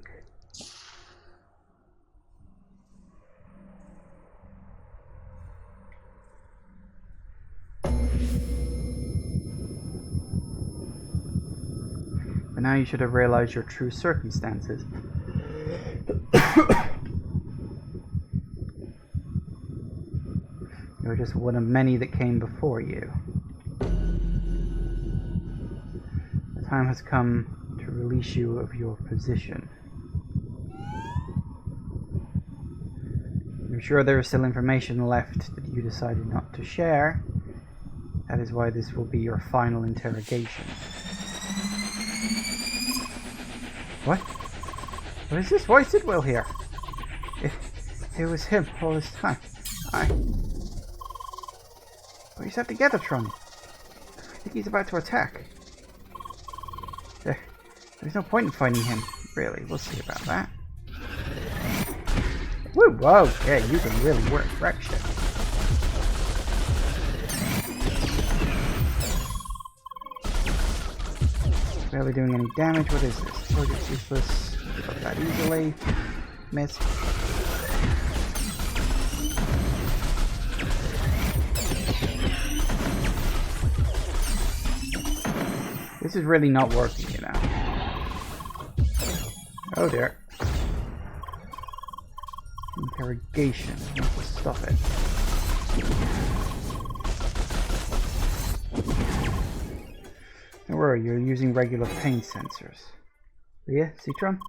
But now you should have realized your true circumstances. You were just one of many that came before you. The time has come to release you of your position. I'm sure there is still information left that you decided not to share. That is why this will be your final interrogation. What? What is this? Why is Sidwell here? It was him all this time. Put yourself together, Tron. I think he's about to attack. There's no point in fighting him, really. We'll see about that. Woo! Whoa! Yeah, you can really work fraction. Barely doing any damage. What is this? Target's useless. Give up that easily. Miss. This is really not working, you know. Oh dear. Interrogation. Let's stop it. Don't worry, you're using regular pain sensors. Leah, Citron?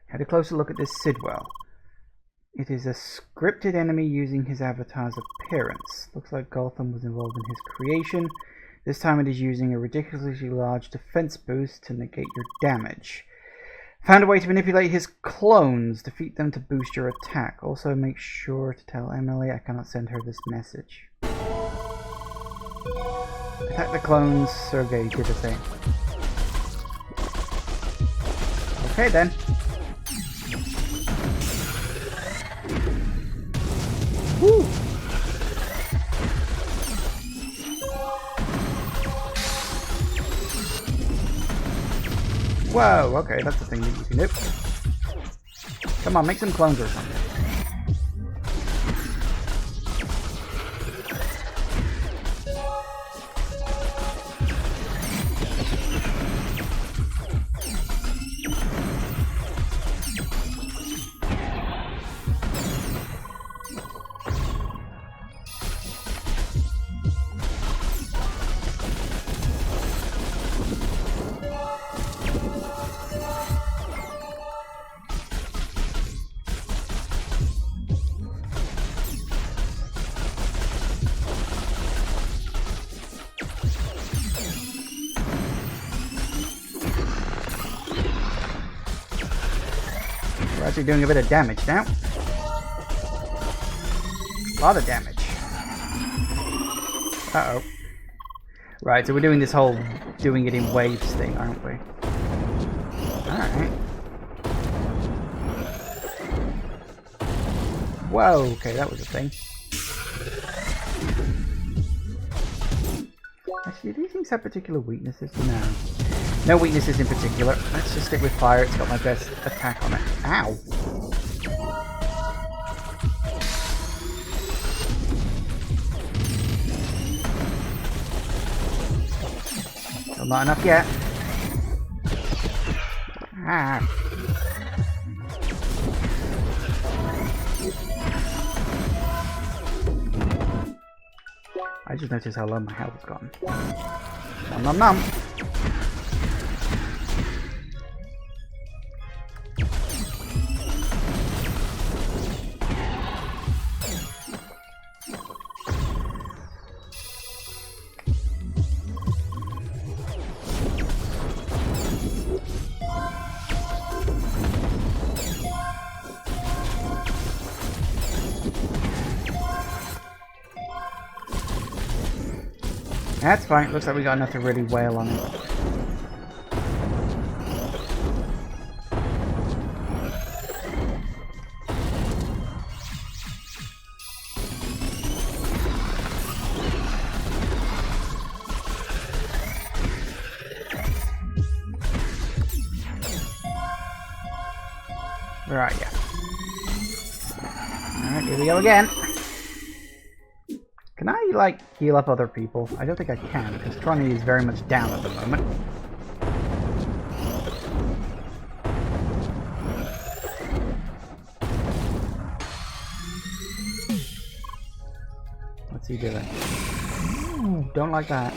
Had a closer look at this Sidwell. It is a scripted enemy using his avatar's appearance. Looks like Gotham was involved in his creation. This time it is using a ridiculously large defense boost to negate your damage. Found a way to manipulate his clones, defeat them to boost your attack. Also make sure to tell Emily I cannot send her this message. Attack the clones, Sergey did the same. Okay then. Woo! Whoa, okay, that's the thing that you can do. Come on, make some clones or something. We're actually doing a bit of damage now. A lot of damage. Uh-oh. Right, so we're doing this whole doing it in waves thing, aren't we? Alright. Whoa, okay, that was a thing. Actually, do these things have particular weaknesses? No. No weaknesses in particular. Let's just stick with fire, it's got my best attack on it. Ow! Still not enough yet. Ah. I just noticed how low my health has gone. Nom nom nom. That's fine. Looks like we got enough to really wail on it. Where are you? Alright, here we go again. Can I, like, heal up other people? I don't think I can, because Tronny is very much down at the moment. What's he doing? Ooh, don't like that.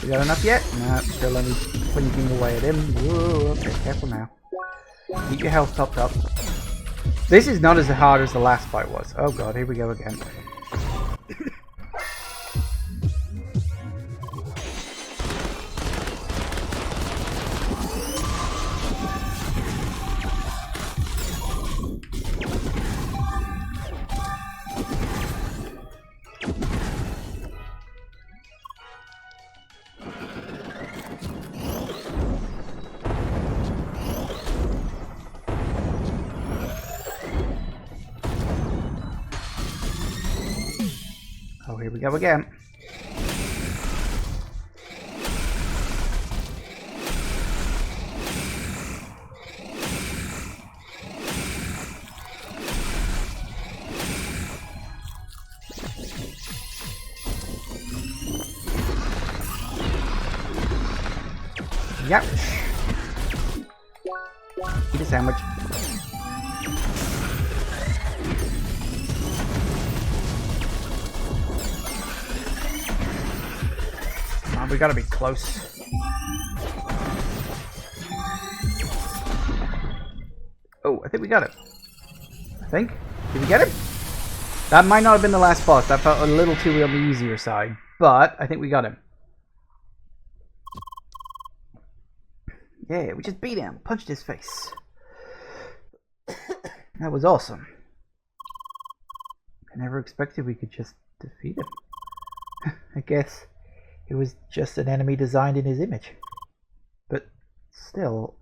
You got enough yet? No, still only clinking away at him. Whoa, okay, careful now. Keep your health topped up. This is not as hard as the last fight was. Oh god, here we go again. Here we go again. Yep. Eat a sandwich. We gotta be close. Oh, I think we got it. I think. Did we get him? That might not have been the last boss. That felt a little too on the easier side. But I think we got him. Yeah, we just beat him. Punched his face. That was awesome. I never expected we could just defeat him. I guess it was just an enemy designed in his image. But still,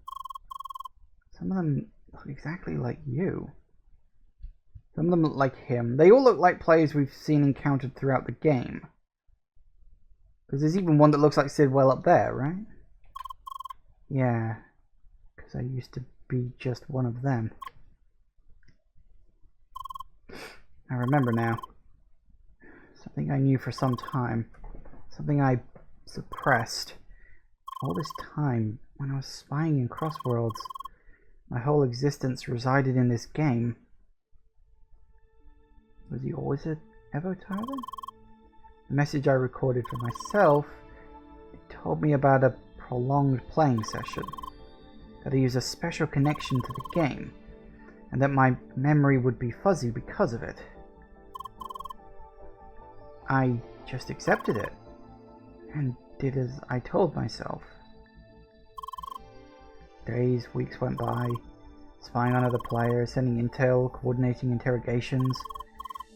some of them look exactly like you. Some of them look like him. They all look like players we've seen encountered throughout the game. Because there's even one that looks like Sidwell up there, right? Yeah, because I used to be just one of them. I remember now. Something I knew for some time. Something I suppressed. all this time, when I was spying in CrossWorlds, my whole existence resided in this game. Was he always an Evotar then? The message I recorded for myself, it told me about a prolonged playing session, that I used a special connection to the game, and that my memory would be fuzzy because of it. I just accepted it, and did as I told myself. Days, weeks went by, spying on other players, sending intel, coordinating interrogations,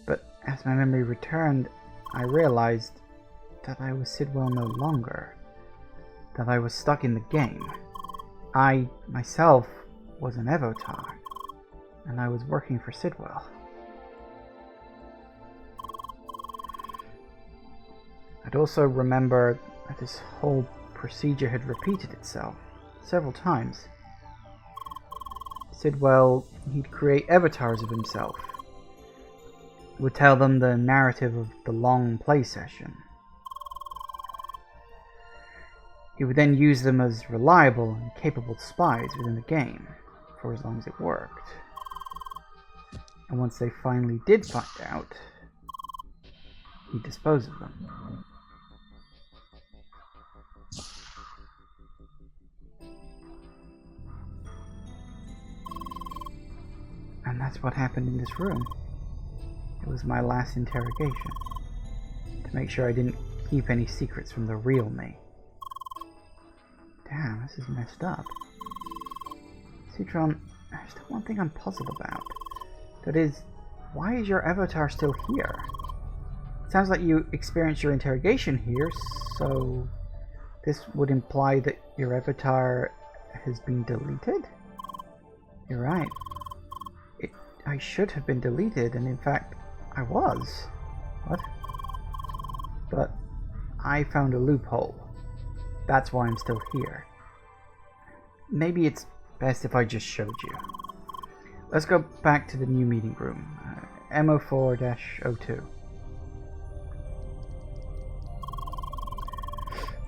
but as my memory returned, I realized that I was Sidwell no longer, that I was stuck in the game. I, myself, was an Evotar, and I was working for Sidwell. I'd also remember that this whole procedure had repeated itself several times. Sidwell, he'd create avatars of himself, would tell them the narrative of the long play session. He would then use them as reliable and capable spies within the game, for as long as it worked. And once they finally did find out, he'd dispose of them. And that's what happened in this room. It was my last interrogation, to make sure I didn't keep any secrets from the real me. Damn, this is messed up. Citron, there's still one thing I'm puzzled about. That is, why is your avatar still here? It sounds like you experienced your interrogation here, so this would imply that your avatar has been deleted? You're right. I should have been deleted, and in fact, I was. What? But I found a loophole. That's why I'm still here. Maybe it's best if I just showed you. Let's go back to the new meeting room. MO4-02.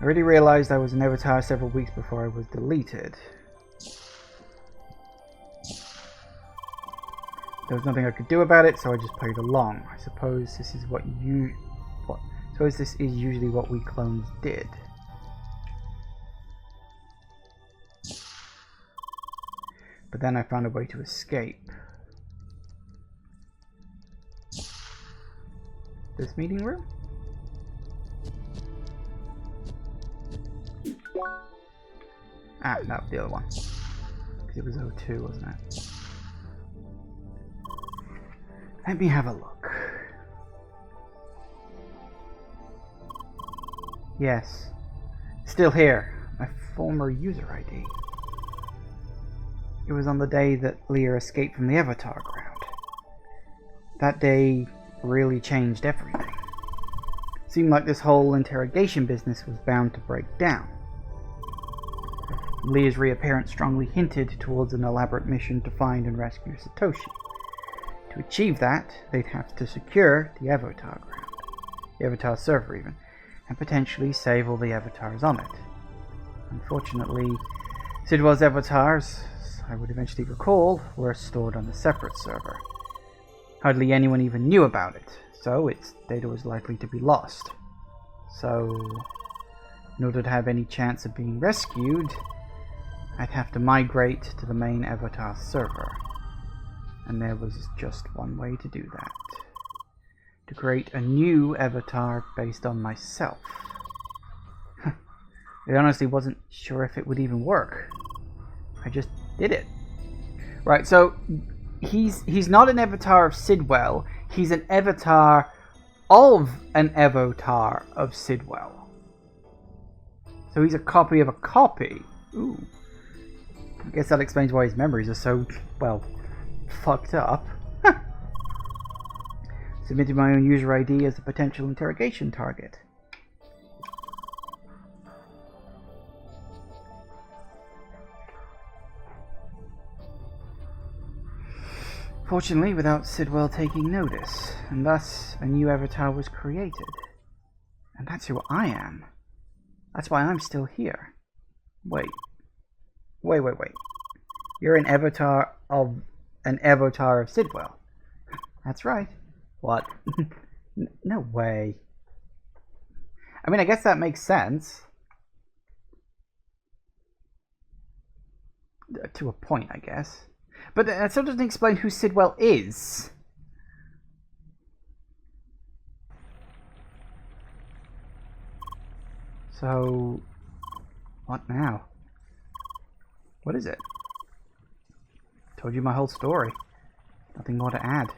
I already realized I was an avatar several weeks before I was deleted. There was nothing I could do about it, so I just played along. I suppose this is usually what we clones did. But then I found a way to escape. This meeting room? Ah, no, the other one. Because it was 02, wasn't it? Let me have a look. Yes. Still here. My former user ID. It was on the day that Leah escaped from the Avatar ground. That day really changed everything. Seemed like this whole interrogation business was bound to break down. Leah's reappearance strongly hinted towards an elaborate mission to find and rescue Satoshi. To achieve that, they'd have to secure the Evotar ground, the Evotar server even, and potentially save all the avatars on it. Unfortunately, Sidwell's avatars, I would eventually recall, were stored on a separate server. Hardly anyone even knew about it, so its data was likely to be lost. So, in order to have any chance of being rescued, I'd have to migrate to the main Evotar server. And there was just one way to do that. To create a new avatar based on myself. I honestly wasn't sure if it would even work. I just did it. Right, so he's not an avatar of Sidwell. He's an avatar of an Evotar of Sidwell. So he's a copy of a copy. Ooh. I guess that explains why his memories are so, well, fucked up. Submitted my own user ID as a potential interrogation target. Fortunately, without Sidwell taking notice, and thus a new avatar was created. And that's who I am. That's why I'm still here. Wait. Wait. You're an avatar of Sidwell. That's right. What? No way. I mean, I guess that makes sense. To a point, I guess. But that still doesn't explain who Sidwell is. So, what now? What is it? Told you my whole story. Nothing more to add.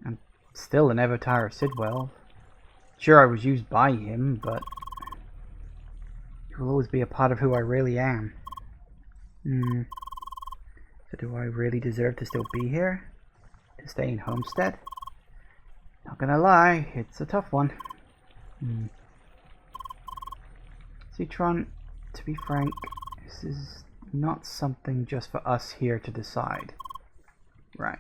I'm still an avatar of Sidwell. Sure, I was used by him, but he will always be a part of who I really am. So do I really deserve to still be here? To stay in Homestead? Not gonna lie, it's a tough one. Citron, to be frank, this is not something just for us here to decide. Right.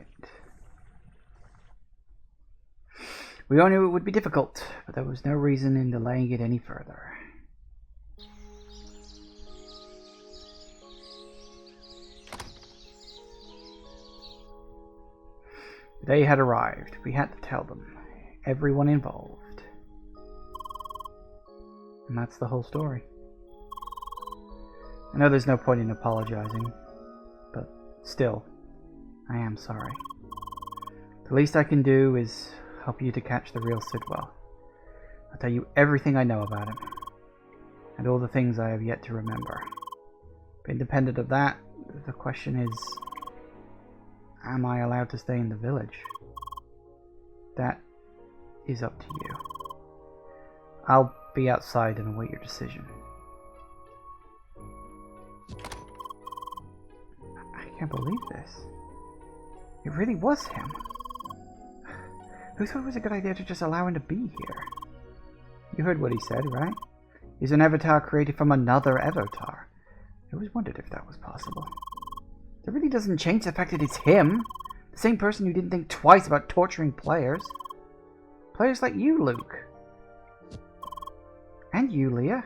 We all knew it would be difficult, but there was no reason in delaying it any further. The day had arrived. We had to tell them. Everyone involved. And that's the whole story. I know there's no point in apologizing, but still, I am sorry. The least I can do is help you to catch the real Sidwell. I'll tell you everything I know about him, and all the things I have yet to remember. But independent of that, the question is, am I allowed to stay in the village? That is up to you. I'll be outside and await your decision. I can't believe this. It really was him. Who thought it was a good idea to just allow him to be here? You heard what he said, right? He's an avatar created from another Evotar. I always wondered if that was possible. That really doesn't change the fact that it's him. The same person who didn't think twice about torturing players. Players like you, Luke. And you, Leah.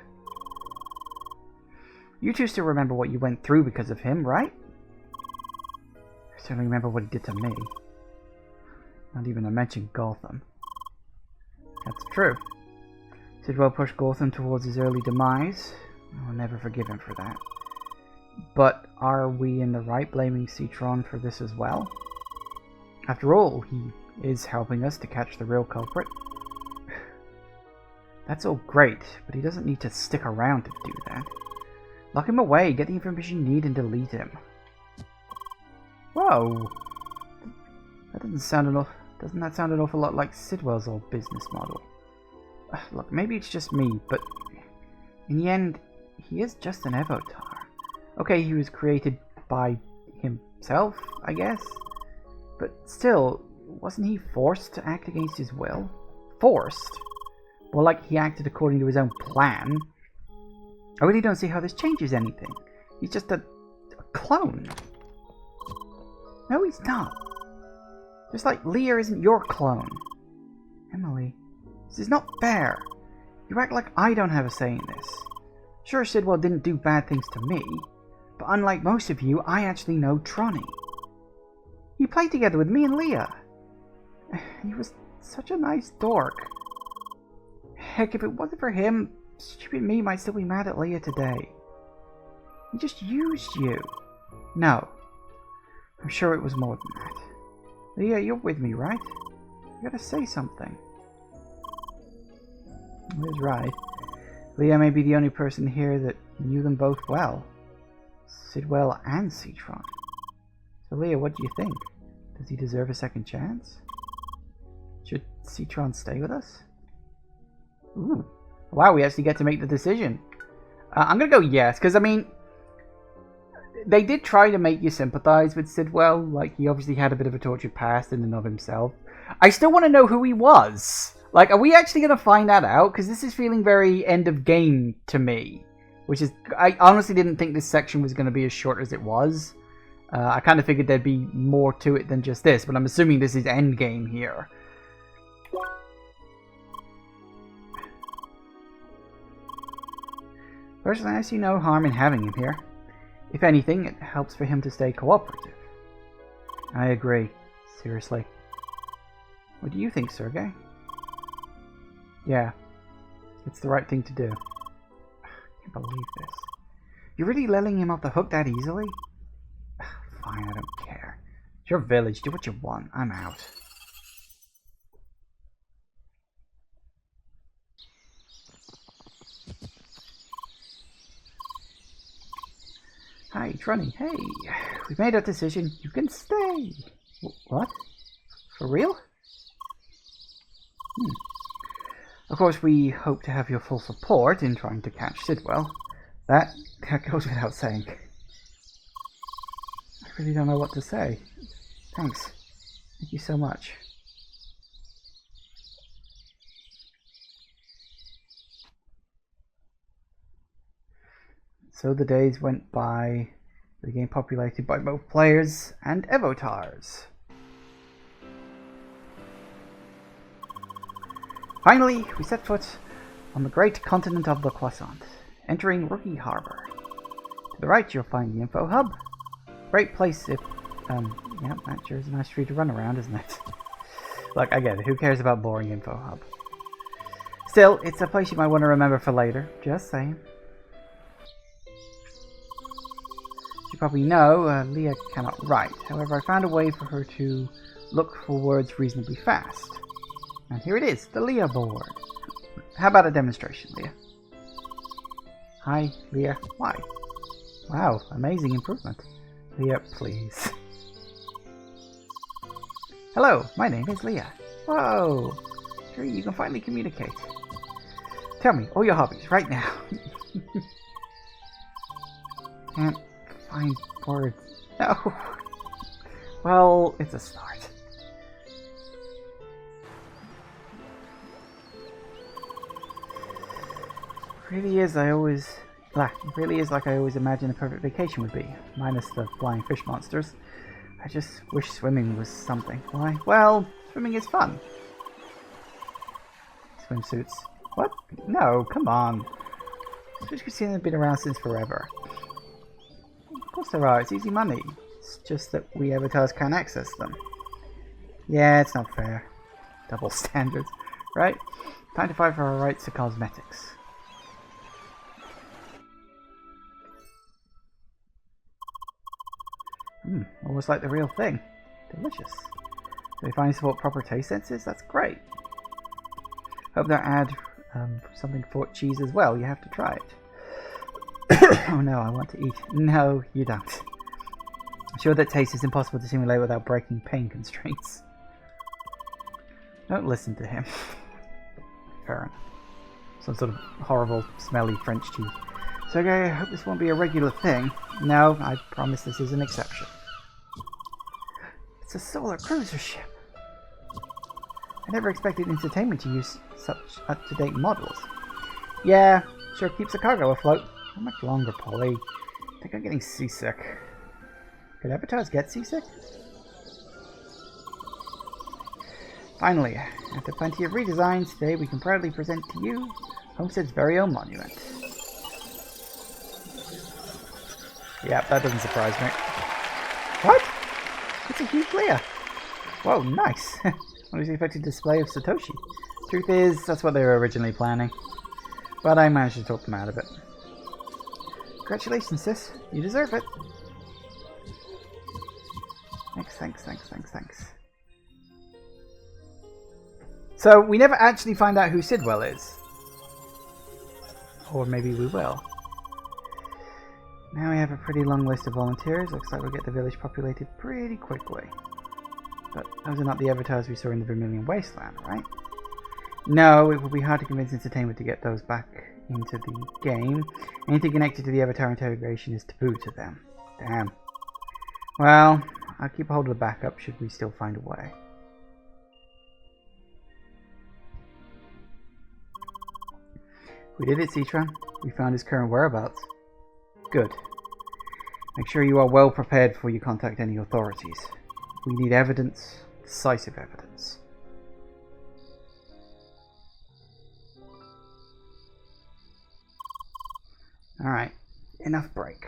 You two still remember what you went through because of him, right? I certainly remember what he did to me. Not even to mention Gotham. That's true. Sidwell pushed Gotham towards his early demise. I'll never forgive him for that. But are we in the right blaming Citron for this as well? After all, he is helping us to catch the real culprit. That's all great, but he doesn't need to stick around to do that. Lock him away, get the information you need, and delete him. Whoa! Doesn't that sound an awful lot like Sidwell's old business model? Look, maybe it's just me, but in the end, he is just an Evotar. Okay, he was created by himself, I guess? But still, wasn't he forced to act against his will? Forced? More like he acted according to his own plan. I really don't see how this changes anything. He's just a clone. No, he's not. Just like Leah isn't your clone. Emily, this is not fair. You act like I don't have a say in this. Sure, Sidwell didn't do bad things to me, but unlike most of you, I actually know Tronny. He played together with me and Leah. He was such a nice dork. Heck, if it wasn't for him, stupid me might still be mad at Leah today. He just used you. No. I'm sure it was more than that. Leah, you're with me, right? You gotta say something. Liz right. Leah may be the only person here that knew them both well. Sidwell and Citron. So Leah, what do you think? Does he deserve a second chance? Should Citron stay with us? Ooh. Wow, we actually get to make the decision. I'm gonna go yes, because I mean, they did try to make you sympathize with Sidwell. Like, he obviously had a bit of a tortured past in and of himself. I still want to know who he was. Like, are we actually going to find that out? Because this is feeling very end of game to me. Which is, I honestly didn't think this section was going to be as short as it was. I kind of figured there'd be more to it than just this, but I'm assuming this is end game here. Personally, I see no harm in having him here. If anything, it helps for him to stay cooperative. I agree. Seriously. What do you think, Sergey? Yeah. It's the right thing to do. I can't believe this. You're really letting him off the hook that easily? Fine, I don't care. It's your village. Do what you want. I'm out. Hi, Trunny. Hey, we've made our decision. You can stay. What? For real? Of course, we hope to have your full support in trying to catch Sidwell. That goes without saying. I really don't know what to say. Thanks. Thank you so much. So the days went by, the game populated by both players and Evotars. Finally, we set foot on the great continent of the Croissant, entering Rookie Harbor. To the right, you'll find the info hub. Great place if, yeah, that sure is a nice tree to run around, isn't it? Look, I get it, who cares about boring info hub? Still, it's a place you might want to remember for later, just saying. As you probably know, Leah cannot write. However, I found a way for her to look for words reasonably fast. And here it is, the Leah board. How about a demonstration, Leah? Hi, Leah. Why? Wow, amazing improvement. Leah, please. Hello, my name is Leah. Whoa! Sure, you can finally communicate. Tell me all your hobbies right now. Can't find words. No. Well, it's a start. Really is like I always imagined a perfect vacation would be, minus the flying fish monsters. I just wish swimming was something. Why? Well, swimming is fun. Swimsuits. What? No, come on. Swimsuits have been around since forever. Of course there are, it's easy money. It's just that we Evotars can't access them. Yeah, it's not fair. Double standards, right? Time to fight for our rights to cosmetics. Almost like the real thing. Delicious. Do they finally support proper taste senses? That's great. Hope they'll add something for cheese as well. You have to try it. Oh no, I want to eat. No, you don't. I'm sure that taste is impossible to simulate without breaking pain constraints. Don't listen to him. Fair enough. Some sort of horrible, smelly French cheese. So okay, I hope this won't be a regular thing. No, I promise this is an exception. It's a solar cruiser ship. I never expected Entertainment to use such up-to-date models. Yeah, sure keeps the cargo afloat. How much longer, Polly? I think I'm getting seasick. Could Evotars get seasick? Finally, after plenty of redesigns, today we can proudly present to you Homestead's very own monument. Yeah, that doesn't surprise me. What? It's a huge Leah. Whoa, nice. What was the expected display of Satoshi? Truth is, that's what they were originally planning. But I managed to talk them out of it. Congratulations, sis. You deserve it. Thanks. So, we never actually find out who Sidwell is. Or maybe we will. Now we have a pretty long list of volunteers. Looks like we'll get the village populated pretty quickly. But those are not the Evotars we saw in the Vermilion Wasteland, right? No, it will be hard to convince Entertainment to get those back into the game. Anything connected to the Evotar integration is taboo to them. Damn. Well, I'll keep a hold of the backup should we still find a way. We did it, Citron. We found his current whereabouts. Good. Make sure you are well prepared before you contact any authorities. We need evidence, decisive evidence. Alright, enough break.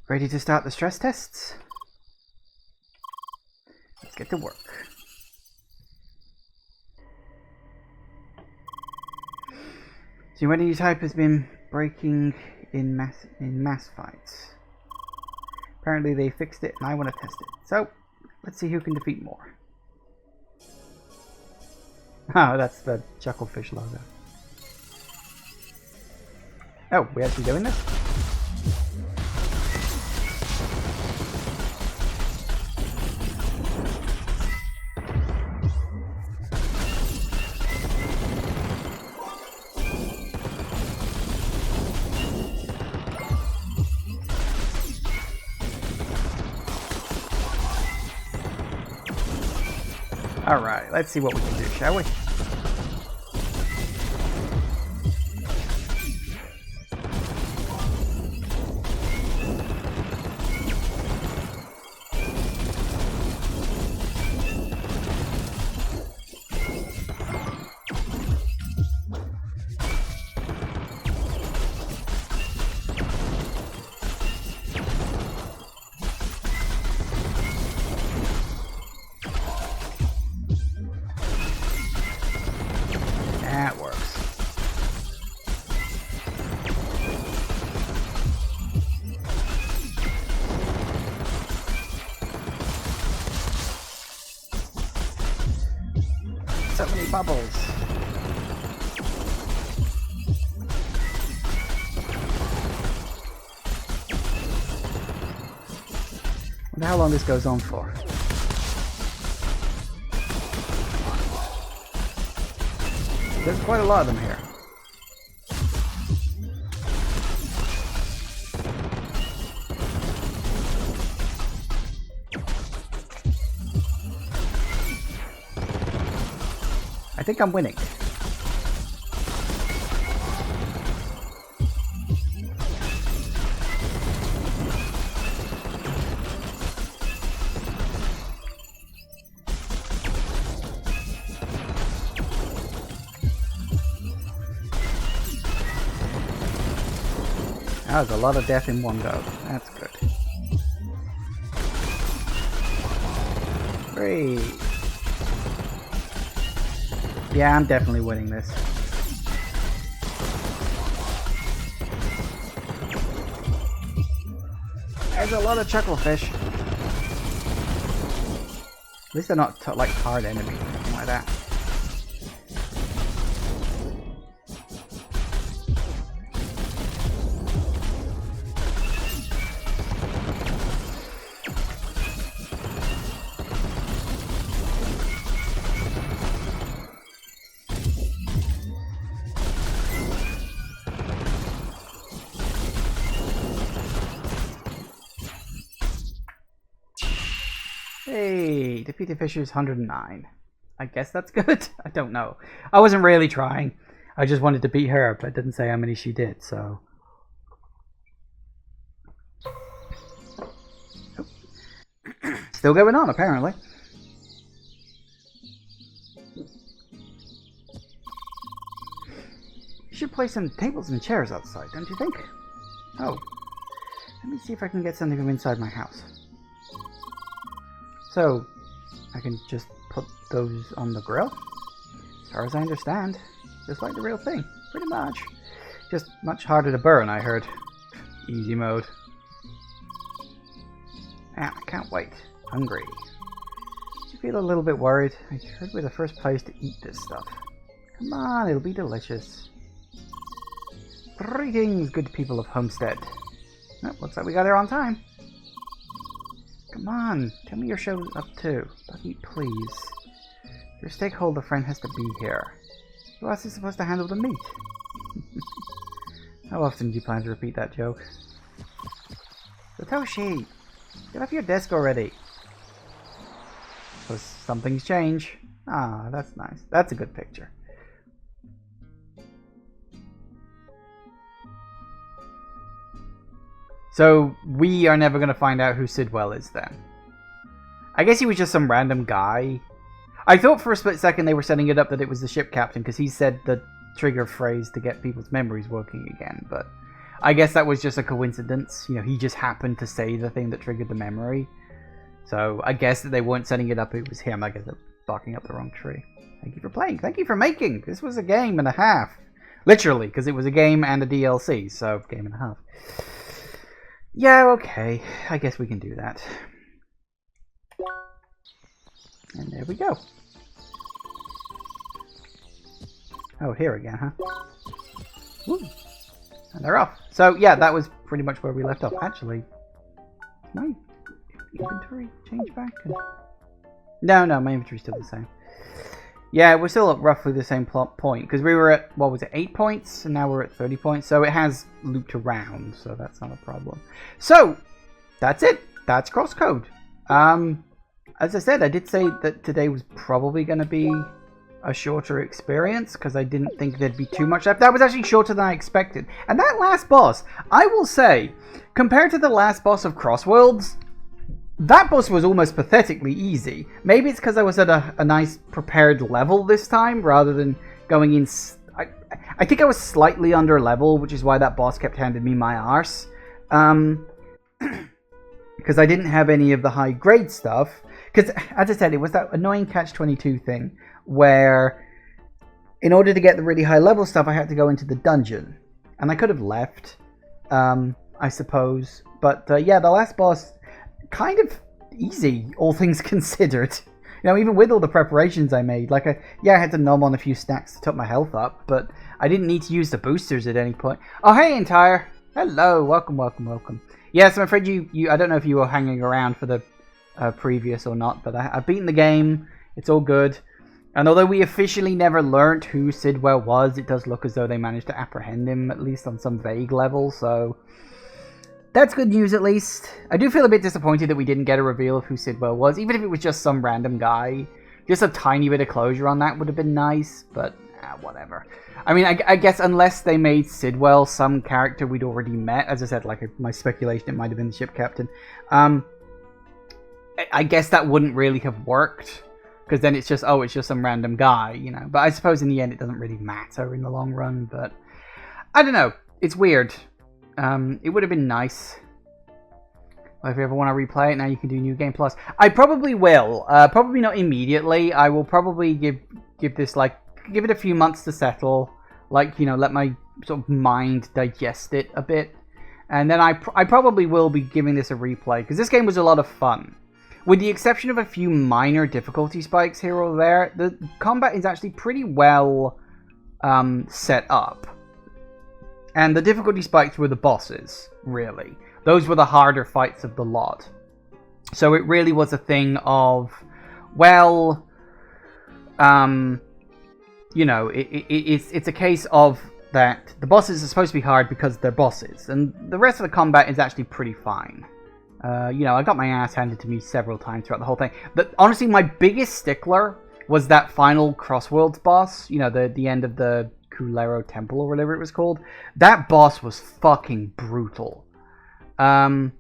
Ready to start the stress tests? Let's get to work. So your energy type has been breaking in mass fights. Apparently they fixed it and I want to test it. So, let's see who can defeat more. Oh, that's the Chucklefish logo. Oh, we're actually doing this? Alright, let's see what we can do, shall we? That works. So many bubbles. Wonder how long this goes on for. There's quite a lot of them here. I think I'm winning. That was a lot of death in one go. That's good. Great. Yeah, I'm definitely winning this. There's a lot of Chucklefish. At least they're not like hard enemies or anything like that. Hey, defeated Fisher's 109. I guess that's good. I don't know. I wasn't really trying. I just wanted to beat her, but it didn't say how many she did, so... Oh. Still going on, apparently. You should place some tables and chairs outside, don't you think? Oh. Let me see if I can get something from inside my house. So, I can just put those on the grill? As far as I understand. Just like the real thing. Pretty much. Just much harder to burn, I heard. Easy mode. Ah, I can't wait. Hungry. I feel a little bit worried. I heard we're the first place to eat this stuff. Come on, it'll be delicious. Greetings, good people of Homestead. Oh, looks like we got here on time. Come on, tell me your show's up too. Bucky, please. Your stakeholder friend has to be here. Who else is supposed to handle the meat? How often do you plan to repeat that joke? Satoshi! Get off your desk already! So something's changed. Ah, that's nice. That's a good picture. So, we are never going to find out who Sidwell is then. I guess he was just some random guy. I thought for a split second they were setting it up that it was the ship captain, because he said that trigger phrase to get people's memories working again, but I guess that was just a coincidence. You know, he just happened to say the thing that triggered the memory. So I guess that they weren't setting it up, it was him. I guess they're barking up the wrong tree. Thank you for playing. Thank you for making. This was a game and a half. Literally, because it was a game and a DLC, so game and a half. Yeah, okay. I guess we can do that. And there we go. Oh, here again, huh? Woo. And they're off. So, yeah, that was pretty much where we left off. Actually, my inventory change back? No, my inventory's still the same. Yeah, we're still at roughly the same plot point, because we were at, what was it, 8 points, and now we're at 30 points, so it has looped around, so that's not a problem. So, that's it. That's CrossCode. As I said, I did say that today was probably going to be a shorter experience, because I didn't think there'd be too much left. That was actually shorter than I expected. And that last boss, I will say, compared to the last boss of CrossWorlds, that boss was almost pathetically easy. Maybe it's because I was at a nice prepared level this time, rather than going in... I think I was slightly under level, which is why that boss kept handing me my arse. Because I didn't have any of the high grade stuff. Because, as I said, it was that annoying catch-22 thing, where in order to get the really high level stuff, I had to go into the dungeon. And I could have left, I suppose. But, yeah, the last boss... kind of easy, all things considered. You know, even with all the preparations I made. Like, I had to nom on a few snacks to top my health up, but I didn't need to use the boosters at any point. Oh, hey, Entire. Hello, welcome. Yes, I'm afraid you I don't know if you were hanging around for the previous or not, but I've beaten the game. It's all good. And although we officially never learnt who Sidwell was, it does look as though they managed to apprehend him, at least on some vague level, so... that's good news, at least. I do feel a bit disappointed that we didn't get a reveal of who Sidwell was, even if it was just some random guy. Just a tiny bit of closure on that would have been nice, but whatever. I mean, I guess unless they made Sidwell some character we'd already met, as I said, like my speculation, it might have been the ship captain. I guess that wouldn't really have worked, because then it's just some random guy, you know. But I suppose in the end it doesn't really matter in the long run, but I don't know. It's weird. It would have been nice. Well, if you ever want to replay it, now you can do New Game Plus. I probably will. Probably not immediately. I will probably give this, like, give it a few months to settle. Like, you know, let my sort of mind digest it a bit. And then I probably will be giving this a replay, because this game was a lot of fun. With the exception of a few minor difficulty spikes here or there, the combat is actually pretty well set up. And the difficulty spikes were the bosses, really. Those were the harder fights of the lot. So it really was a thing of, well, you know, it's a case of that the bosses are supposed to be hard because they're bosses. And the rest of the combat is actually pretty fine. You know, I got my ass handed to me several times throughout the whole thing. But honestly, my biggest stickler was that final CrossWorlds boss. You know, the end of the Kulero Temple or whatever it was called. That boss was fucking brutal. So,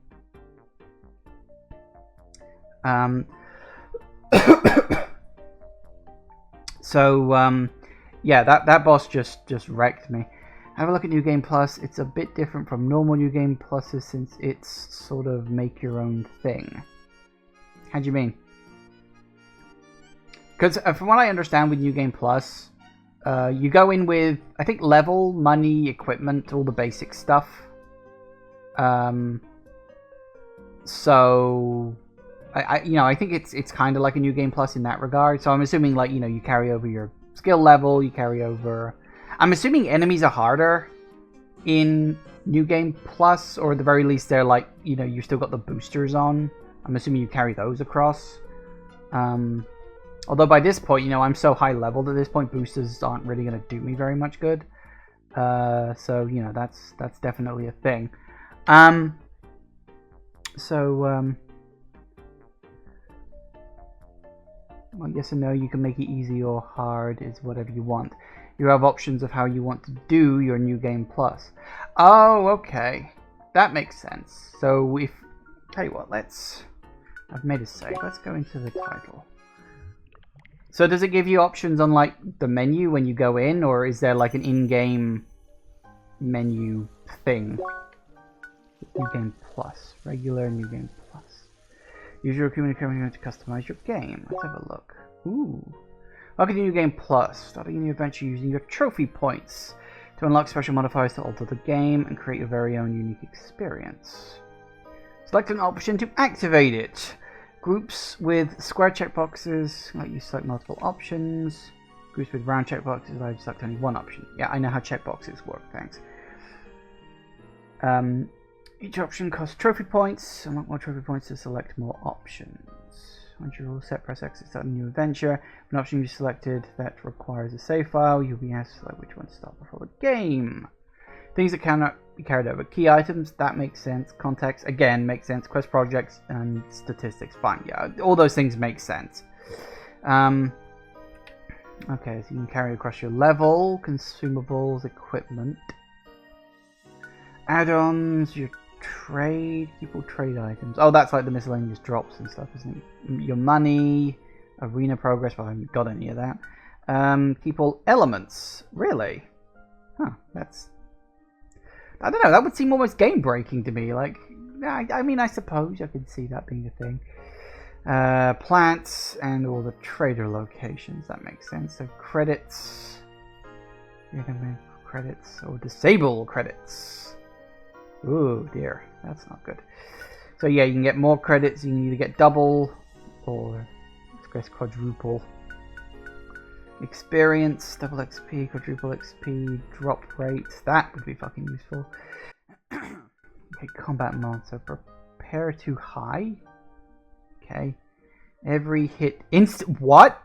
yeah, that boss just wrecked me. Have a look at New Game Plus. It's a bit different from normal New Game Pluses since it's sort of make your own thing. How do you mean? Because from what I understand with New Game Plus, you go in with, I think, level, money, equipment, all the basic stuff. So, I think it's kind of like a New Game Plus in that regard. So I'm assuming, like, you know, you carry over your skill level, you carry over... I'm assuming enemies are harder in New Game Plus, or at the very least they're like, you know, you still got the boosters on. I'm assuming you carry those across. Although by this point, you know, I'm so high leveled at this point, boosters aren't really going to do me very much good. So, you know, that's definitely a thing. Well, yes and no, you can make it easy or hard, is whatever you want. You have options of how you want to do your New Game Plus. Oh, okay. That makes sense. So if... tell you what, I've made a save. Let's go into the title. So does it give you options on like the menu when you go in, or is there like an in-game menu thing? New Game Plus. Regular New Game Plus. Use your community to customize your game. Let's have a look. Ooh. Welcome to New Game Plus. Starting a new adventure using your trophy points to unlock special modifiers to alter the game and create your very own unique experience. Select an option to activate it. Groups with square checkboxes let you select multiple options. Groups with round checkboxes allow you to select only one option. Yeah, I know how checkboxes work, thanks. Each option costs trophy points. Unlock more trophy points to select more options. Once you're all set, press X to start a new adventure. If an option you selected that requires a save file, you'll be asked to select which one to start before the game. Things that cannot be carried over. Key items, that makes sense. Context, again, makes sense. Quest projects and statistics, fine. Yeah, all those things make sense. Okay, so you can carry across your level, consumables, equipment, add-ons, your trade, people trade items. Oh, that's like the miscellaneous drops and stuff, isn't it? Your money, arena progress, but I haven't got any of that. Keep all elements. Really? Huh, that's... I don't know, that would seem almost game-breaking to me. Like, I mean, I suppose I could see that being a thing. Plants and all the trader locations, that makes sense. So credits, credits, or disable credits. Ooh, dear, that's not good. So yeah, you can get more credits. You can either get double or I guess quadruple. Experience, double XP, quadruple XP, drop rate. That would be fucking useful. Okay, combat mode. So prepare to high. Okay. Every hit what?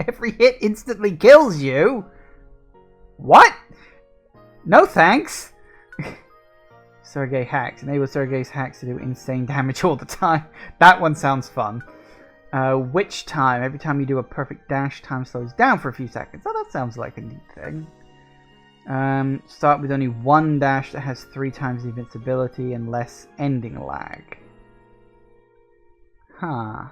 Every hit instantly kills you? What? No thanks. Sergei hacks. Enable Sergei's hacks to do insane damage all the time. That one sounds fun. Which time? Every time you do a perfect dash, time slows down for a few seconds. Oh, that sounds like a neat thing. Start with only one dash that has 3 times the invincibility and less ending lag. Huh.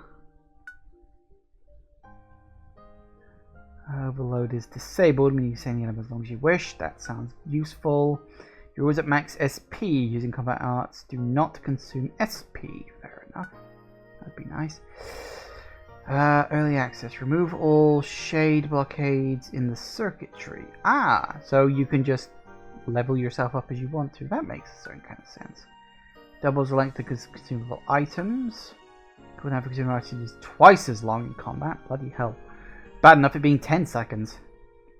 Overload is disabled, meaning you can save the as long as you wish. That sounds useful. You're always at max SP using combat arts. Do not consume SP. Fair enough. That'd be nice. Early access. Remove all shade blockades in the circuitry. Ah, so you can just level yourself up as you want to. That makes a certain kind of sense. Doubles the length of consumable items. Cooldown for consumable items is twice as long in combat. Bloody hell. Bad enough it being 10 seconds.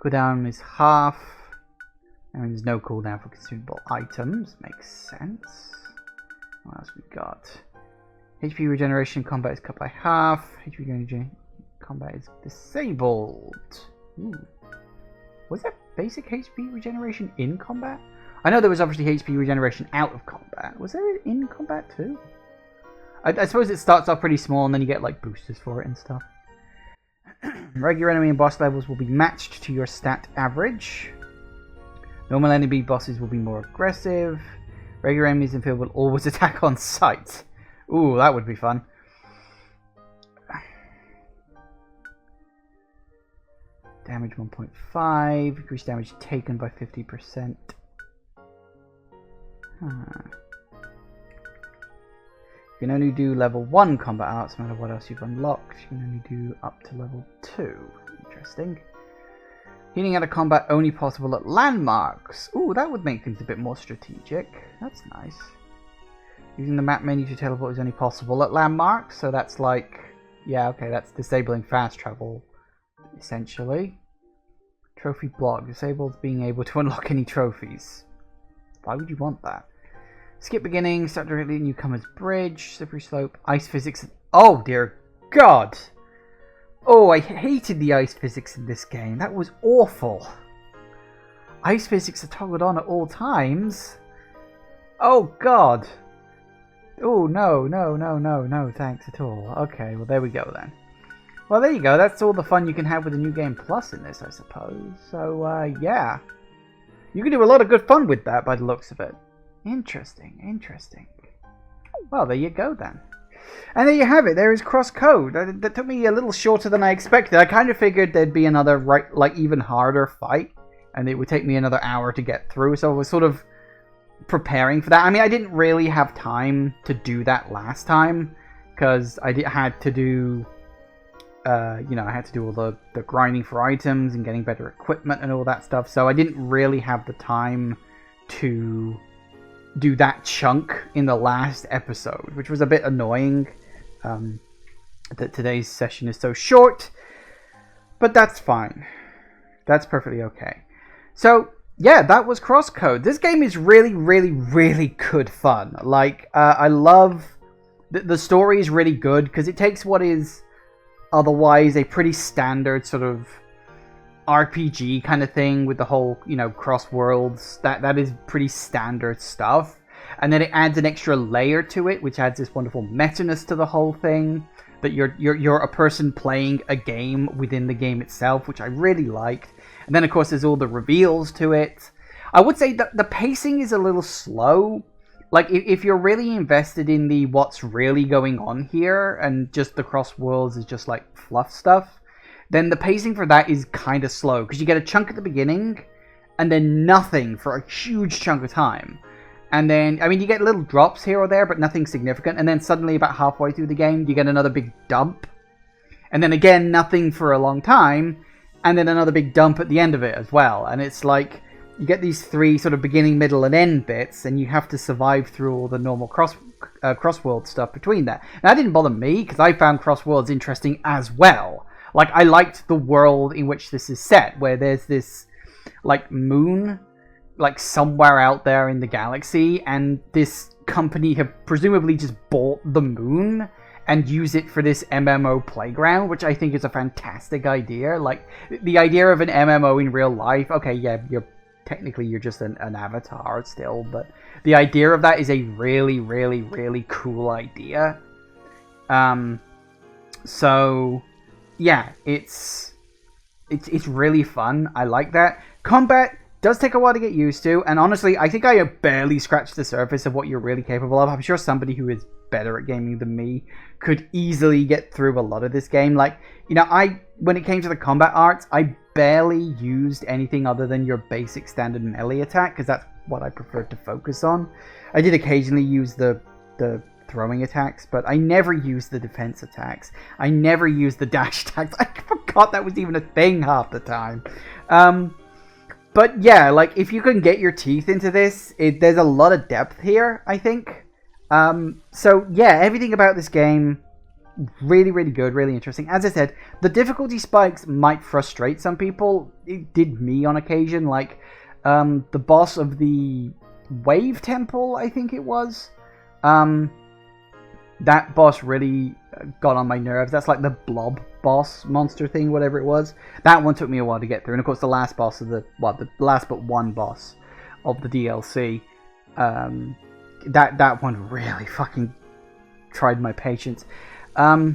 Cooldown is half. And there's no cooldown for consumable items. Makes sense. What else we got? HP regeneration combat is cut by half. HP regeneration combat is disabled. Ooh. Was there basic HP regeneration in combat? I know there was obviously HP regeneration out of combat. Was there in combat too? I suppose it starts off pretty small and then you get like boosters for it and stuff. Regular enemy and boss levels will be matched to your stat average. Normal enemy bosses will be more aggressive. Regular enemies in field will always attack on sight. Ooh, that would be fun. Damage 1.5. Increase damage taken by 50%. You can only do level 1 combat arts no matter what else you've unlocked. You can only do up to level 2. Interesting. Healing out of combat only possible at landmarks. Ooh, that would make things a bit more strategic. That's nice. Using the map menu to teleport is only possible at landmarks, so that's like... Yeah, okay, that's disabling fast travel, essentially. Trophy block. Disables being able to unlock any trophies. Why would you want that? Skip beginning, start directly at Newcomer's Bridge, slippery slope, ice physics... Oh, dear God! Oh, I hated the ice physics in this game. That was awful. Ice physics are toggled on at all times. Oh, God. Oh, no, thanks at all. Okay, well, there we go then. Well, there you go. That's all the fun you can have with the New Game Plus in this, I suppose. So, yeah. You can do a lot of good fun with that by the looks of it. Interesting. Well, there you go then. And there you have it. There is CrossCode. That took me a little shorter than I expected. I kind of figured there'd be another, even harder fight, and it would take me another hour to get through. So I was sort of preparing for that. I mean, I didn't really have time to do that last time, because I had to do, I had to do all the grinding for items and getting better equipment and all that stuff. So I didn't really have the time to do that chunk in the last episode, which was a bit annoying. That today's session is so short, but that's fine. That's perfectly okay. So yeah, that was CrossCode. This game is really, really, really good fun. Like, I love the story is really good because it takes what is otherwise a pretty standard sort of RPG kind of thing with the whole, CrossWorlds. That is pretty standard stuff. And then it adds an extra layer to it, which adds this wonderful meta-ness to the whole thing. That you're a person playing a game within the game itself, which I really liked. And then, of course, there's all the reveals to it. I would say that the pacing is a little slow. Like, if you're really invested in the what's really going on here, and just the CrossWorlds is just, like, fluff stuff, then the pacing for that is kind of slow. Because you get a chunk at the beginning, and then nothing for a huge chunk of time. And then, I mean, you get little drops here or there, but nothing significant. And then suddenly, about halfway through the game, you get another big dump. And then again, nothing for a long time. And then another big dump at the end of it as well. And it's like, you get these three sort of beginning, middle, and end bits. And you have to survive through all the normal CrossWorld stuff between that. And that didn't bother me, because I found CrossWorlds interesting as well. Like, I liked the world in which this is set. Where there's this, like, moon, like, somewhere out there in the galaxy, and this company have presumably just bought the moon and use it for this MMO playground, which I think is a fantastic idea. Like, the idea of an MMO in real life, okay, yeah, you're just an avatar still, but the idea of that is a really, really, really cool idea. So yeah, it's really fun. I like that. Combat does take a while to get used to, and honestly, I think I have barely scratched the surface of what you're really capable of. I'm sure somebody who is better at gaming than me could easily get through a lot of this game. Like, when it came to the combat arts, I barely used anything other than your basic standard melee attack, because that's what I preferred to focus on. I did occasionally use the throwing attacks, but I never used the defense attacks. I never used the dash attacks. I forgot that was even a thing half the time. But yeah, like, if you can get your teeth into this, there's a lot of depth here, I think. So yeah, everything about this game, really, really good, really interesting. As I said, the difficulty spikes might frustrate some people. It did me on occasion. Like, the boss of the Wave Temple, I think it was. That boss really got on my nerves. That's like the blob boss monster thing, whatever it was. That one took me a while to get through. And of course, the last boss of the last but one boss of the DLC, that one really fucking tried my patience. Yeah,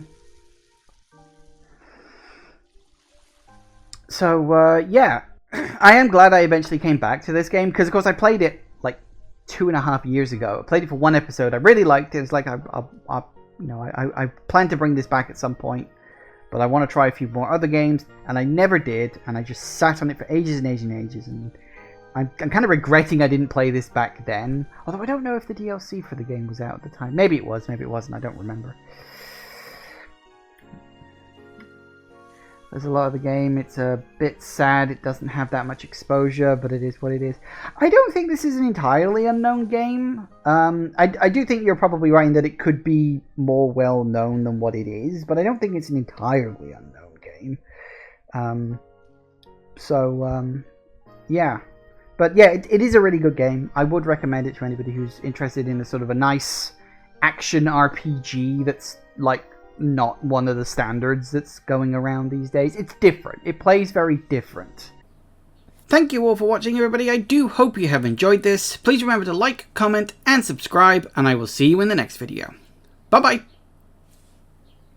I am glad I eventually came back to this game, because of course I played it like 2.5 years ago. I played it for one episode. I really liked it. It's like I plan to bring this back at some point, but I want to try a few more other games, and I never did, and I just sat on it for ages and ages and ages, and I'm kind of regretting I didn't play this back then. Although I don't know if the DLC for the game was out at the time. Maybe it was, maybe it wasn't. I don't remember. There's a lot of the game. It's a bit sad. It doesn't have that much exposure, but it is what it is. I don't think this is an entirely unknown game. I do think you're probably right in that it could be more well known than what it is, but I don't think it's an entirely unknown game. Yeah. But yeah, it is a really good game. I would recommend it to anybody who's interested in a sort of a nice action RPG that's like not one of the standards that's going around these days. It's different. It plays very different. Thank you all for watching, everybody. I do hope you have enjoyed this. Please remember to like, comment, and subscribe, and I will see you in the next video. Bye-bye.